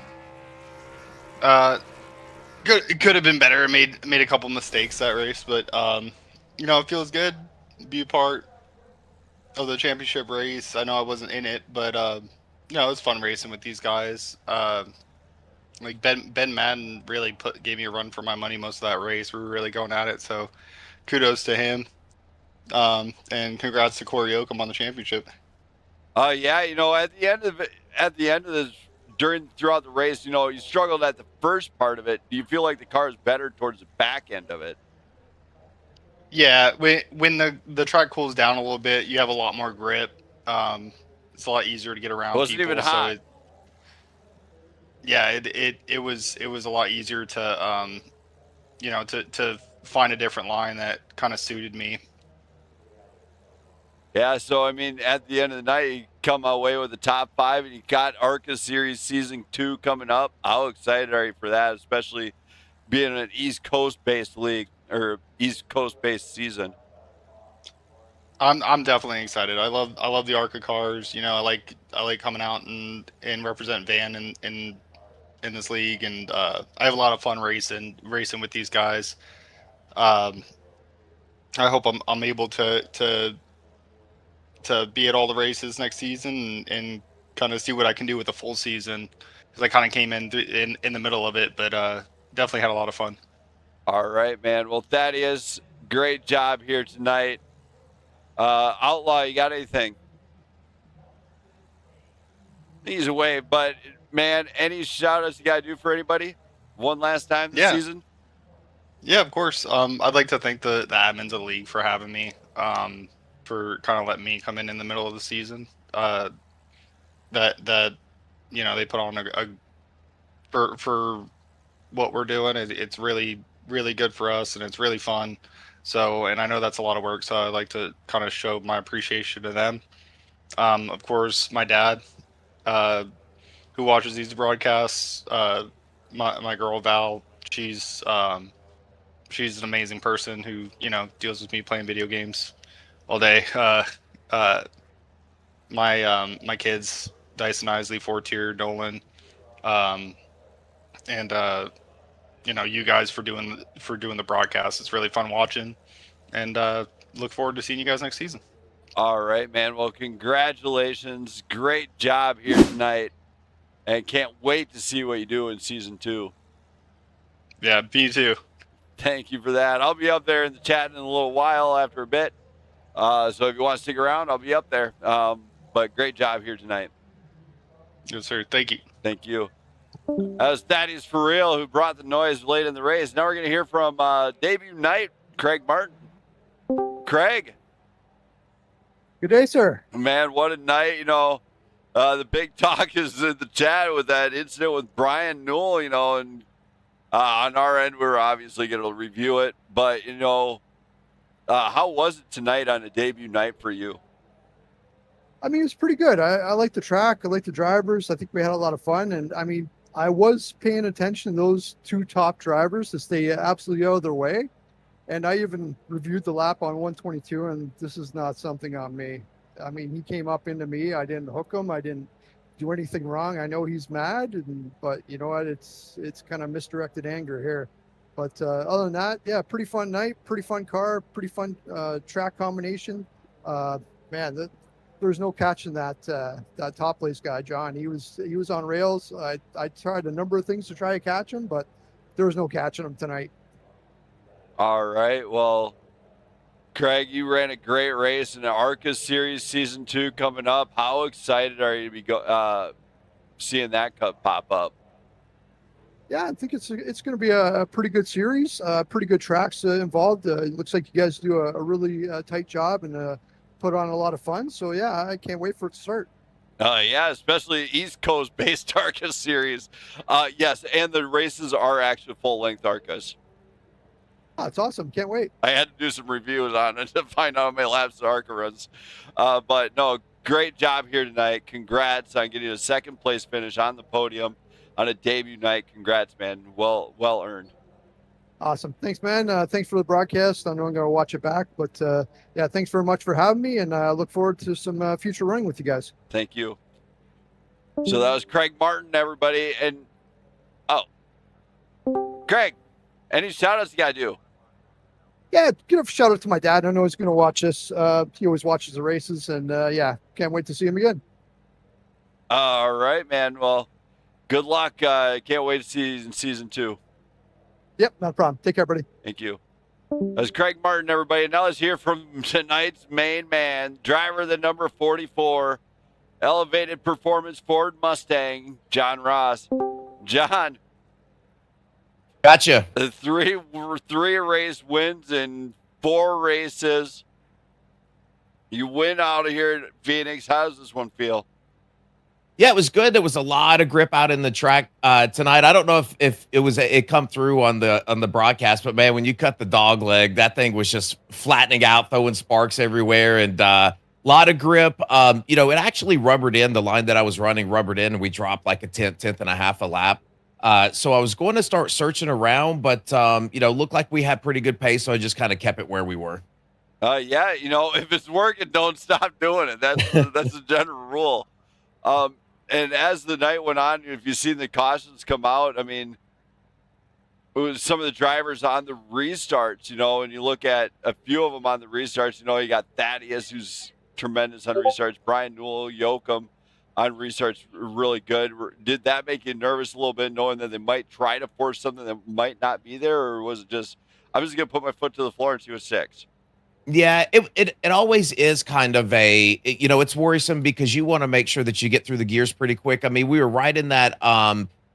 Good. It could have been better. I made a couple mistakes that race, but it feels good to be a part of the championship race. I know I wasn't in it, but it was fun racing with these guys. Like Ben Madden really gave me a run for my money most of that race. We were really going at it, so kudos to him. And congrats to Cory Yocom on the championship. Yeah, at the end of this, throughout the race, you struggled at the first part of it. Do you feel like the car is better towards the back end of it? Yeah, when the track cools down a little bit, you have a lot more grip. It's a lot easier to get around. It wasn't even hot. It was a lot easier to to find a different line that kind of suited me. Yeah, so I mean, at the end of the night, you come away with the top 5, and you got ARCA Series Season 2 coming up. How excited are you for that, especially being an East Coast-based league or East Coast-based season? I'm definitely excited. I love the ARCA cars. I like coming out and represent Van in this league, and I have a lot of fun racing with these guys. I hope I'm able to be at all the races next season and kind of see what I can do with the full season, because I kind of came in the middle of it, but definitely had a lot of fun. All right, man. Well, Thaddeus, great job here tonight. Outlaw, you got anything? He's away, but man, any shout outs you got to do for anybody? One last time this season? Yeah, of course. I'd like to thank the admins of the league for having me. For kind of letting me come in the middle of the season. That they put on a for what we're doing. It's really, really good for us, and it's really fun. So, and I know that's a lot of work, so I'd like to kind of show my appreciation to them. Of course, my dad, who watches these broadcasts, my girl Val, she's an amazing person who deals with me playing video games all day. My kids, Dyson Isley, 4-tier, Nolan, and you guys for doing the broadcast. It's really fun watching, and look forward to seeing you guys next season. All right, man. Well, congratulations. Great job here tonight, and can't wait to see what you do in season 2. Yeah, me too. Thank you for that. I'll be up there in the chat in a little while after a bit. So if you want to stick around, I'll be up there. But great job here tonight. Yes, sir. Thank you. Thank you. That was Thaddeus for real, who brought the noise late in the race. Now we're going to hear from debut night, Craig Martin. Craig. Good day, sir. Man, what a night. The big talk is in the chat with that incident with Brian Newell, and on our end, we're obviously going to review it. But, how was it tonight on a debut night for you? I mean, it was pretty good. I like the track. I like the drivers. I think we had a lot of fun. And, I mean, I was paying attention to those 2 top drivers to stay absolutely out of their way. And I even reviewed the lap on 122, and this is not something on me. I mean, he came up into me. I didn't hook him. I didn't do anything wrong. I know he's mad, but you know what? It's kind of misdirected anger here. But other than that, yeah, pretty fun night, pretty fun car, pretty fun track combination. Man, there's no catching that top place guy, John. He was on rails. I tried a number of things to try to catch him, but there was no catching him tonight. All right, well, Craig, you ran a great race in the ARCA Series Season 2 coming up. How excited are you to be seeing that pop up? Yeah, I think it's going to be a pretty good series, pretty good tracks involved. It looks like you guys do a really tight job and put on a lot of fun. So, yeah, I can't wait for it to start. Yeah, especially East Coast-based ARCA Series. Yes, and the races are actually full-length ARCAs. Oh, it's awesome. Can't wait. I had to do some reviews on it to find out how many laps the ARCA runs. But, no, great job here tonight. Congrats on getting a second-place finish on the podium on a debut night. Congrats, man. Well earned. Awesome. Thanks, man. Thanks for the broadcast. I know I'm going to watch it back, but yeah, thanks very much for having me, and I look forward to some future running with you guys. Thank you. So that was Craig Martin, everybody. And, Craig, any shout-outs you got to do? Yeah, give a shout out to my dad. I know he's going to watch this. He always watches the races, and yeah, can't wait to see him again. All right, man. Well, good luck. Can't wait to see you in season 2. Yep, no problem. Take care, buddy. Thank you. That was Craig Martin, everybody. Now let's hear from tonight's main man, driver of the number 44, elevated performance Ford Mustang, John Ross. John. Gotcha. Three race wins in 4 races. You win out of here at Phoenix. How does this one feel? Yeah, it was good. There was a lot of grip out in the track tonight. I don't know if it come through on the broadcast, but man, when you cut the dog leg, that thing was just flattening out, throwing sparks everywhere, and a lot of grip. It actually rubbered in. The line that I was running rubbered in, and we dropped like a tenth and a half a lap. So I was going to start searching around, but looked like we had pretty good pace, so I just kind of kept it where we were. Yeah, if it's working, don't stop doing it. That's the general rule. And as the night went on, if you've seen the cautions come out, I mean, it was some of the drivers on the restarts, and you look at a few of them on the restarts, you got Thaddeus, who's tremendous on restarts, Brian Newell, Yocom on restarts, really good. Did that make you nervous a little bit, knowing that they might try to force something that might not be there, or was it just, I'm just going to put my foot to the floor and see what's 6? Yeah, it always is kind of it's worrisome because you want to make sure that you get through the gears pretty quick. I mean, we were right in that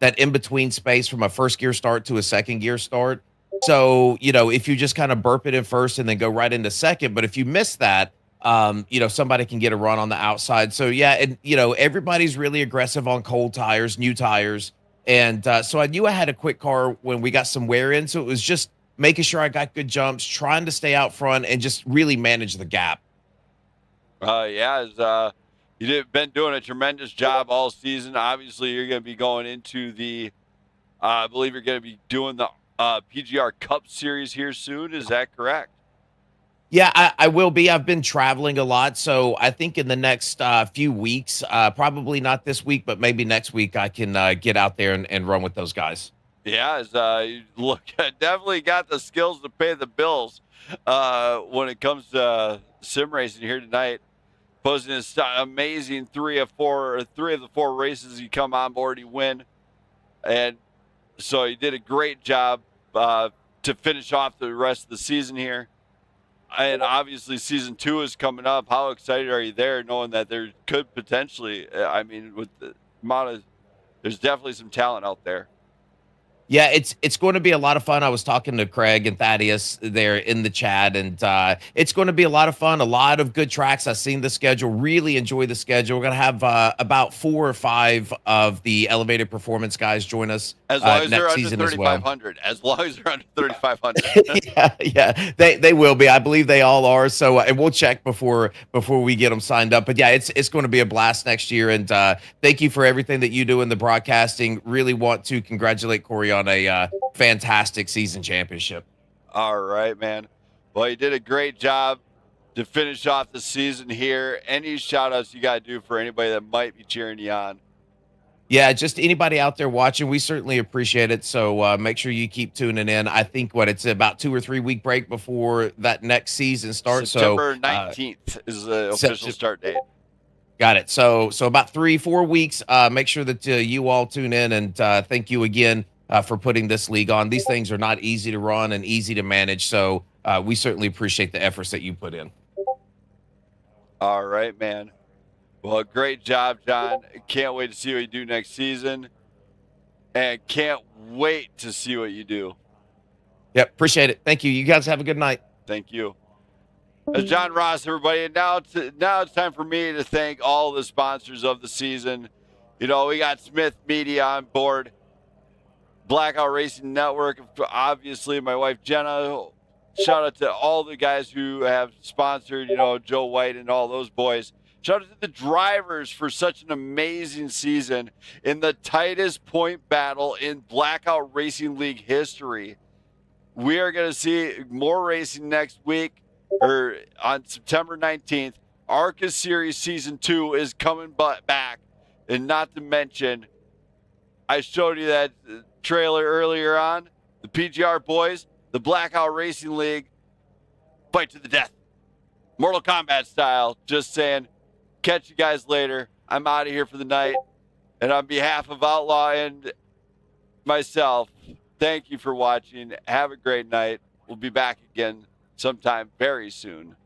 in-between space from a first gear start to a second gear start. So, if you just kind of burp it in first and then go right into second, but if you miss that, somebody can get a run on the outside. So, yeah, and, everybody's really aggressive on cold tires, new tires. And so I knew I had a quick car when we got some wear in. So it was just making sure I got good jumps, trying to stay out front, and just really manage the gap. You've been doing a tremendous job all season. Obviously, you're going to be going into the, I believe you're going to be doing the PGR Cup Series here soon. Is that correct? Yeah, I will be. I've been traveling a lot, so I think in the next few weeks, probably not this week, but maybe next week, I can get out there and run with those guys. Yeah, you definitely got the skills to pay the bills when it comes to sim racing here tonight. Posting this amazing 3 of the 4 races you come on board, you win. And so you did a great job to finish off the rest of the season here. And obviously season 2 is coming up. How excited are you there, knowing that there could potentially, with the amount of, there's definitely some talent out there. Yeah, it's going to be a lot of fun. I was talking to Craig and Thaddeus there in the chat, and it's going to be a lot of fun, a lot of good tracks. I've seen the schedule, really enjoy the schedule. We're going to have about 4 or 5 of the elevated performance guys join us as long as next they're under season as well. 3,500. As long as they're under 3,500. yeah, they will be. I believe they all are. So, and we'll check before we get them signed up. But yeah, it's going to be a blast next year. And thank you for everything that you do in the broadcasting. Really want to congratulate Cory on a fantastic season championship. All right, man. Well, you did a great job to finish off the season here. Any shout outs you got to do for anybody that might be cheering you on? Yeah, just anybody out there watching, we certainly appreciate it. So make sure you keep tuning in. I think it's about 2 or 3 week break before that next season starts. September 19th is the official start date. Got it. So about 3-4 weeks. Make sure that you all tune in, and thank you again for putting this league on. These things are not easy to run and easy to manage. So we certainly appreciate the efforts that you put in. All right, man. Well, great job, John. Can't wait to see what you do next season. And can't wait to see what you do. Yep, appreciate it. Thank you. You guys have a good night. Thank you. That's John Ross, everybody. And now it's time for me to thank all the sponsors of the season. We got Smith Media on board, Blackout Racing Network, obviously my wife Jenna. Shout out to all the guys who have sponsored, Joe White and all those boys. Shout out to the drivers for such an amazing season in the tightest point battle in Blackout Racing League history. we are going to see more racing next week, or on September 19th. ARCA Series Season 2 is coming back. And not to mention, I showed you that trailer earlier on. The PGR boys, the Blackout Racing League, fight to the death. Mortal Kombat style. Just saying. Catch you guys later. I'm out of here for the night. And on behalf of Outlaw and myself, thank you for watching. Have a great night. We'll be back again sometime very soon.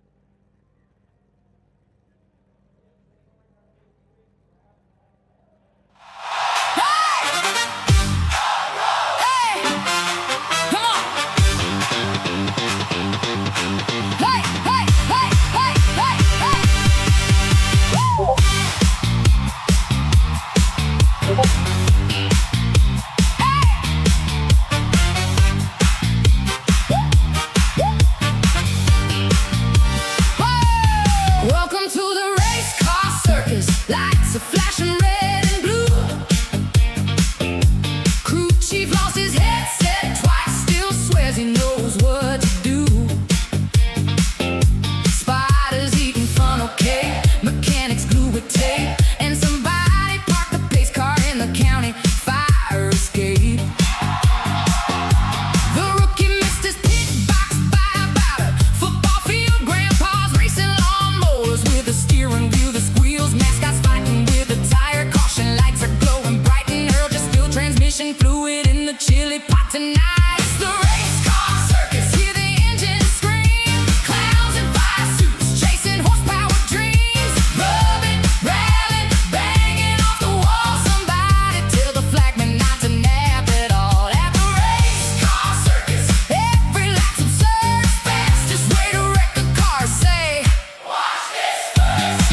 Welcome to the race car circus. Lights are flashing red and blue. Crew chief lost his headset twice, still swears he knows what to do. Spiders eating funnel cake, mechanics glue with tape, and somebody parked the pace car in the county fire escape. The rookie missed his pit box by about a football field. Grandpa's racing lawnmowers with a steering wheel that squeals. Mascots fighting with a tire. Caution lights are glowing bright, and Earl just spilled transmission fluid in the chili pot tonight. It's the race car circus. Hear the engine scream. Clowns in fire suits chasing horsepower dreams. Rubbing, railing, banging off the wall. Somebody tell the flagman not to nap at all. At the race car circus, every lap's absurd. Fastest way to wreck a car. Say, watch this first.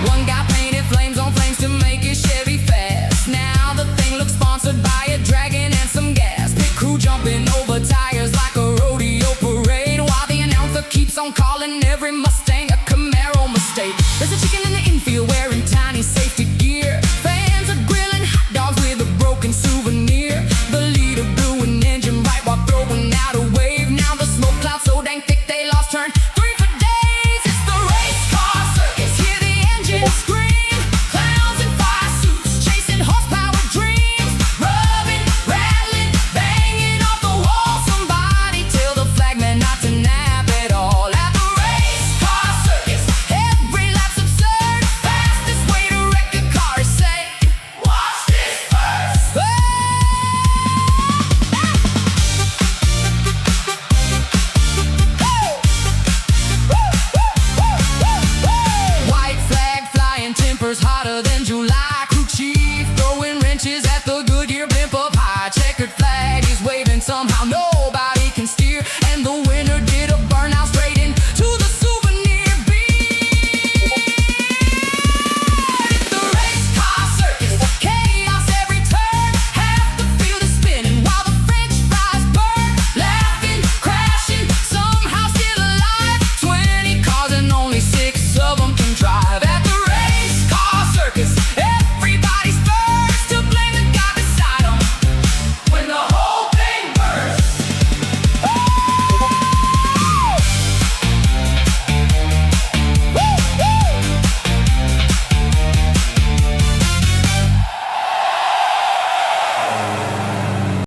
One guy painted flames on flames to make his Chevy fast. Now the thing looks sponsored by a dragon and some gas. Pit crew jumping over tires like a rodeo parade, while the announcer keeps on calling every Mustang a Camaro mistake. There's a chicken in the infield wearing tiny safety gear. Fans are grilling hot dogs with a broken souvenir. The leader blew an engine right while throwing out a wave. Now the smoke cloud so dang thick they lost turn 3 for days. It's the race car circus. Hear the engine scream. Clowns in fire suits chasing horsepower dreams. Rubbing, rattling, banging off the wall. Somebody tell the flagman not to nap at all. At the race car circus, every lap's absurd. Fastest way to wreck a car is say, watch this first. White flag flying, tempers hotter than July.